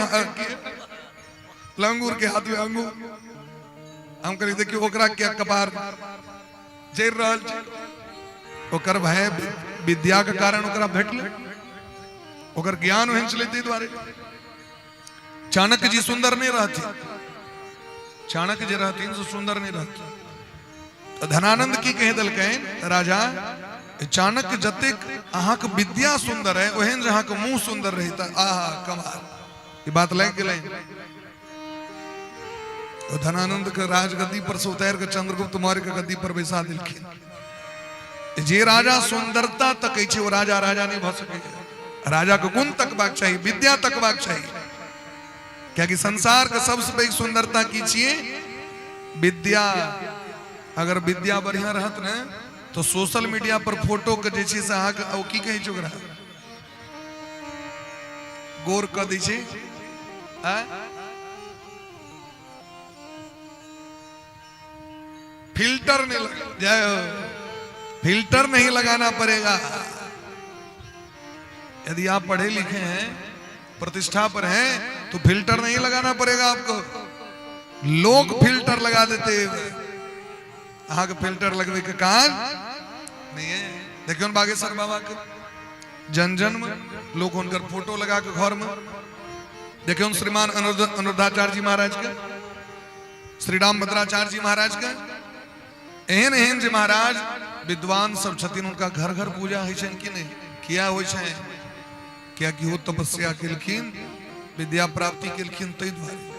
हाथ में अंगूर। हम कही देखियो ओकरा क्या कपार जैर रहल छै, ओकर भय विद्या के कारण ओकरा भेटले, ओकर ज्ञान ओहन छलै, ताहि दुआरे। चाणक्य जी सुंदर नहीं रहती, चाणक्य जी रहतीन से सुंदर नहीं रहती। तो धनानंद की कह दलकैन राजा, चाणक्य जतेक अहाँक विद्या सुंदर है, ओहन जे अहाँक मुंह सुंदर रहता, आहा कमाल। ये बात लग गेलै। तो धनानंद के राजगद्दी पर से उतार के चंद्रगुप्त मौर्य के गद्दी पर बैसा दिलखिन। जे राजा सुंदरता तकै छै वो राजा राजा नहीं भ सकै। राजा के गुण तकबाक चाहिए, विद्या तकबाक चाहिए। क्या कि संसार के सबसे पैघ सुंदरता की छिए विद्या। अगर विद्या बढ़िया रहत ने तो सोशल मीडिया पर फोटो के जे छै से अहाँके ओ की कहै छै ओकरा गोर क दै छै, फिल्टर नहीं जाए, फिल्टर नहीं लगाना पड़ेगा। यदि आप पढ़े लिखे हैं, प्रतिष्ठा पर हैं, तो फिल्टर नहीं लगाना पड़ेगा आपको। लोग फिल्टर लगा देते, आगे फिल्टर लगवे के काज नहीं है। देखियो बागेश्वर बाबा के जन जन में लोग उनकर फोटो लगा के घर में, देखियो श्रीमान अनुरुद्धाचार्य जी महाराज के, श्री राम भद्राचार्य जी महाराज के, एहन एहन जे महाराज विद्वान सब छथिन, उनका घर घर पूजा होइ छनि कि नहीं, किया होइ छै, क्या कि वो तपस्या केलखिन, विद्या प्राप्ति केलखिन। ताहि दुआरे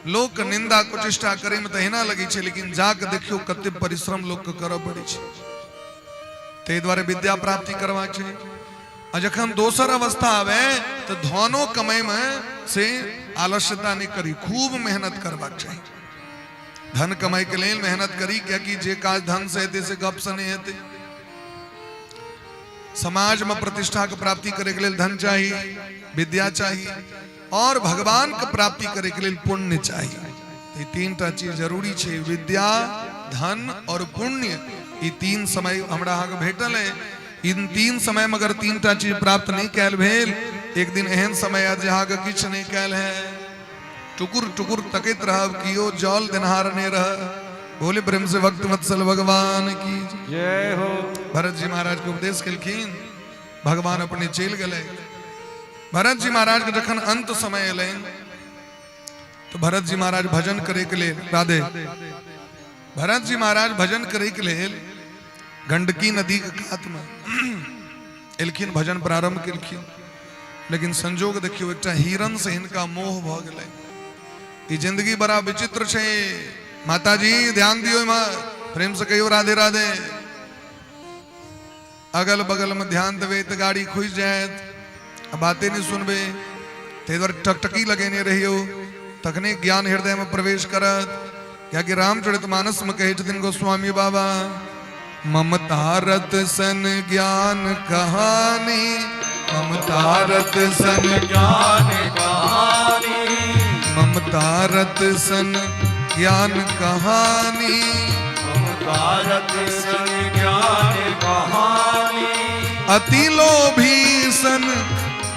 लोक के निंदा कुचेष्टा करे में तहिना लगे छै, लेकिन जाके देखियो कते परिश्रम लोक के करऽ पड़ै छै। ताहि दुआरे विद्या प्राप्ति करबाक छै। आ जखन दोसर अवस्था आवे तो धनो कमाई में से आलस्यता नहीं करी, खूब मेहनत करबाक चाहिए। धन कमाई के लिए मेहनत करी, क्या कि जे काज धन से हेतै से गप से नहीं हेतै। समाज में प्रतिष्ठा के प्राप्ति करे के लिए धन चाहिए, विद्या चाहिए, और भगवान के प्राप्ति करे के लिए पुण्य चाहिए। ये तीनटा चीज जरूरी है, विद्या, धन और पुण्य। ये तीन समय हमरा अहाँके भेटल है। इन तीन समय में अगर तीनटा चीज प्राप्त नहीं कैल भेल, एक दिन एहन समय आयत जहाँ के किछ नहीं कैल है, टुकुर टुकुर तकैत रहब कियो जल देनहार ने रह। बोले प्रेम से भक्त वत्सल भगवान की जय हो। भरत जी महाराज को उपदेश केलखिन, भगवान अपने चल गए। भरत जी महाराज के जखन अंत समय अल तो भरत जी महाराज भजन करे के लिए, राधे, भरत जी महाराज भजन करे के लिए गंडकी नदी के कात में एलखिन, भजन प्रारंभ केलखिन। लेकिन संजोग देखियो एक हिरन से इनका मोह भ गेलै। ये जिंदगी बड़ा विचित्र है। माता जी ध्यान दियो, प्रेम से कहियो राधे राधे। अगल बगल में ध्यान देवे तो गाड़ी खुश जाए, बातें नहीं सुनबे, टकटकी लगेने रहियो, तखने ज्ञान हृदय में प्रवेश करत। क्या कि रामचरितमानस में कहे छथिन गोस्वामी बाबा, ममता रत सन ज्ञान कहानी, ममता रत सन ज्ञान कहानी, ममता रत सन ज्ञान कहानी, भारत सन ज्ञान कहानी, अति लोभी सन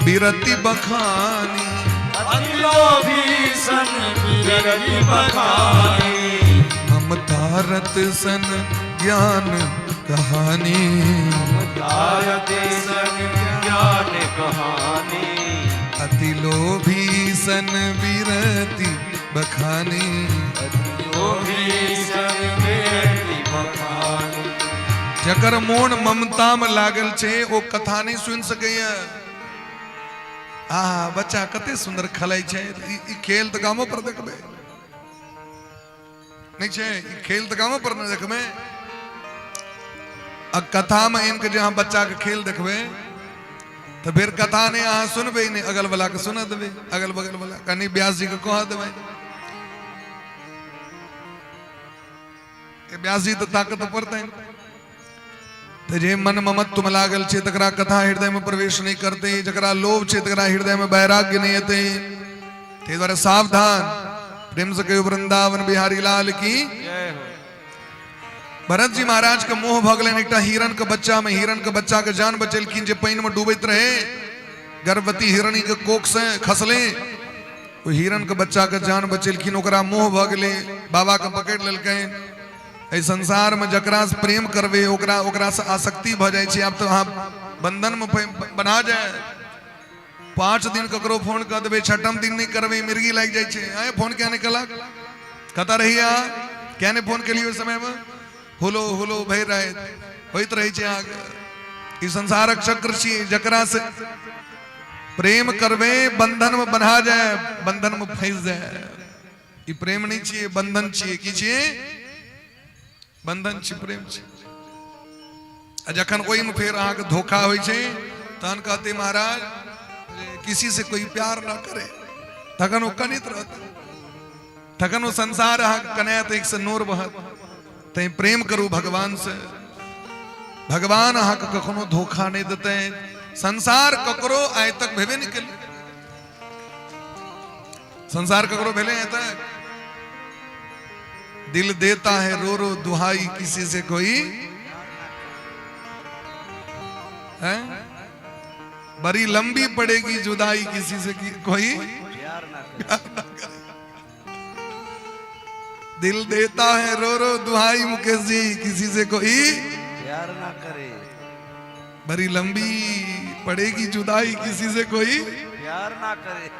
बिरति बखानी, अति लोभी सन बिरति बखानी, ममता रत सन ज्ञान कहानी, भारत सन ज्ञान कहानी, अति लोभी सन बिरति बखानी, लोभी सन बिरति बखानी। जकर मोन ममता में लागल छे वो कथा नहीं सुन सके। बच्चा कते सुंदर खलाई छे। ई खेल तो गामो पर देखबे नहीं छे, ई खेल तो गामो पर न देखबे। अब कथा में इनके जहां बच्चा के खेल देखबे तो फिर कथा ने अहाँ सुनबे नहीं, अगल वाला के सुना देबे, अगल बगल वाला कनी व्यास जी के कह देबे। व्यास जी तो ताकत पड़ते हैं। तो जे मन ममत्व में लागल छे तकरा कथा हृदय में प्रवेश नहीं करते, जकरा लोभ छे तकरा हृदय में वैराग्य नहीं आते। ते द्वारा सावधान। प्रेम से कहो वृंदावन बिहारी लाल की। भरत जी महाराज के मोह भगलन एकटा हिरण के बच्चा में। हिरण के बच्चा के जान बचेलखिन जे पानी में डूबैत रहे, गर्भवती हिरणी के कोख से खसले, वो हिरण के बच्चा के जान बचेलखिन। ओकरा मोह भगले, बाबा के पकड़ लेलकै। इस संसार में जकरा से प्रेम करबे ओकरा से आसक्ति भ जाय छे। अब तो अहाँ बंधन में बना जाए। 5 दिन ककरो फोन कर देबे, 6ठम दिन नहीं करबे मिर्गी लग जाय छे। आए फोन क्या निकला कता रही क्या ने फोन के लिए उस समय में हुलो हुलो भय रहे होइत रही छे। आगे ई संसारक चक्र छी। जकरा से प्रेम करबे बंधन में बना जाए, बंधन में फंस जाए। ई प्रेम नहीं छिए, बंधन छिए। की छिए? बंधन छी, प्रेम छी। जखन ओहि में फिर अहाँ के धोखा होय छे तहन कहते महाराज किसी से कोई प्यार ना करे, तखन वो कनित रहत, तखन वो संसार अहाँ कनायत एक से नूर बहत। तै प्रेम करू भगवान से। भगवान अहाँ के कखनो धोखा नहीं देते। संसार ककरो आय तक भेबे नहीं केले। संसार ककरो भेले आय तक। दिल देता है रो रो दुहाई किसी से कोई है, बड़ी लंबी पड़ेगी जुदाई किसी से कोई प्यार ना करे। दिल देता है रो रो दुहाई मुकेश जी किसी से कोई प्यार ना करे, बड़ी लंबी पड़ेगी जुदाई किसी से कोई प्यार ना करे।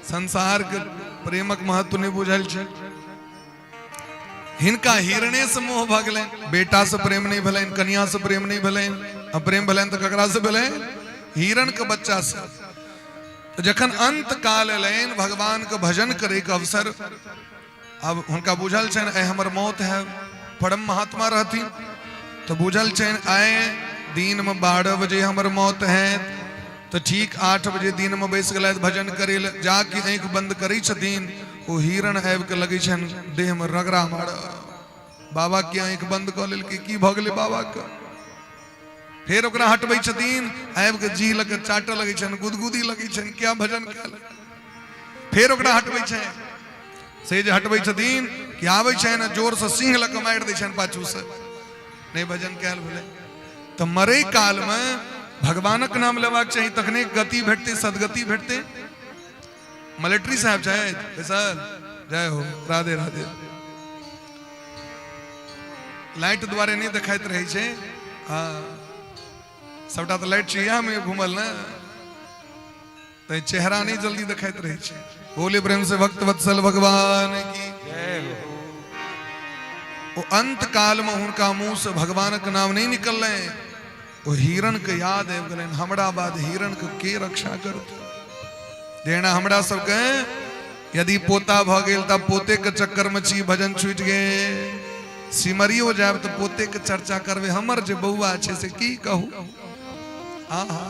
संसार के प्रेमक महत्व नहीं बुझल छे। हिनका हिरणे से मोह भगले, बेटा से प्रेम नहीं भले, कन्या से प्रेम नहीं भले। अब प्रेम भले तो ककरा से भले? हिरण के बच्चा से। तो जखन अंत काल लेन भगवान के भजन करे के अवसर, अब उनका बुझल छन ऐ हमर मौत है। परम महात्मा रहती तो बुझल छन आए दिन में 12 बजे हमर मौत है। तो ठीक 8 बजे दिन में बैस गए भजन करे जाके आंख बंद करी छथिन। वो हिरण आबि के लगे छन देह में रगड़ा मार। बाबा की आंख बंद कर लेल की भगले बाबा के। फिर ओकरा हटबै छथिन, आबि के जी लगे चाटे लगे छन, गुदगुदी लगे छन, क्या भजन कल। फिर ओकरा हटबै छै से जे हटबै छथिन कि आबै छै न जोर से सिंह लग मारि दै छन पाछू से, नहीं भजन कैल भेलै। तो मरे काल में भगवानक नाम लेवाक चाहिए, तखने गति भेटते, सदगति भेटते। मिलिट्री साहब चाहे सर जय हो, राधे राधे। लाइट द्वारे नहीं दिखाइत रहे छे। सबटा तो लाइट चाहिए में घूमल ना, तो चेहरा नहीं जल्दी दिखाइत रहे छे। बोले प्रेम से भक्त वत्सल भगवान की जय हो। वो अंत काल में उनका मुंह से भगवान का नाम नहीं निकल रहे। वो हिरण के याद है गले, हमरा बाद हिरण के रक्षा करते। जेना हमरा सबके यदि पोता भ गेल तब पोते के चक्कर में छी भजन छूट गए। सिमरियो जाब तो पोते के चर्चा करबे, हमर जे बउआ छे से की कहू। आहा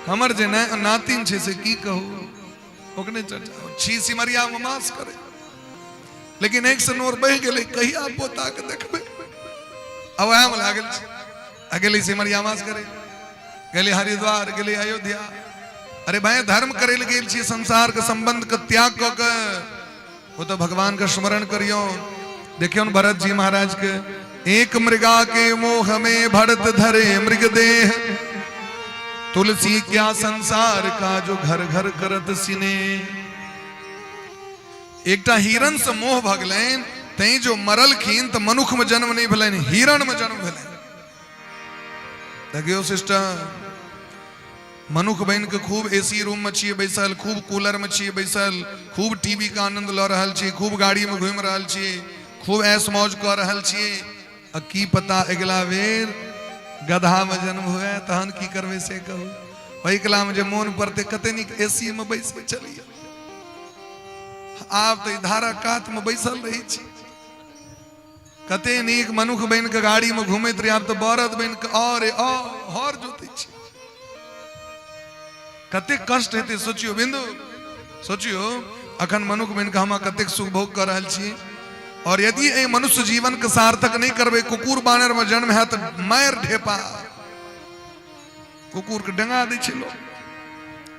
हमर जे नातिन छे से की कहू, ओकने चर्चा छी सिमरिया में मास करे। लेकिन एक से नोर बह गेले, कहिया पोता के देखबे। अब हम लागल छी अकेले सिमरिया मास करे, गेले हरिद्वार, गेले अयोध्या। अरे भाई धर्म करे गेल छी, संसार के संबंध के त्याग क के वो तो भगवान का स्मरण करियो। देखियो भरत जी महाराज के, एक मृगा के मोह में भरत धरे मृग देह, तुलसी क्या संसार का जो घर घर करत सिने। एकटा हिरण से मोह भगलैन, तई जो मरल खीन तो मनुख में जन्म नहीं भलन, हिरण में जन्म भलन। देखियो सिस्टर, मनुख बहन के खूब एसी रूम में छिए बैसल, खूब कूलर में छिए बैसल, खूब टीवी का आनंद ल रहल छी, खूब गाड़ी में घूम रहल छी, खूब ऐश मौज कर रहल छी। की पता अगला बेर गधा में जन्म हुए तहन की करबे से कहू। वही कला में जे मोन पड़ते कते निक एसी में बैस के चलिए, आप तो धारा कात में बैसल रही छी। कते निक मनुख बन के गाड़ी में घूमत रही, आप तो बरद बन के और हर जोते छी। कते कष्ट हेते सोचियो बिंदु, सोचियो अखन मनुख बन के हम कते सुख भोग कर रहल छी। और यदि ए मनुष्य जीवन के सार्थक नहीं करबे, कुकुर बानर में जन्म है तो मार ढेपा, कुकुर के डंगा दै छै लोग।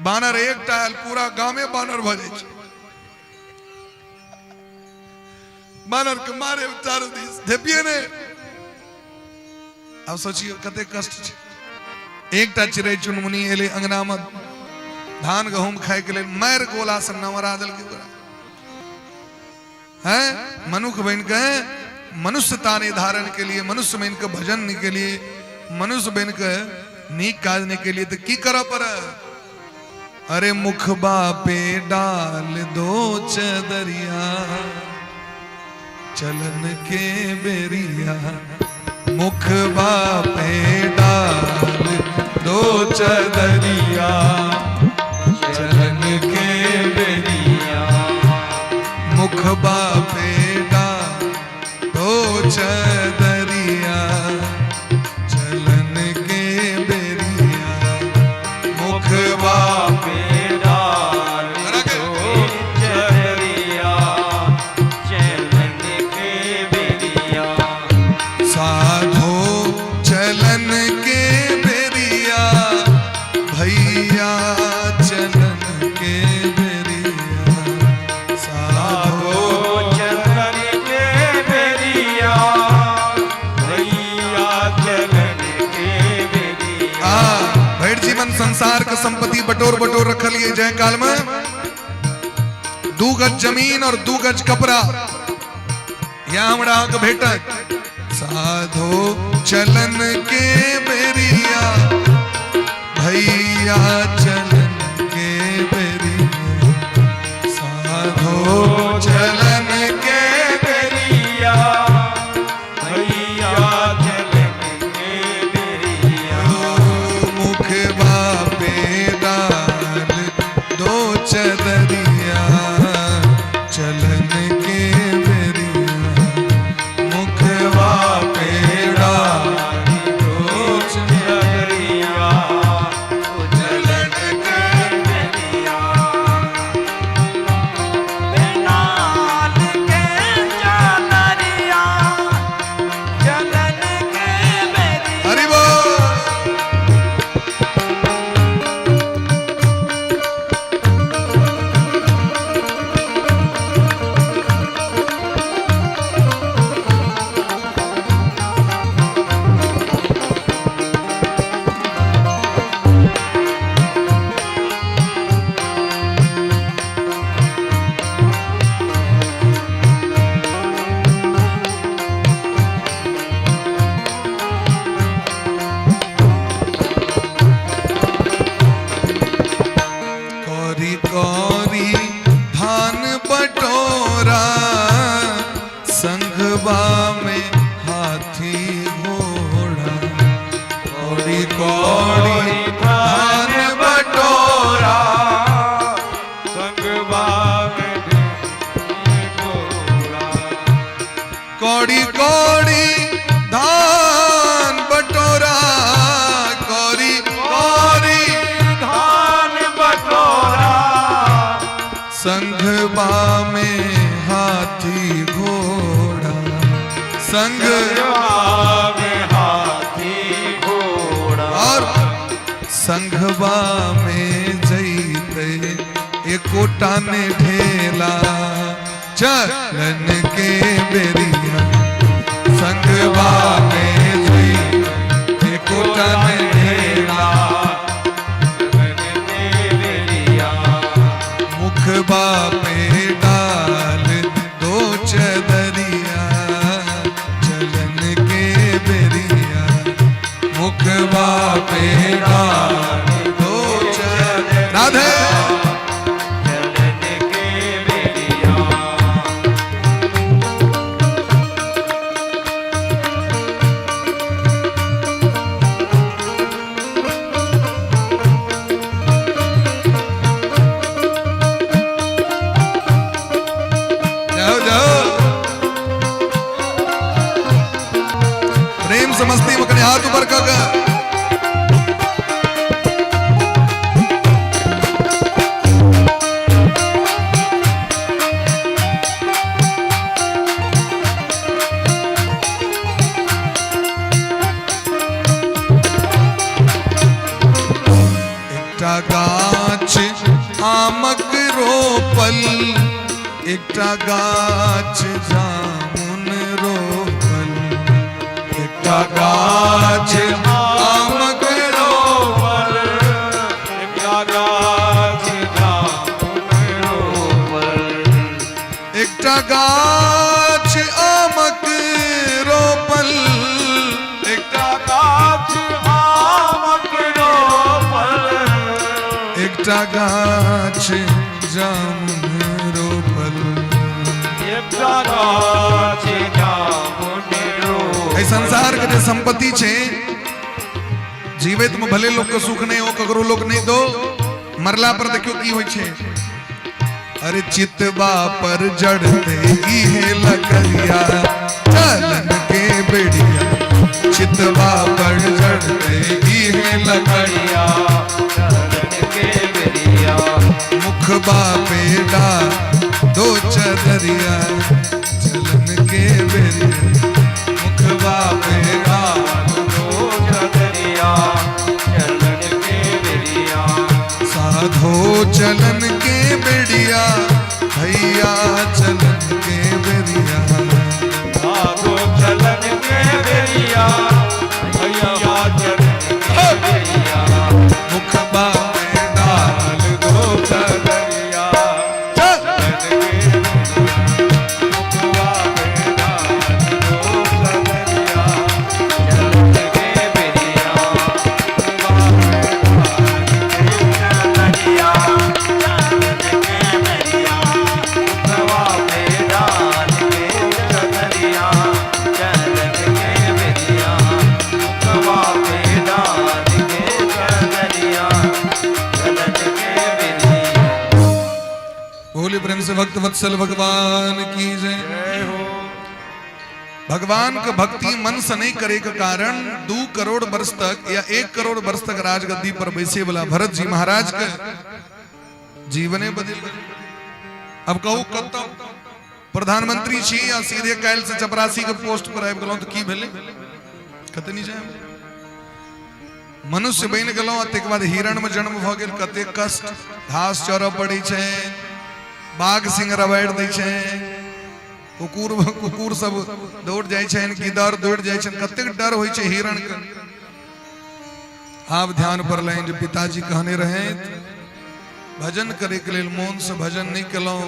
बानर एक टाइल पूरा गांव में बानर भ जाय छै, बानर के मारे चारों दिस ढेपिए ने। अब सोचियो कते कष्ट छै। एकटा चिड़ै चुनमुनी एले अंगना में धान गहूम खाए के लिए, मार गोला से नवरा दल के है। मनुख बन के मनुष्यता निर्धारण के लिए, मनुष्य बन के भजन के लिए, मनुष्य बन के नीक काजने के लिए तो की करा पर। अरे मुखबा पे डाल दो चदरिया, चलन के बेरिया, मुखबा पे डाल दो चदरिया, चलन के बेरिया, मुखबा पे डाल दो चदरिया, चलन के बेरिया, मुखबा पे डाल दो चदरिया, चलन के बेरिया, साधो चलन के बेरिया, भैया चलन के बेरिया, साधो चलन के बेरिया, भैया चलन के बेरिया। भेड़ जीवन संसार का संपत्ति बटोर बटोर रखल ये जय काल में 2 गज जमीन और 2 गज कपड़ा या हमरा के भेटत। साधो चलन के बेरिया, भैया चलन के बेरिया, साधो चलन के बेरिया, भैया चलन के बेरिया, मुखबा पे डाल दो चदरिया, चलन के बेरिया, मुखबा पे डाल दो चदरिया, चलन के बेरिया, बेनाल के चदरिया, चलन के बेरिया। हरि बोल। कौरी कौरी धान बटोरा, संघबा में हाथी घोड़ा, कौड़ी कौड़ी धान बटोरा, संघबा में घोड़ा, कौड़ी कौड़ी धान बटोरा, कौड़ी कौड़ी धान बटोरा, संघबा में हाथी घोड़ा, संघबा में हाथी संघवा में जैते एकोटा ने ढेला चलन के बेरिया संघवा में जैते एकोटा ने ढेला मुखबा पे डाल दो चदरिया चलन के बेरिया मुखबा पे डाल दो चदरिया राधे मस्ती मकने हाथ ऊपर कर एकटा गाछ आमक रोपल एकटा गाछ जामुन रोपल एकटा गाछ आमक रोपल एकटा गाछ जामुन रोपल एकटा गाछ आमक रोपल एकटा गाछ आमक रोपल एकटा गाछ जामुन रोपल एकटा गाछ संसार के संपत्ति छे जीवित में भले लोग को सुख नहीं हो ककरो लोग नहीं दो मरला पर देखियो की होय छे अरे चितवा पर जड़ते इहे लकड़िया चलन के बेड़िया चितवा पर जड़ते इहे लकड़िया चलन के बेड़िया मुखबा पे डाल दो चदरिया चलन के बेड़िया मुखबा पे डाल दो चदरिया चलन के बेड़िया साधो चलन के बेड़िया भैया चलन के बेड़िया साधो चलन के बेड़िया भैया चलन के बेड़िया मुखबा पे डाल दो चदरिया चलन के मुखबा पे डाल दो चदरिया चलन के बेड़िया बोले प्रेम से भक्त वत्सल भगवान की जय हो। भगवान का भक्ति मन से नहीं करे के कारण 2 करोड़ वर्ष तक या 1 करोड़ वर्ष तक राजगद्दी पर बैसे वाला भरत जी महाराज के जीवने बदल गए। अब कहू कब प्रधानमंत्री छी या सीधे काल से चपरासी के पोस्ट पर आबि गेलौं तो की भेलै कतनी जाय मनुष्य बनि गेलौं तक बाद हिरण में जन्म भ गेल कते कष्ट घास चरऽ पड़ै छै बाघ सिंह रबाड़ दै छै कुकुर सब दौड़ जाय छै गिदर दौड़ जाय छै कते डर होय छै हिरण के। आप ध्यान पर लाइन जो पिताजी कहने रहे भजन करे के लेल मौन से भजन नहीं केलौं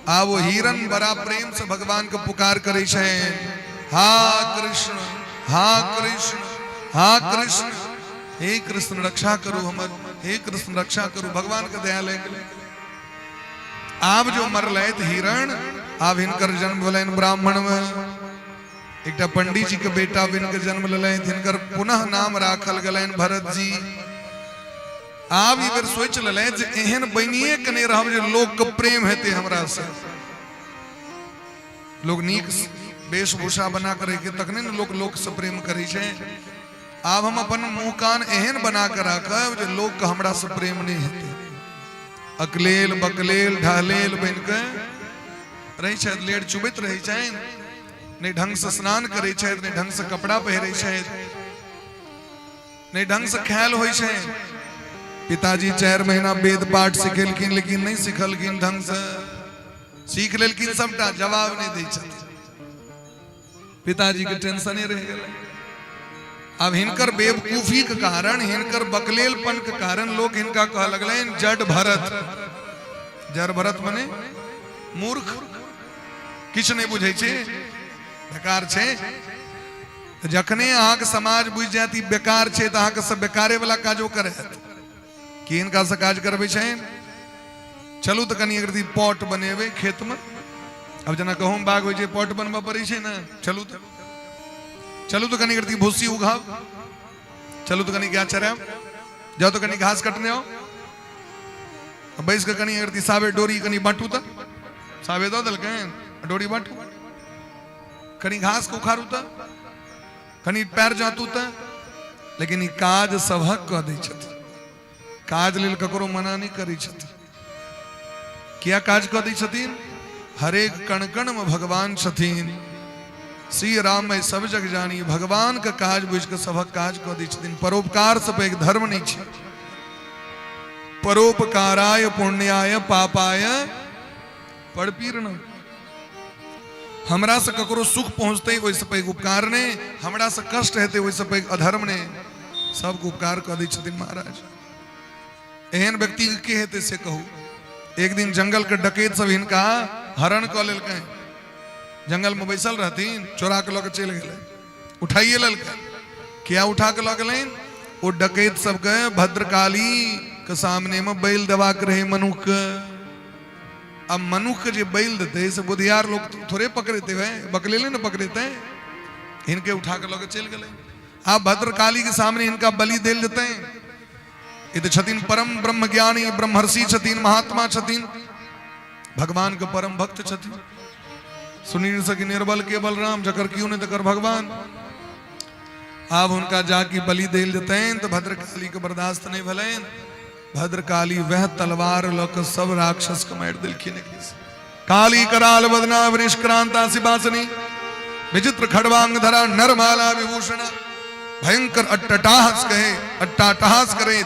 आ वो हिरण बड़ा प्रेम से भगवान के पुकार करे छै हा कृष्ण हा कृष्ण हा कृष्ण हे कृष्ण रक्षा करो हमर हे कृष्ण रक्षा करो भगवान के दया लग आप जो मरल हिरण आब हिनकर जन्म भेलन ब्राह्मण में एक पंडित जी के बेटा बिन के जन्म लेलथि हिनकर पुनः नाम राखल गेलनि भरत जी। आब ई बेर सोच लेलथि जे एहन बनिए के नहीं रहब जे लोक के प्रेम हेतै हमरा से लोग नीक वेशभूषा बना कर के तखने न लोक से प्रेम करे छै। आब हम अपन मुंह कान एहन बना कर राखब जे लोक के हमरा से प्रेम नहीं हेतै अकलेल बकलेल ढालेल बन के रही छै लेड चुबैत रही छै नहीं ढंग से स्नान करे छै नहीं ढंग से कपड़ा पहरे छै नहीं ढंग से ख्याल हो पिताजी 4 महीना वेद पाठ सिखेलखिन लेकिन नहीं सिखलखिन ढंग से सीख लेलखिन सबटा जवाब नहीं दै छथिन पिताजी के टेंशने रह गेल अब हिनकर बेवकूफी के कारण हिनकर बकलेलपन के कारण लोग हिनका कह लगलन जड़ भरत जड़ भरत माने मूर्ख किछ नहीं बुझे छे बेकार छे जखने अहाँ के समाज बुझ जाती बेकार छे त अहाँ के सब बेकारे वाला काजो करे कि इनका से काज करबे छेन चलू तो कनी अगर पॉट बनेबे खेत में अब जना गहूम बाग हो पॉट बनवा पड़ी छे ना चलू तो कनी अगर भूसी उगाव चलू तो कनी क्या चराव जाओ तो कनी घास कटने आओ बैस के कनी अगर सावे डोरी कनी बांटू था सावे दो दल के डोरी बांटू कनी घास को उखाड़ू था कनी पैर जातू था लेकिन काज सभक कह दै छथिन काज लेल ककरो मना नहीं करै छथिन क्या काज कह दै छथिन हरेक कण कण में भगवान छथिन श्री राम में सब जग जानी भगवान का काज बुझ के सभक काज कह दै छथिन परोपकार से पैघ धर्म नहीं छै परोपकाराय पुण्याय पापाय परपीड़न हमरा से ककरो सुख पहुंचते वैसे पैघ उपकार ने हमरा से कष्ट हेते वैसे पैघ अधर्म ने सबको उपकार कह दै छथिन महाराज एहन व्यक्ति के हेते से कहू एक दिन जंगल के डकैत सब हिनका हरण क लेलकै जंगल में बैसल रहतीन चोरा के लऽ के चल गेलै उठाइए लेलकै क्या उठा के लऽ गेलैन ओ डकैत सब के भद्रकाली के सामने में बैल देवा के रहे मनुख अब मनुख के जो बैल देते से बुधियार लोग थोड़े पकड़ते हुए बकलेले न पकड़ते इनके उठा के लऽ के चल गेलै आप भद्रकाली के सामने इनका बलि देल देते हैं ये छथिन परम ब्रह्म ज्ञानी ब्रह्मर्षि छथिन महात्मा छथिन भगवान के परम भक्त छथिन सुनील सकी निर्बल के बलराम जकर क्यों नहीं तकर भगवान आप उनका जाके बलि देल देते हैं तो भद्रकाली के बर्दाश्त नहीं भलेन भद्रकाली वह तलवार लोक सब राक्षस को मार दिलखिन काली कराल बदना निष्क्रांता सिबासनी विचित्र खड़वांग धरा नरमाला विभूषण भयंकर अट्टटाहस कहे अट्टाटहास करे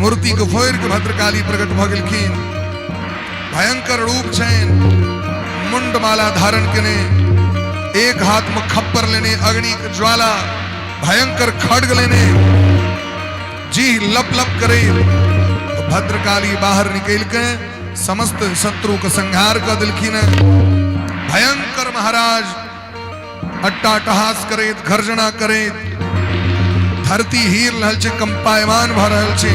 मूर्ति को फोर के भद्रकाली प्रकट भ गेलखिन भयंकर रूप छैन मुंडमाला धारण केने एक हाथ में खप्पर लेने अग्नि के ज्वाला भयंकर खड्ग लेने जी लप लप करे तो भद्रकाली बाहर निकल के समस्त शत्रु का संहार कर दिलखिन भयंकर महाराज अट्टाटहास करे गर्जना करे धरती हीर रहल छे कंपायमान भ रहल छे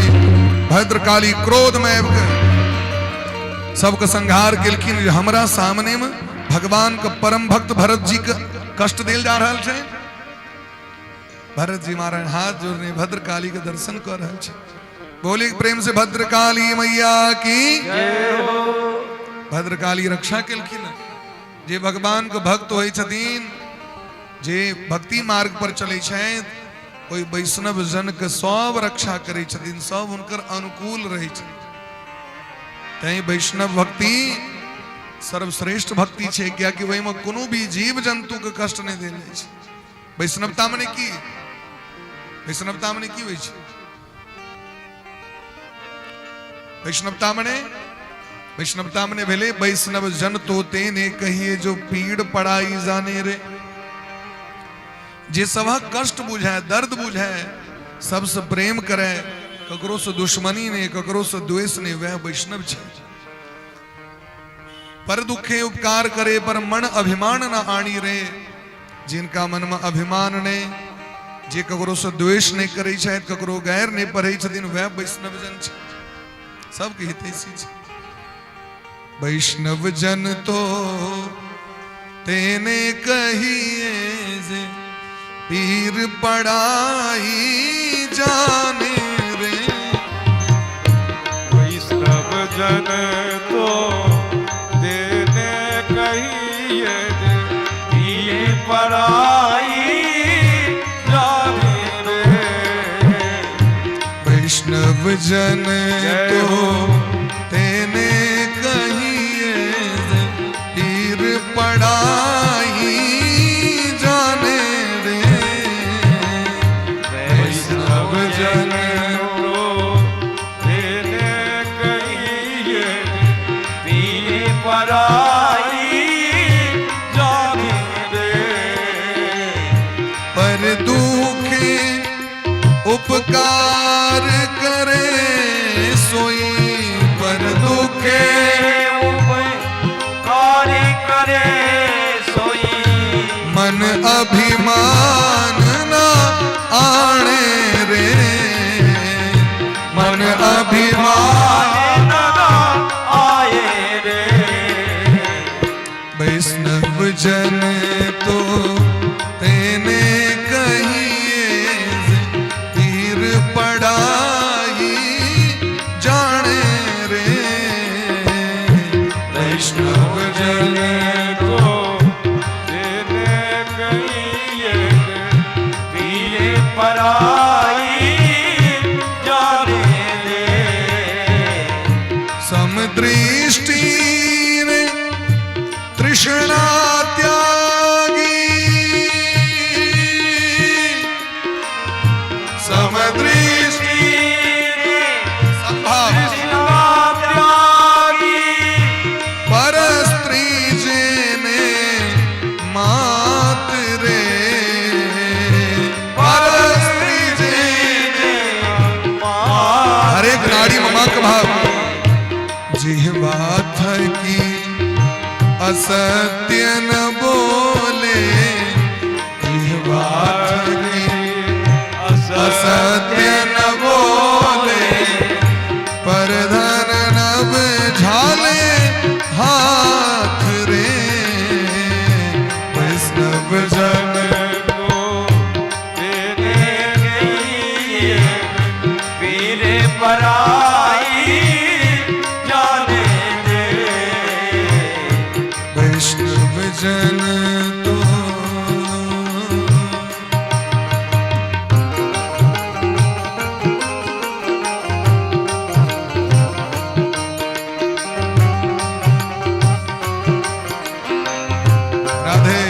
भद्रकाली क्रोध में सबके संहार केलखिन हमरा सामने में भगवान का परम भक्त भरत जी के कष्ट देल जा रहल छे भरत जी महाराज हाथ जोड़ने भद्रकाली के दर्शन कर रहे छे बोले प्रेम से भद्रकाली मैया की भद्रकाली रक्षा केलखिन जे भगवान के भक्त होय छथिन जे भक्ति मार्ग पर चले छथि कोई वैष्णव जन के सब रक्षा करे छथिन सब उनकर अनुकूल रहे छथिन तै वैष्णव भक्ति सर्वश्रेष्ठ भक्ति छे क्या कि वही में कोनो भी जीव जंतु के कष्ट नहीं देल जाय छे वैष्णवता माने की वैष्णवता माने की होय छे वैष्णवता माने भेले वैष्णव जन तो तेने कहिए जो पीड़ पड़ाई जाने रे जे सब कष्ट बुझाए दर्द बुझाए सबसे प्रेम करे ककरो से दुश्मनी ने ककरो से द्वेष ने वह वैष्णव छे पर दुखे उपकार करे पर मन अभिमान न आनी रे जिनका मन में अभिमान ने जे ककरो से द्वेष नहीं करे छे ककरो गैर नहीं पढ़े छथिन वह वैष्णव जन छे सबके हितैषी छे वैष्णव जन तो तेने कहिए जे पीर पड़ाई जाने रे वैष्णव जन तो देने कहिए पीर पड़ाई जाने रे वैष्णव जन तो तेने कहिए पीर पड़ाई जाने पीर पराई जाने रे। पर दुखे उपकार करे सोई, पर दुखे उपकार करे सोई, मन अभिमान ना आने रे, मन अभिमान ना आए रे। वैष्णव जन तो तेने कहिए पीर पड़ाई जाने रे। वैष्णव जन तो तेने कहिए पीर पराई जाने रे। समदृष्टि ने तृष्णा त्यागी, समदृष्टि संभाव त्यागी, पर स्त्री जेने मात रे, पर स्त्री जेने हर एक नाड़ी ममाक भाव जिह्वा थकी असत्य न बोले, जिह्वा थकी असत्य न बोले, पर धन नभ झाले हाथ रे। वैष्णव जन को तेने कहिए पीर पराई जाने रे। वैष्णव जन तो राधे।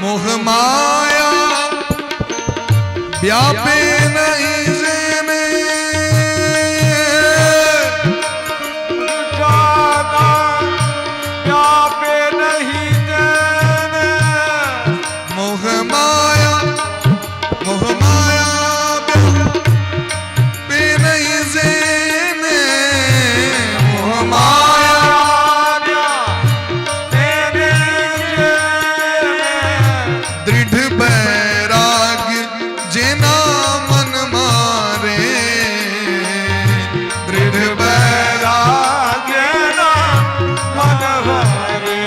मोह माया व्यापे नहीं जेने, ज्यादा व्यापे नहीं देने। मोह माया व्यापे नहीं जेने, मोह माया दृढ़ बैराग्य जेना मन मारे, दृढ़ बैराग्य मन भरे।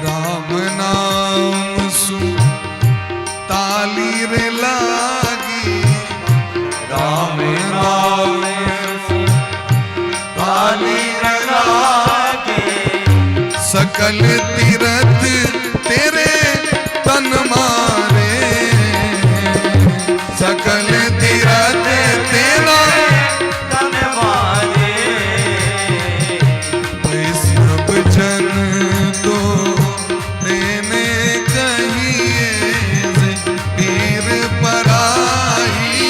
राम नाम सु ताली रे लागी, राम नाम ताली लागे, सकल तीरथ तेरे तन मारे, सकल तीरथ तेरा तन मारे। वैष्णव जन तो तेने कहिए पीर पराई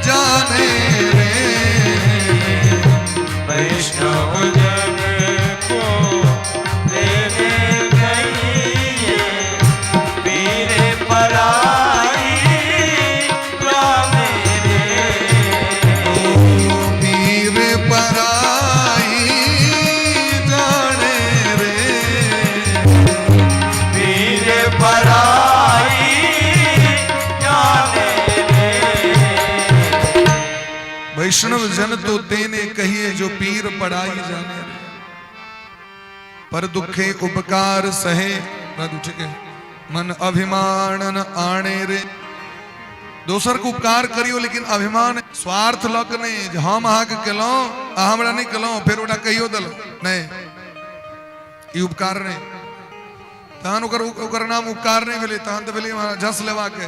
जाने रे। वैष्णव जन को तेने कहिए पीर पराई जाने रे। पीर पराई जाने रे, पीर पराई जाने रे। वैष्णव जन तो तेने कहिए जो पीर पड़ाई जाने रे। पर दुखे उपकार सहे, राधु ठीक है, मन अभिमान न आने रे। दोसर को उपकार करियो लेकिन अभिमान स्वार्थ लक नहीं जे हम अहाँ के केलौं आ हमरा नहीं केलौं फिर ओटा कहियो देलौं नहीं, ई उपकार नहीं। तहन ओकर नाम उपकार नहीं भेलै, तहन तो भेलै झस लेवा के।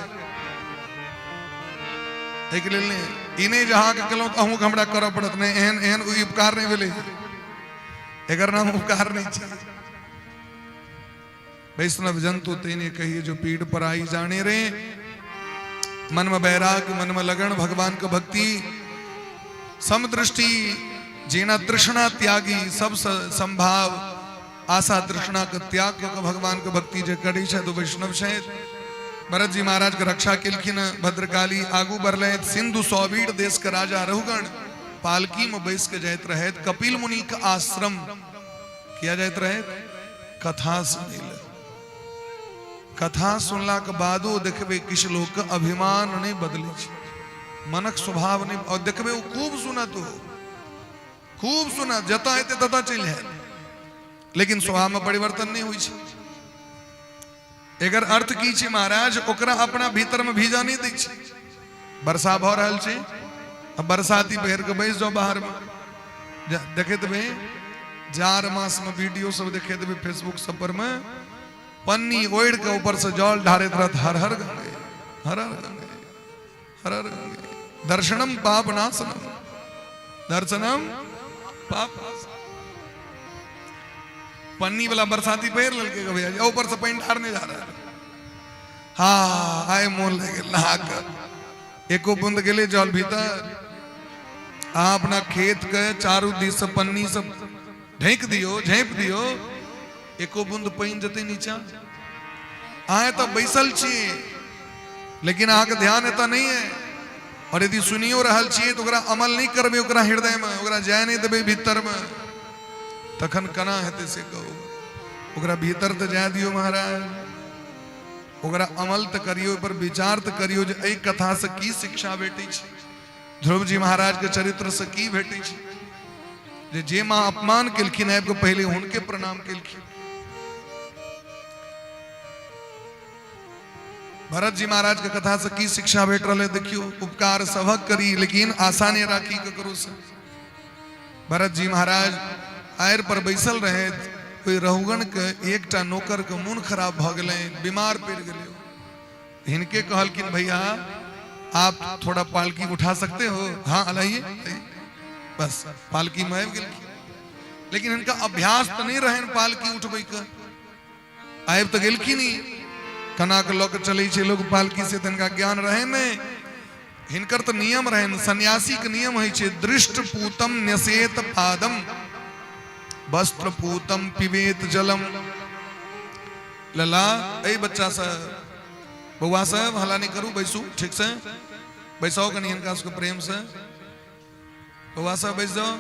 एहि लेल नहीं ई नहीं जे अहाँ के केलौं त अहूँ के हमरा करऽ पड़त, नहीं एहन एहन उपकार नहीं भेलै, एकर नाम उपकार नहीं छै। वैष्णव जंतु तेने कहिए जो पीड़ पर आई जाने रे। मन में बैराग मन में लगन भगवान का भक्ति समदृष्टि जीना तृष्णा त्यागी सब संभाव आशा तृष्णा का त्याग का भगवान का भक्ति जे करी है तो वैष्णव है। भरत जी महाराज के रक्षा केलखिन भद्रकाली आगू बढ़ल सिंधु सौबीड़ देश के राजा रहुगण पालकी में बैस के जात रहे कपिल मुनि का आश्रम किया जात रहे कथा सुनिल। कथा सुनला के बादो देखबे किछ लोग के अभिमान नहीं बदले छै, मनक स्वभाव नहीं। और देखबे वो खूब सुनत हो, खूब सुनत जता हेते तता चल है, लेकिन स्वभाव में परिवर्तन नहीं हुई छै। एकर अर्थ की छै महाराज ओकरा अपना भीतर में भीजा नहीं दै छै। वर्षा भ रहल छै, अब बरसाती पहिर के बैस जाओ बाहर में, देखे देबे जार मास में वीडियो सब देखे देबे फेसबुक सब पर में पन्नी ओढ़ के ऊपर से जल ढारत रहत हर हर गंगे हर हर गंगे हर हर गंगे। दर्शनम पाप नाशनम, दर्शनम पाप नाशनम। पन्नी वाला बरसाती पैर ललके के भैया ऊपर से पानी ढारने जा रहा है। हाँ आए मोल लगे नहाकर एको बूंद के लिए जल भीतर आ अपना खेत के चारू दिस से पन्नी सब ढेक दियो झेप दियो, एको बूंद पानी जते नीचा आए तो बैसल छी लेकिन अहाँ के ध्यान एता नहीं है। और यदि सुनियो रहल छी तो ओकरा अमल नहीं करबे, ओकरा हृदय में ओकरा जाय नहीं देबे भीतर में, तखन कना हेते से कहू। ओकरा भीतर तो जाय दियो महाराज, ओकरा अमल तो करियो, पर विचार तो करियो जे एहि कथा से की शिक्षा भेटै छै। ध्रुव जी महाराज के चरित्र से की भेटै छै जे माँ अपमान केलखिन आबि के पहले हुनके प्रणाम केलखिन। भरत जी महाराज के कथा से की शिक्षा भेट रहा है देखियो। उपकार सबक करी लेकिन आशा नहीं राखी ककरो से। भरत जी महाराज आयर पर बैसल रहे, कोई रहुगण के एकटा नौकर के मन खराब भ गए, बीमार पड़ गए। हिनके कहलखिन भैया आप थोड़ा पालकी उठा सकते हो? हाँ अलाइए, बस पालकी में आबि गेलखिन। लेकिन इनका अभ्यास तो नहीं रहे पालकी उठबै के, आबि तो गेलखिन ही कना के लोग चले छे लोग पालकी से, तनका ज्ञान रहे नहीं। हिनकर तो नियम रहे, सन्यासी के नियम है छे दृष्ट पूतम न्यसेत पादम वस्त्र पूतम पिबेत जलम। लला ए बच्चा सा बउआ साहब हला नहीं करू, बैसू ठीक से बैसाओ कनी इनका उसको प्रेम से। बउआ साहब बैस जाओ।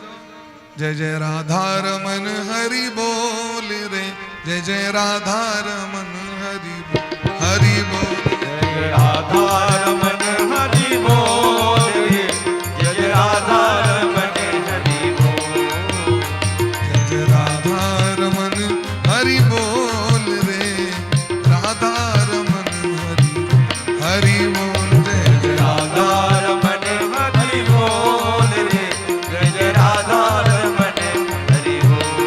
जय जय राधा रमन हरि बोल रे, जय जय राधा रमन हरि बोल हरि बोल। जय राधा रमन हरि बोल रे, जय राधा रमन हरि बोल। जय राधा रमन हरि बोल रे, राधा रमन हरि बोल। जय राधा रमन हरि बोल रे, जय राधा रमन हरि बोल।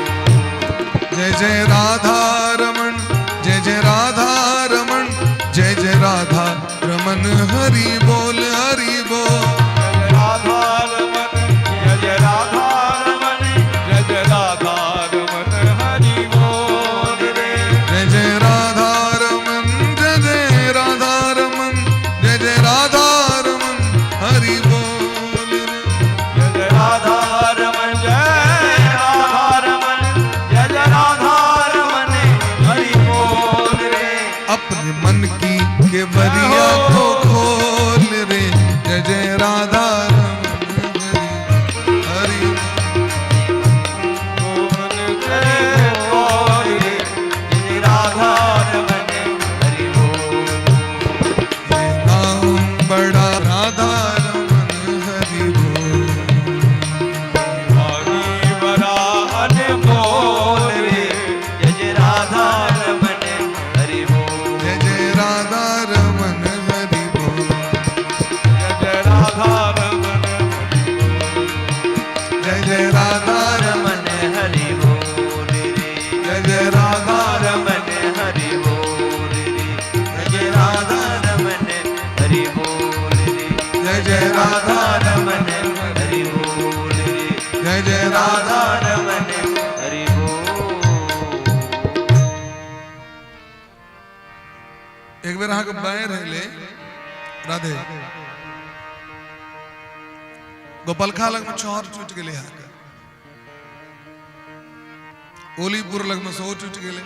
जय जय राधा रमन, जय जय राधा रमन, जय जय राधा रमन हरि बोल हरि बोल। राधा रमन जय राधा रमन, जय राधा रमन हरि बोल रे। जय जय राधा रमन, जय जय राधा रमन, जय जय राधा रमन हरि बोल रे। जय राधा रमन, जय राधा रमन, जय राधा रमन हरि बोल रे। अपने मन की केवरिया को खोल रे, जय जय राधा रमन हरि बोल जय बोल रे, जय राधा रमन हरि बोल। नाम बड़ा राधा रमन हरि बोल। हरि बड़ा अनमोल रे, जय राधा रमन हरि बोल। जय जय जय राधा रमन हरि बोल जय जय राधा रमन हरि बोल। एक बेर अहाँ के बाएं रहले राधे गोपालखा लग में चौर टूट गेले अहाँ के ओलीपुर लग में सो टूट गेले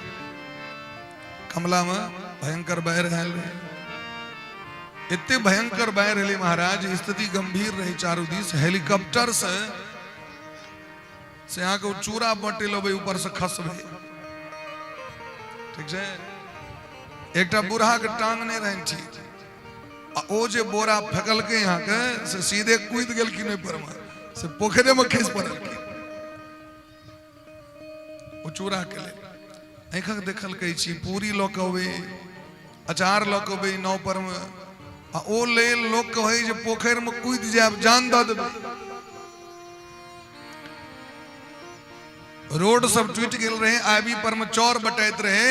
कमला में भयंकर बाढ़ आयल रहे इतने भयंकर बाढ़ रही महाराज स्थिति गंभीर रही चारों दिस हेलीकॉप्टर से यहाँ के चूरा बटेलो ऊपर से खसबे ठीक है एक बूढ़ा के टांग नहीं रहन ठीक ओ जे बोरा फेकल के यहाँ के से सीधे कूद गल कि नहीं पर से पोखरे में खिस पड़ल ओ चूरा के ले आँखक देखल कही छी पूरी लोकवे अचार लोकवे नौ पर में आ ओ ले लोग कहे जे पोखर में कूद जाए जान द देबे रोड सब टूट गेल रहे आबी पर में चौर बटैत रहे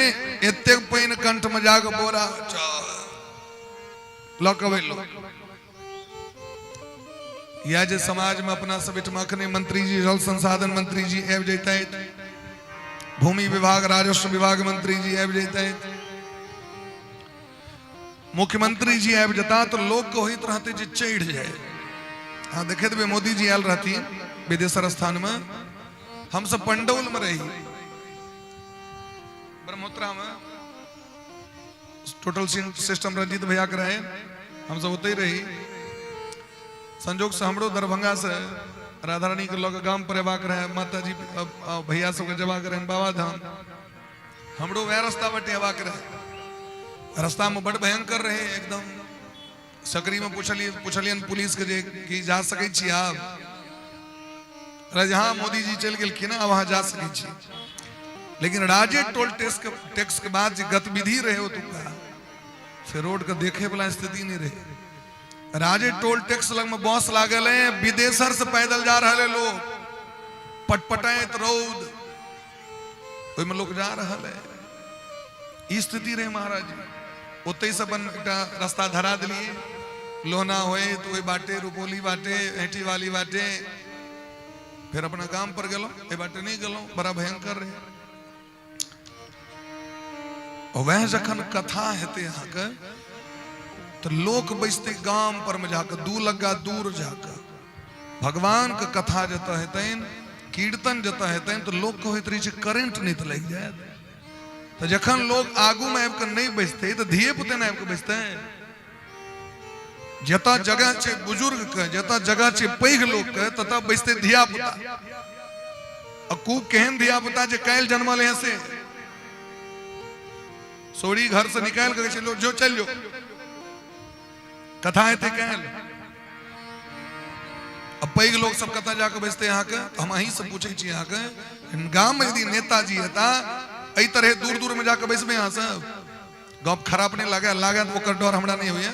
एते पैन कंठ में जाके बोरा लोकवे लोग या जे समाज में अपना सब इटमखने मंत्री जी जल संसाधन मंत्री जी आबि जैते भूमि विभाग राजस्व विभाग मंत्री जी आबि जैते मुख्यमंत्री जी आबि जता तो लोग को होइत रहते जे चढ़ जाए हाँ देखे देवे मोदी जी आयल रहती विदेशर स्थान में हम सब पंडौल में रही ब्रह्मोत्रा में टोटल सिस्टम रंजीत भैया के रहे हम सब होते ही रही संजोग से हमरो दरभंगा से राधा रानी के लोग गांव पर एबाक रहे माता जी भैया सब के जबाक रहे बाबा धाम हमरो वह रास्ता बटे एबाक रहे रास्ता में बड़ भयंकर रहे एकदम सकरी में पूछलियन पुलिस के जे कि जा सके छी आप जहां मोदी जी चल गेल कि ना वहां जा सके छी लेकिन राज्य टोल टैक्स के बाद जो गतिविधि रहे हो तुमका फिर रोड के देखे वाला स्थिति नहीं रहे राज्य टोल टैक्स लग में बस लागल है विदेशर से पैदल जा रहे लोग पटपटाइत रौद में लोग जा रहा है स्थिति रहे महाराज ओते से बन रास्ता धरा दिलिए लोहना होए तो वही बाटे रुपोली बाटे हेटी वाली बाटे फिर अपना काम पर गलो ए बाटे नहीं गलो बड़ा भयंकर रहे वह जखन कथा हेते यहाँ के तो लोक बैसते गांव पर में जाकर दू लगा दूर जाकर भगवान के कथा जता हेतन कीर्तन जता हेतन तो लोग को होइत रही करंट नहीं तो लग जाए तो जखन लोग आगू में आबि नहीं बैसते तो धिये पुते नहीं आबि बैसते जता जगह छे बुजुर्ग के जता जगह छे पैघ लोग के तता बैसते धिया पुता अकू केहन धिया पुता जे काल जन्मल है से सोड़ी घर से निकाल के चलो जो चल जो कथा है थे कहल अब पैघ लोग सब कथा जाकर बैसते यहाँ के हम अहीं से पूछे छी यहाँ के गांव में यदि नेताजी हेता एहि तरह दूर दूर में जाकर बैसबे यहाँ सब गप खराब नहीं लगे लागत वो डर हमरा नहीं हुए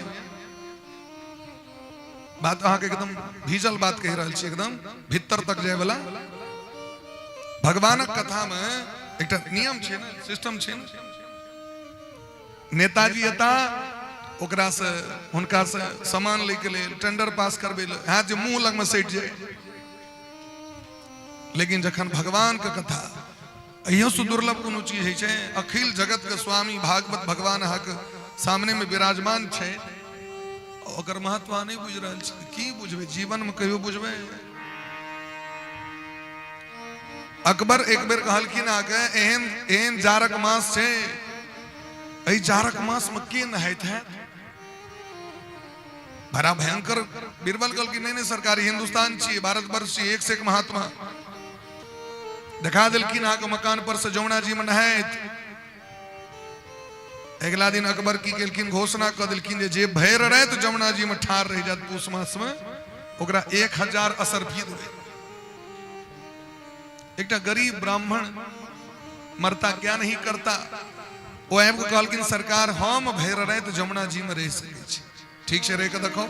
बात अहाँ के एकदम भीजल बात कह रहा छी एकदम भीतर तक जाए वाला भगवानक कथा में एक नियम छे ना सिस्टम छे ना नेताजी एता ओकरा से हुनका से सामान लेके ले टेंडर पास करबे ले हाथ जे मुंह लग में सट जाए लेकिन जखन भगवान के कथा अहियो से दुर्लभ कोनो चीज है छे अखिल जगत के स्वामी भागवत भगवान हक सामने में विराजमान छे ओकर महत्व नहीं बुझ रहल छी की बुझबे जीवन में कहियो बुझबे अकबर एक बेर कहलखिन आके एहन जारक मास छे एहि जारक मास में के नहाइत है बड़ा भयंकर बीरबल कल की नहीं सरकारी हिंदुस्तान छी भारत वर्ष छी एक से एक महात्मा दिखा दिलखिन आके मकान पर से जमुना जी में नहाइत अगला दिन अकबर की केलखिन घोषणा कर दिलखिन जे भैर रहे तो जमुना जी में ठार रह जात पूस मास में ओकरा 1000 असर भी देवे एक गरीब ब्राह्मण मरता क्या नहीं करता वो एम को कहलखिन सरकार हम भैर रहे तो जमुना जी में रह सके ठीक से रह के देखो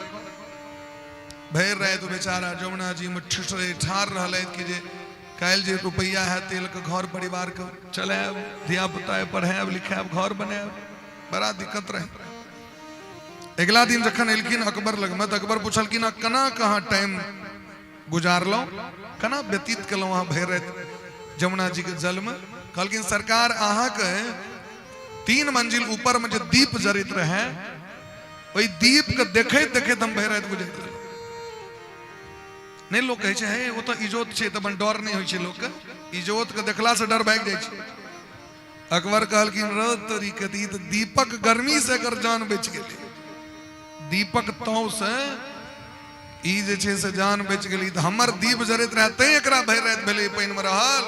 भैर रहे तो बेचारा जमुना जी में ठिठरे ठार रहा कि जे काल जे रुपया है तेल के घर परिवार के चले धिया पुता पढ़े लिखे घर बने बड़ा दिक्कत रहे अगला दिन जखन एलखिन अकबर लग में, अकबर पूछलखिन कना कहाँ टाइम गुजारलो, कना व्यतीत कलो वहां भय रहे जमुना जी के जल में। कहलखिन सरकार अहाँ के 3 मंजिल ऊपर में जो दीप जरित रहे, वही दीप के देखे देखे हम भय रहे गुजर नहीं। लोग कहे है वो तो इजोत छे, तब डर नहीं होय छे, लोग के इजोत के देखला से डर भाग जाय छे। अकबर कहलखिन रो तोरी कती तो दीपक गर्मी से कर जान बच गेली, दीपक तौ से ई जे छे से जान बच गेली। तो हमर दीप जरत रहते एकरा भय रहत भेले पाइन में रहल,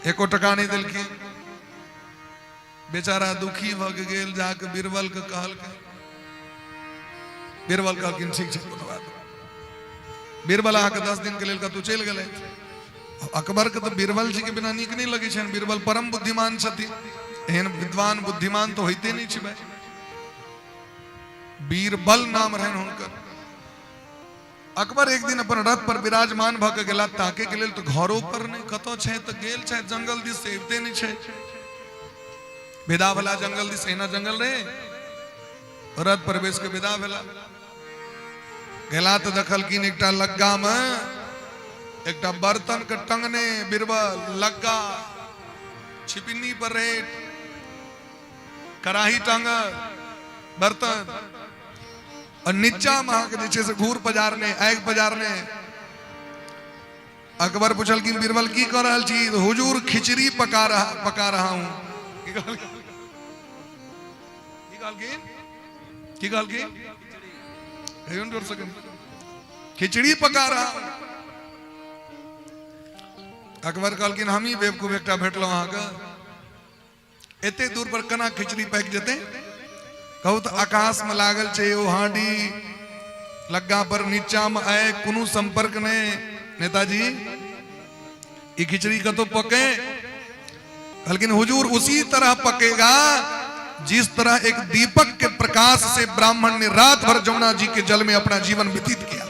एको टका नहीं देलखिन। बेचारा दुखी भ गेल, जाके बीरबल के कहलकै। बीरबल कहलखिन ठीक छै कोनो बात। बीरबल अहाँ के 10 दिन के लेल कतौ चलि गेलै। अकबर के तो बीरबल जी के बिना नीक नहीं लगे छन। बीरबल परम बुद्धिमान छथिन, एहन विद्वान बुद्धिमान तो होइते नहीं छै भाई। बीरबल नाम रहन हुनकर। अकबर एक दिन अपन रथ पर विराजमान भ के गेला ताके के लेल, तो घरों पर नहीं कतो छै, तो गेल छै जंगल दिस से अबिते नहीं छै। विदा भला जंगल दिस, एना जंगल रहे, रथ प्रवेश के विदा भेला। गेला तो देखलखिन एकटा लग्गा में एकटा बर्तन के टंगने बीरबल लग्गा छिपिन्नी पर रहे, कराही टांगल बर्तन, और नीचा महा के नीचे से घूर पजारने, आग पजारने। अकबर पूछलखिन बीरबल की कर रहल छी? हुजूर खिचड़ी पका रहा हूं। खिचड़ी पका रहा हूं। अकबर कहलखिन हम ही बेवकूफ एकटा भेटलो अहाँ के, एते दूर पर केना खिचड़ी पक जेते? कहू तो आकाश में लागल छै ओ हांडी, लग्गा पर नीचा में आए, कोनो संपर्क ने। नेताजी ये खिचड़ी का तो पके? लेकिन हुजूर उसी तरह पकेगा जिस तरह एक दीपक के प्रकाश से ब्राह्मण ने रात भर जमुना जी के जल में अपना जीवन व्यतीत किया।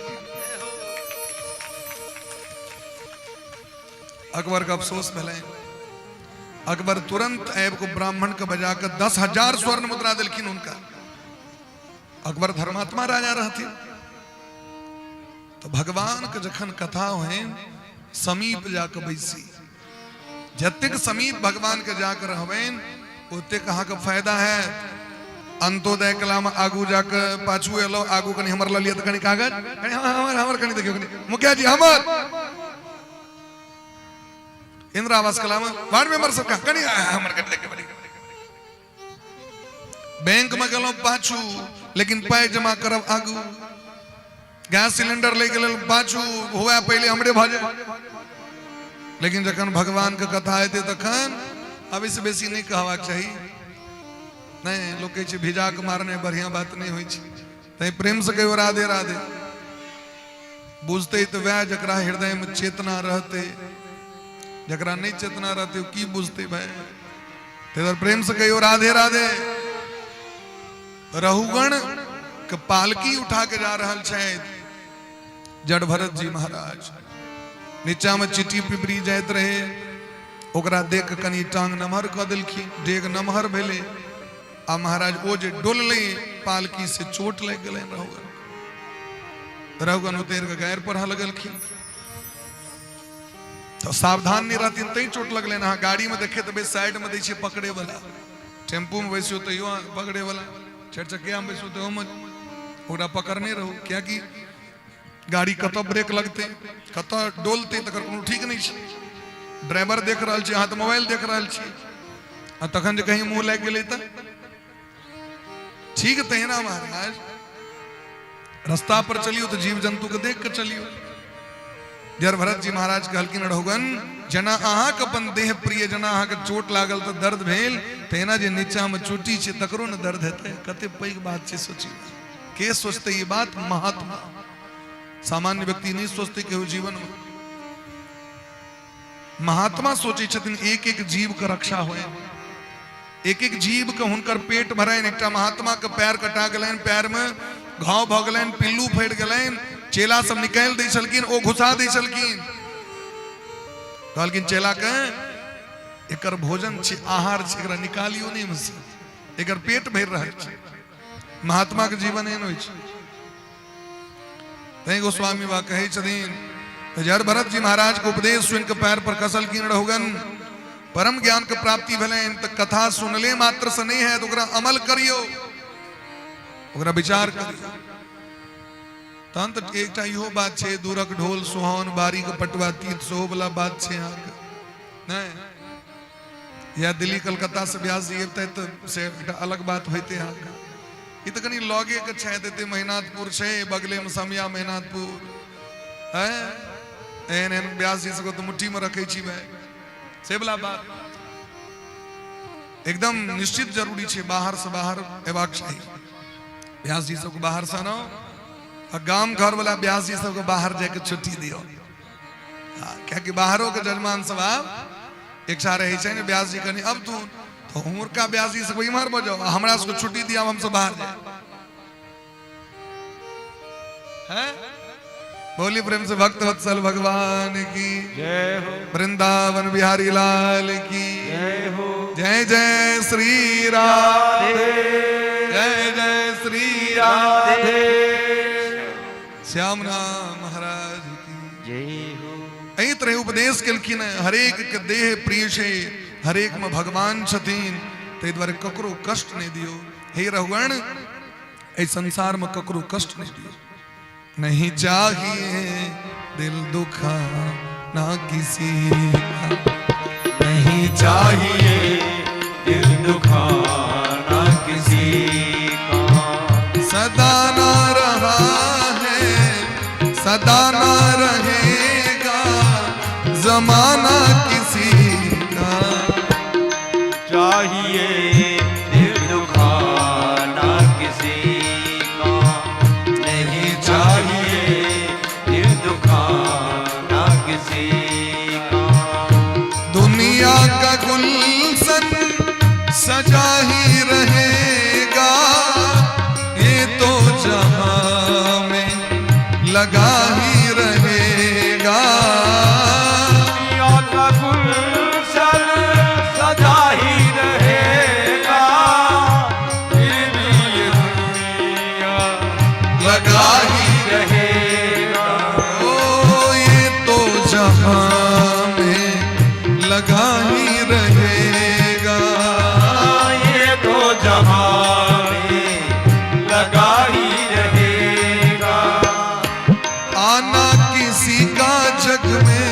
अकबर का अफसोस भले। अकबर तुरंत ऐब को ब्राह्मण को बजाकर 10,000 स्वर्ण मुद्रा दिलखिन उनका। अकबर धर्मात्मा राजा रहते। तो भगवान के जखन कथा है समीप जाकर बैसी, जतिक समीप भगवान के जाकर हवेन ओते कहा का फायदा है। अंतोदय कला में आगू जाकर पाछू एलो, आगू कनी हमर ल लिया त कनी कागज, कनी हमर कनी देखियो, कनी मुखिया जी हमर इंदिरा आवास कला में वार्ड मेंबर सब का कनी हमर कनी देख के, बैंक में गलो पाछू लेकिन पाई जमा करब आगू, गैस सिलेंडर ले गेल पाछू हुआ पहले हमरे भाजे। लेकिन जखन भगवान के कथा हेते तखन अब इस बेसी नहीं कहवाक चाहिए। नहीं लोग कहे भिजा के मारने बढ़िया बात नहीं हुई छै। प्रेम से कहो राधे राधे। बुझते तो वह जकरा हृदय में चेतना रहते, जकरा नहीं चेतना रहते की बुझते भाई। तो प्रेम से कहो राधे राधे। रहुगण के पालकी उठा के जा रहा है जड़ भरत जी महाराज। नीचा में चिट्ठी पिपरी जाइत रहे, ओकरा देख कनी टांग नमहर क दिलखिन, डेग नमहर भेले। आ महाराज ओ जे डोलले पालकी से चोट लग गए रहुगन उतर के गैर पर लगलखिन। तो सावधान नहीं रहती तई चोट लगले ना। गाड़ी में देखे तो साइड में दै छै पकड़े वाला, टेम्पू में बैसियो तो यो पकड़े वाला, चार चक्किया में बैसियो तो ओकरा पकड़ने रहो। क्या कि गाड़ी कत ब्रेक लगते कत डोलते तकर कोनो ठीक नहीं छै। ड्राइवर देख रहा है, हाथ मोबाइल देख रहा है, तखन जे कहीं मुंह लग गए तो ठीक तहिना महाराज रास्ता पर चलियो तो जीव जंतु के देख कर चलियो। जड़ भरत जी महाराज कहलखिन रहुगन जना अहाँ के अपन देह प्रिय, जना अहाँ के चोट लागल तो दर्द भेल, तेना जे नीचा में चोटी छै तकरो न दर्द हेतै। कते पैघ बात छै सोची। के सोचते ये बात? महात्मा। सामान्य व्यक्ति नहीं सोचते केहू जीवन में। महात्मा सोचे छथिन एक एक जीव के रक्षा होए, एक एक जीव के हुनकर पेट भरैन। एकटा महात्मा के पैर कटा गेलैन, पैर में घाव भ गेलैन, पिल्लू फट गेलैन। चेला सब निकाल दै छलखिन, ओ घुसा दै छलखिन। कहलखिन चेला के एकर भोजन छै, आहार छै, एकरा निकालियो नहीं में से, एकर पेट भर रहल छै। महात्मा के जीवन एहन होइ छै। तैं गोस्वामी बा कहै छथिन जड़ भरत जी महाराज के उपदेश सुन के पैर पर कसल कीन रहुगन, परम ज्ञान के प्राप्ति भेलैन त कथा सुनले मात्र से नहीं है, तो ओकरा अमल करियो, ओकरा विचार करियो। तहन त एकटा इहो बात छै, दूरक ढोल सुहावन बारी के पटवा तीत सेहो वाला बात छै अहाँके नहीं। या दिल्ली कलकत्ता से व्यास जी अबतै त से एकटा अलग बात होइते अहाँके। ई त कनी लगे के छै, देते मेहनातपुर छै, बगले में समिया मेहनातपुर है, एहन एहन व्यास जी सबको तो मुट्ठी में रखे छी भाई, से वाला बात एकदम निश्चित जरूरी छै। बाहर से बाहर एबाक चाहिए, व्यास जी सबको बाहर से आनो, और गांव घर वाला व्यास जी सबको बाहर जाके छुट्टी दियो, क्या कि बाहरों के जजमान स्वभाव एक सारे है ने व्यास जी कनी अब तू तो उम्र का व्यास जी सब इमहर बजाओ, हमरा सबको छुट्टी दिया, हम सब बाहर जाए हैं। बोली प्रेम से भक्त वत्सल भगवान की जय हो, वृंदावन बिहारी लाल की जय हो, जय जय श्री राधे, जय जय श्री राधे, श्यामना महाराज की जय हो। एही तरह उपदेश केलखिन, हरेक के देह प्रिय छे, हरेक में भगवान छथिन, तै द्वारे ककरो कष्ट नहीं दियो। हे रहुगण ए संसार में ककरो कष्ट नहीं दियो, नहीं चाहिए दिल दुखा ना किसी का, नहीं चाहिए दिल दुखाना किसी का, सदा ना रहा है सदा ना रहेगा जमाना किसी का, चाहिए दिल दुखाना किसी का, नहीं चाहिए दिल दुखाना किसी का। दुनिया का गुलशन सजा ही रहेगा, ये तो जहां में लगा ही रहेगा, दुनिया का गुलशन सजा ही रहेगा, फिर भी ये दुनिया लगा ही रहेगा, ओ ये तो जहां में लगा ही रहेगा, ये तो जहां में लगा ही रहेगा। आना किसी का जग में,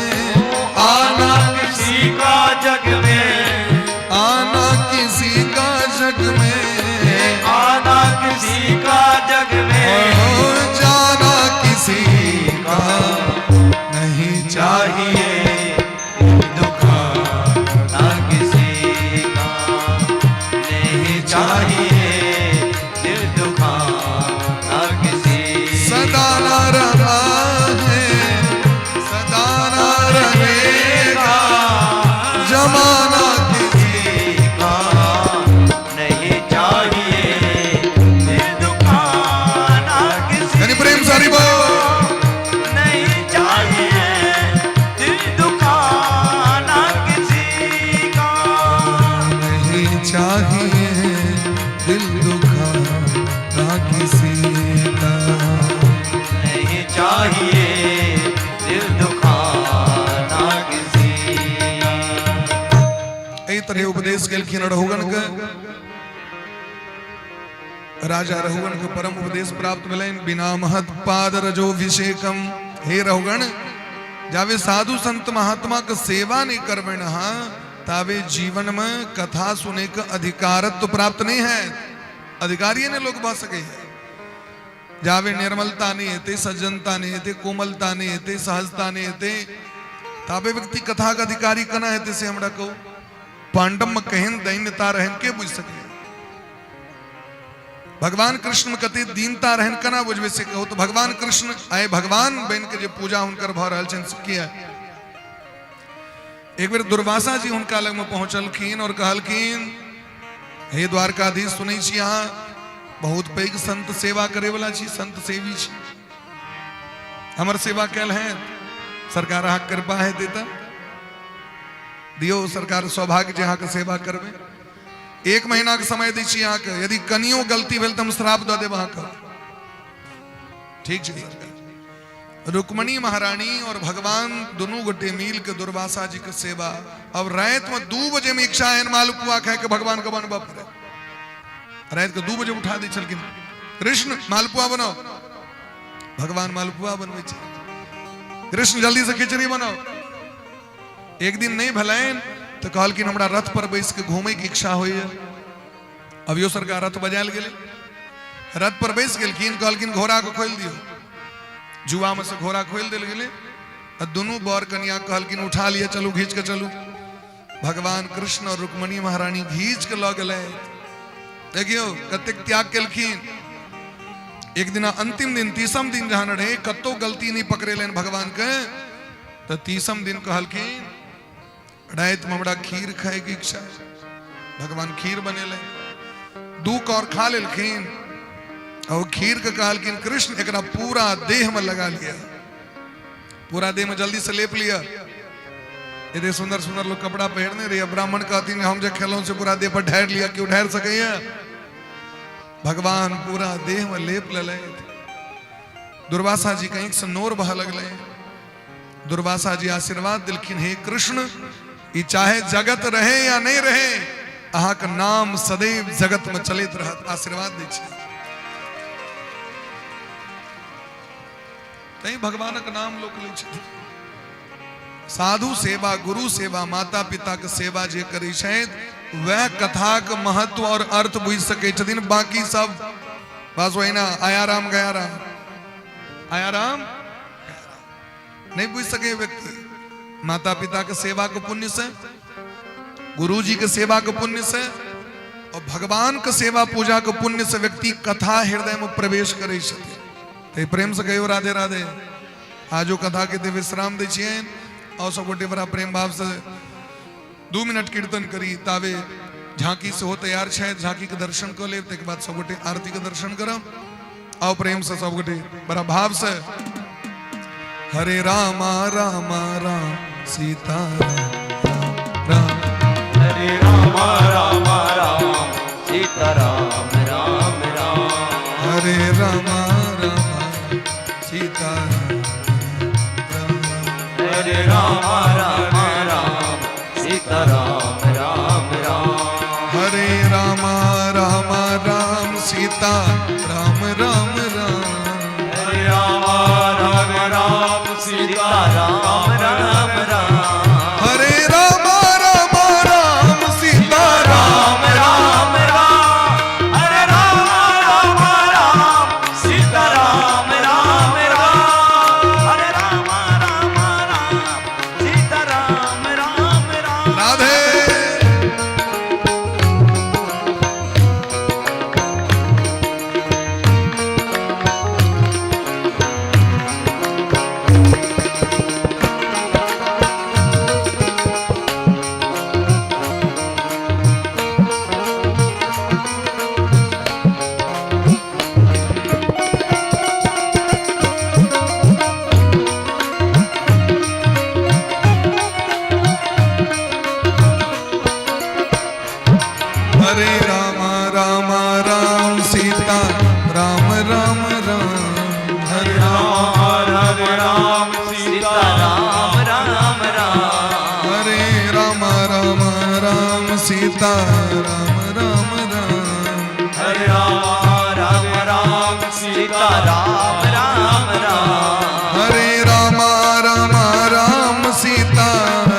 आना किसी का जग में, आना किसी का जग में, आना किसी का जग में, ओ जाना किसी का नहीं चाहिए, चाहिए दुखाना किसी का, नहीं चाहिए दिल दुखाना किसी सदा ना रहा है सदा ना रहेगा जमाना किसी का, नहीं चाहिए दिल दुखाना किसी यानी प्रेम सारी बोल, नहीं चाहिए दिल दुखाना किसी का, नहीं चाहिए दिल दुखाना किसी का। नहीं चाहिए दिल दुखाना किसी एही तरह उपदेश केलखिन रहुगन के, राजा रहुगन के परम उपदेश प्राप्त भेलैन, बिना महत पाद रजोभिषेकम। हे रहुगन जावे साधु संत महात्मा के सेवा नहीं करबे न तावे जीवन में कथा सुने का अधिकारत तो प्राप्त नहीं है, अधिकारी ने लोग बह सके है। जावे निर्मलता नहीं हेते, सज्जनता नहीं हेते, कोमलता नहीं हेते, सहजता नहीं हेते, तावे व्यक्ति कथा का अधिकारी कना हेते से हमरा को पांडव में कहन दैन्यता रहन के बुझ सके। भगवान कृष्ण में कते दीनता रहन कना बुझबे से कहो तो भगवान कृष्ण आए भगवान बन के जे पूजा हुनकर भ रहल छन से किया। एक बेर दुर्वासा जी उनका लग में पहुंचलखिन और कहलखिन, हे द्वारकाधीश सुनै छी अहाँ बहुत पैघ संत सेवा करे वाला छी, संत सेवी छी, हमर सेवा कैल है, सरकार अहाँ कृपा है देता दियो, सरकार सौभाग्य जे अहाँ के सेवा करबे। 1 महीना के समय दी छी यहाँ के, यदि कनियो गलती भेल तो हम श्राप दे देब अहाँ के। ठीक छै सर। रुक्मणी महारानी और भगवान दोनों गोटे मिल के दुर्वासा जी के सेवा। अब रात में 2 बजे में इच्छा है मालपुआ खाए के भगवान के बनबा पड़े। रात के 2 बजे उठा दी छलखिन, कृष्ण मालपुआ बनाओ। भगवान मालपुआ बनवे छै, कृष्ण जल्दी से खिचड़ी बनाओ। एक दिन नहीं भलाइन तो कहलखिन हमरा रथ पर बैस के घूमे की इच्छा होइए। अभियो सरकार रथ बजायल गेले, रथ पर बैस गेलखिन, कहलखिन घोड़ा को खोल दियो। जुआ में से घोड़ा खोल दिल गेले। दोनों बर कन्या कहलखिन उठा लिया, चलू घींच के चलू। भगवान कृष्ण और रुक्मणी महारानी घींच के ल गेले। देखियो कतेक त्याग केलखिन। एक दिन अंतिम दिन 30म दिन जहां रहे, कतो गलती नहीं पकड़ेलन भगवान के, तो 30म दिन कहलखिन रात में हमरा खीर खाए की इच्छा। भगवान खीर बनेले, 2 कौर खा लेलखिन और खीर के कहलखिन कृष्ण एकरा पूरा देह में लगा लिया, पूरा देह में जल्दी से लेप लिया। इतने सुंदर सुंदर लोग कपड़ा पहनने रहे, ब्राह्मण कहती हम जो खेलों से पूरा देह पर ढेर लिया, क्यों ढेर सके। भगवान पूरा देह में लेप ले। दुर्वासा जी कहीं से नोर बह लगले। दुर्वासा जी आशीर्वाद दिलखिन, हे कृष्ण ये चाहे जगत रहे या नहीं रहे, अहाँ का नाम सदैव जगत में चलित रहत। आशीर्वाद दै छै। तै भगवान का नाम लोक लै छै। साधु सेवा, गुरु सेवा, माता पिता के सेवा जे करै छथि वह कथा के महत्व और अर्थ बुझ सके छथिन। बाकी सब बस वही ना आया राम गया राम, आया राम नहीं बुझ सके व्यक्ति। माता पिता के सेवा के पुण्य से, गुरु जी के सेवा के पुण्य से और भगवान के सेवा पूजा के पुण्य से व्यक्ति कथा हृदय में प्रवेश करे छथिन। तो प्रेम से कहियो राधे राधे। आजो कथा के विश्राम दै छियनि और सब गोटे बड़ा प्रेम भाव से 2 मिनट कीर्तन करी। तावे झांकी से हो तैयार शायद झांकी के दर्शन कर ले, के बाद सब गोटे आरती के दर्शन करब। आओ प्रेम से सब गोटे बड़ा भाव से। हरे रामा रामा राम सीता राम, हरे रामा रामा राम सीता राम राम राम, हरे रामा रामा सीता राम, हरे रामा रामा राम सीता राम राम राम, हरे रामा रामा राम सीता राम राम राम, हरे रामा राम राम सीता राम राम राम, हरे रामा रामा राम सीता राम राम राम, हरे रामा रामा राम सीता राम राम राम, हरे रामा रामा राम सीता राम राम राम। राधे। हरे रामा रामा राम सीता राम राम राम, हरे रामा राम सीता राम राम राम, हरे रामा रामा राम सीता राम राम राम, हरे रामा राम सीता राम राम राम, हरे रामा रामा राम सीता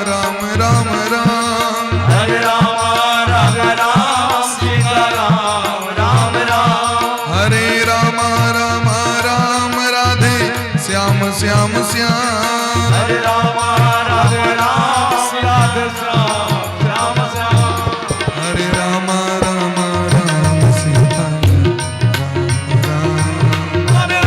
राम राम राम, हरे रामा राम सीता राम राम राम, हरे रामा रामा राम राधे श्याम श्याम श्याम, हरे रामा राम सीता श्याम श्याम श्याम, हरे रामा रामा राम सीता राम राम, हरे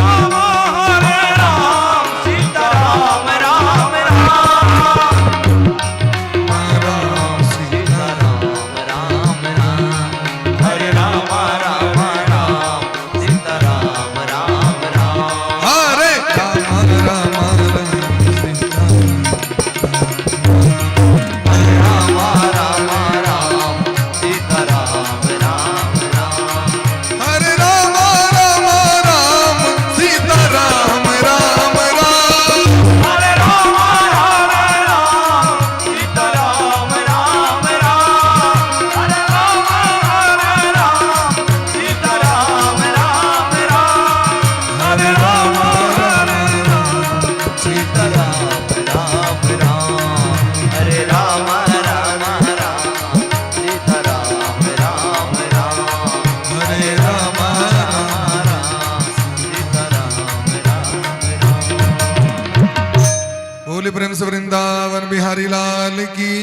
रस वृंदावन बिहारी लाल की,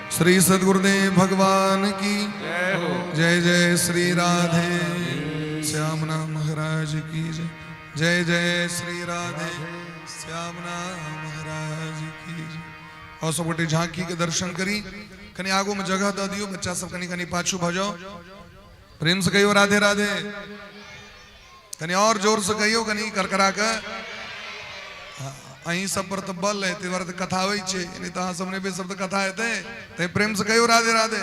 श्री सद्गुरुदेव भगवान की जय। जय श्री राधे श्यामना महाराज की जय। जय जय श्री राधे श्यामना महाराज की जय। और सब गोटे झांकी के दर्शन करी। कनी आगो में जगह दे दियो, बच्चा सब कनी कनी पाछू भजो, प्रेम से कहियो राधे राधे। कनी और जोर से कहियो, कनी करकरा के। अहीं सब पर तो बल है, ते वर्त कथा होई छे, नहीं तो सबने बे शब्द कथा है ते प्रेम से कहियो राधे राधे।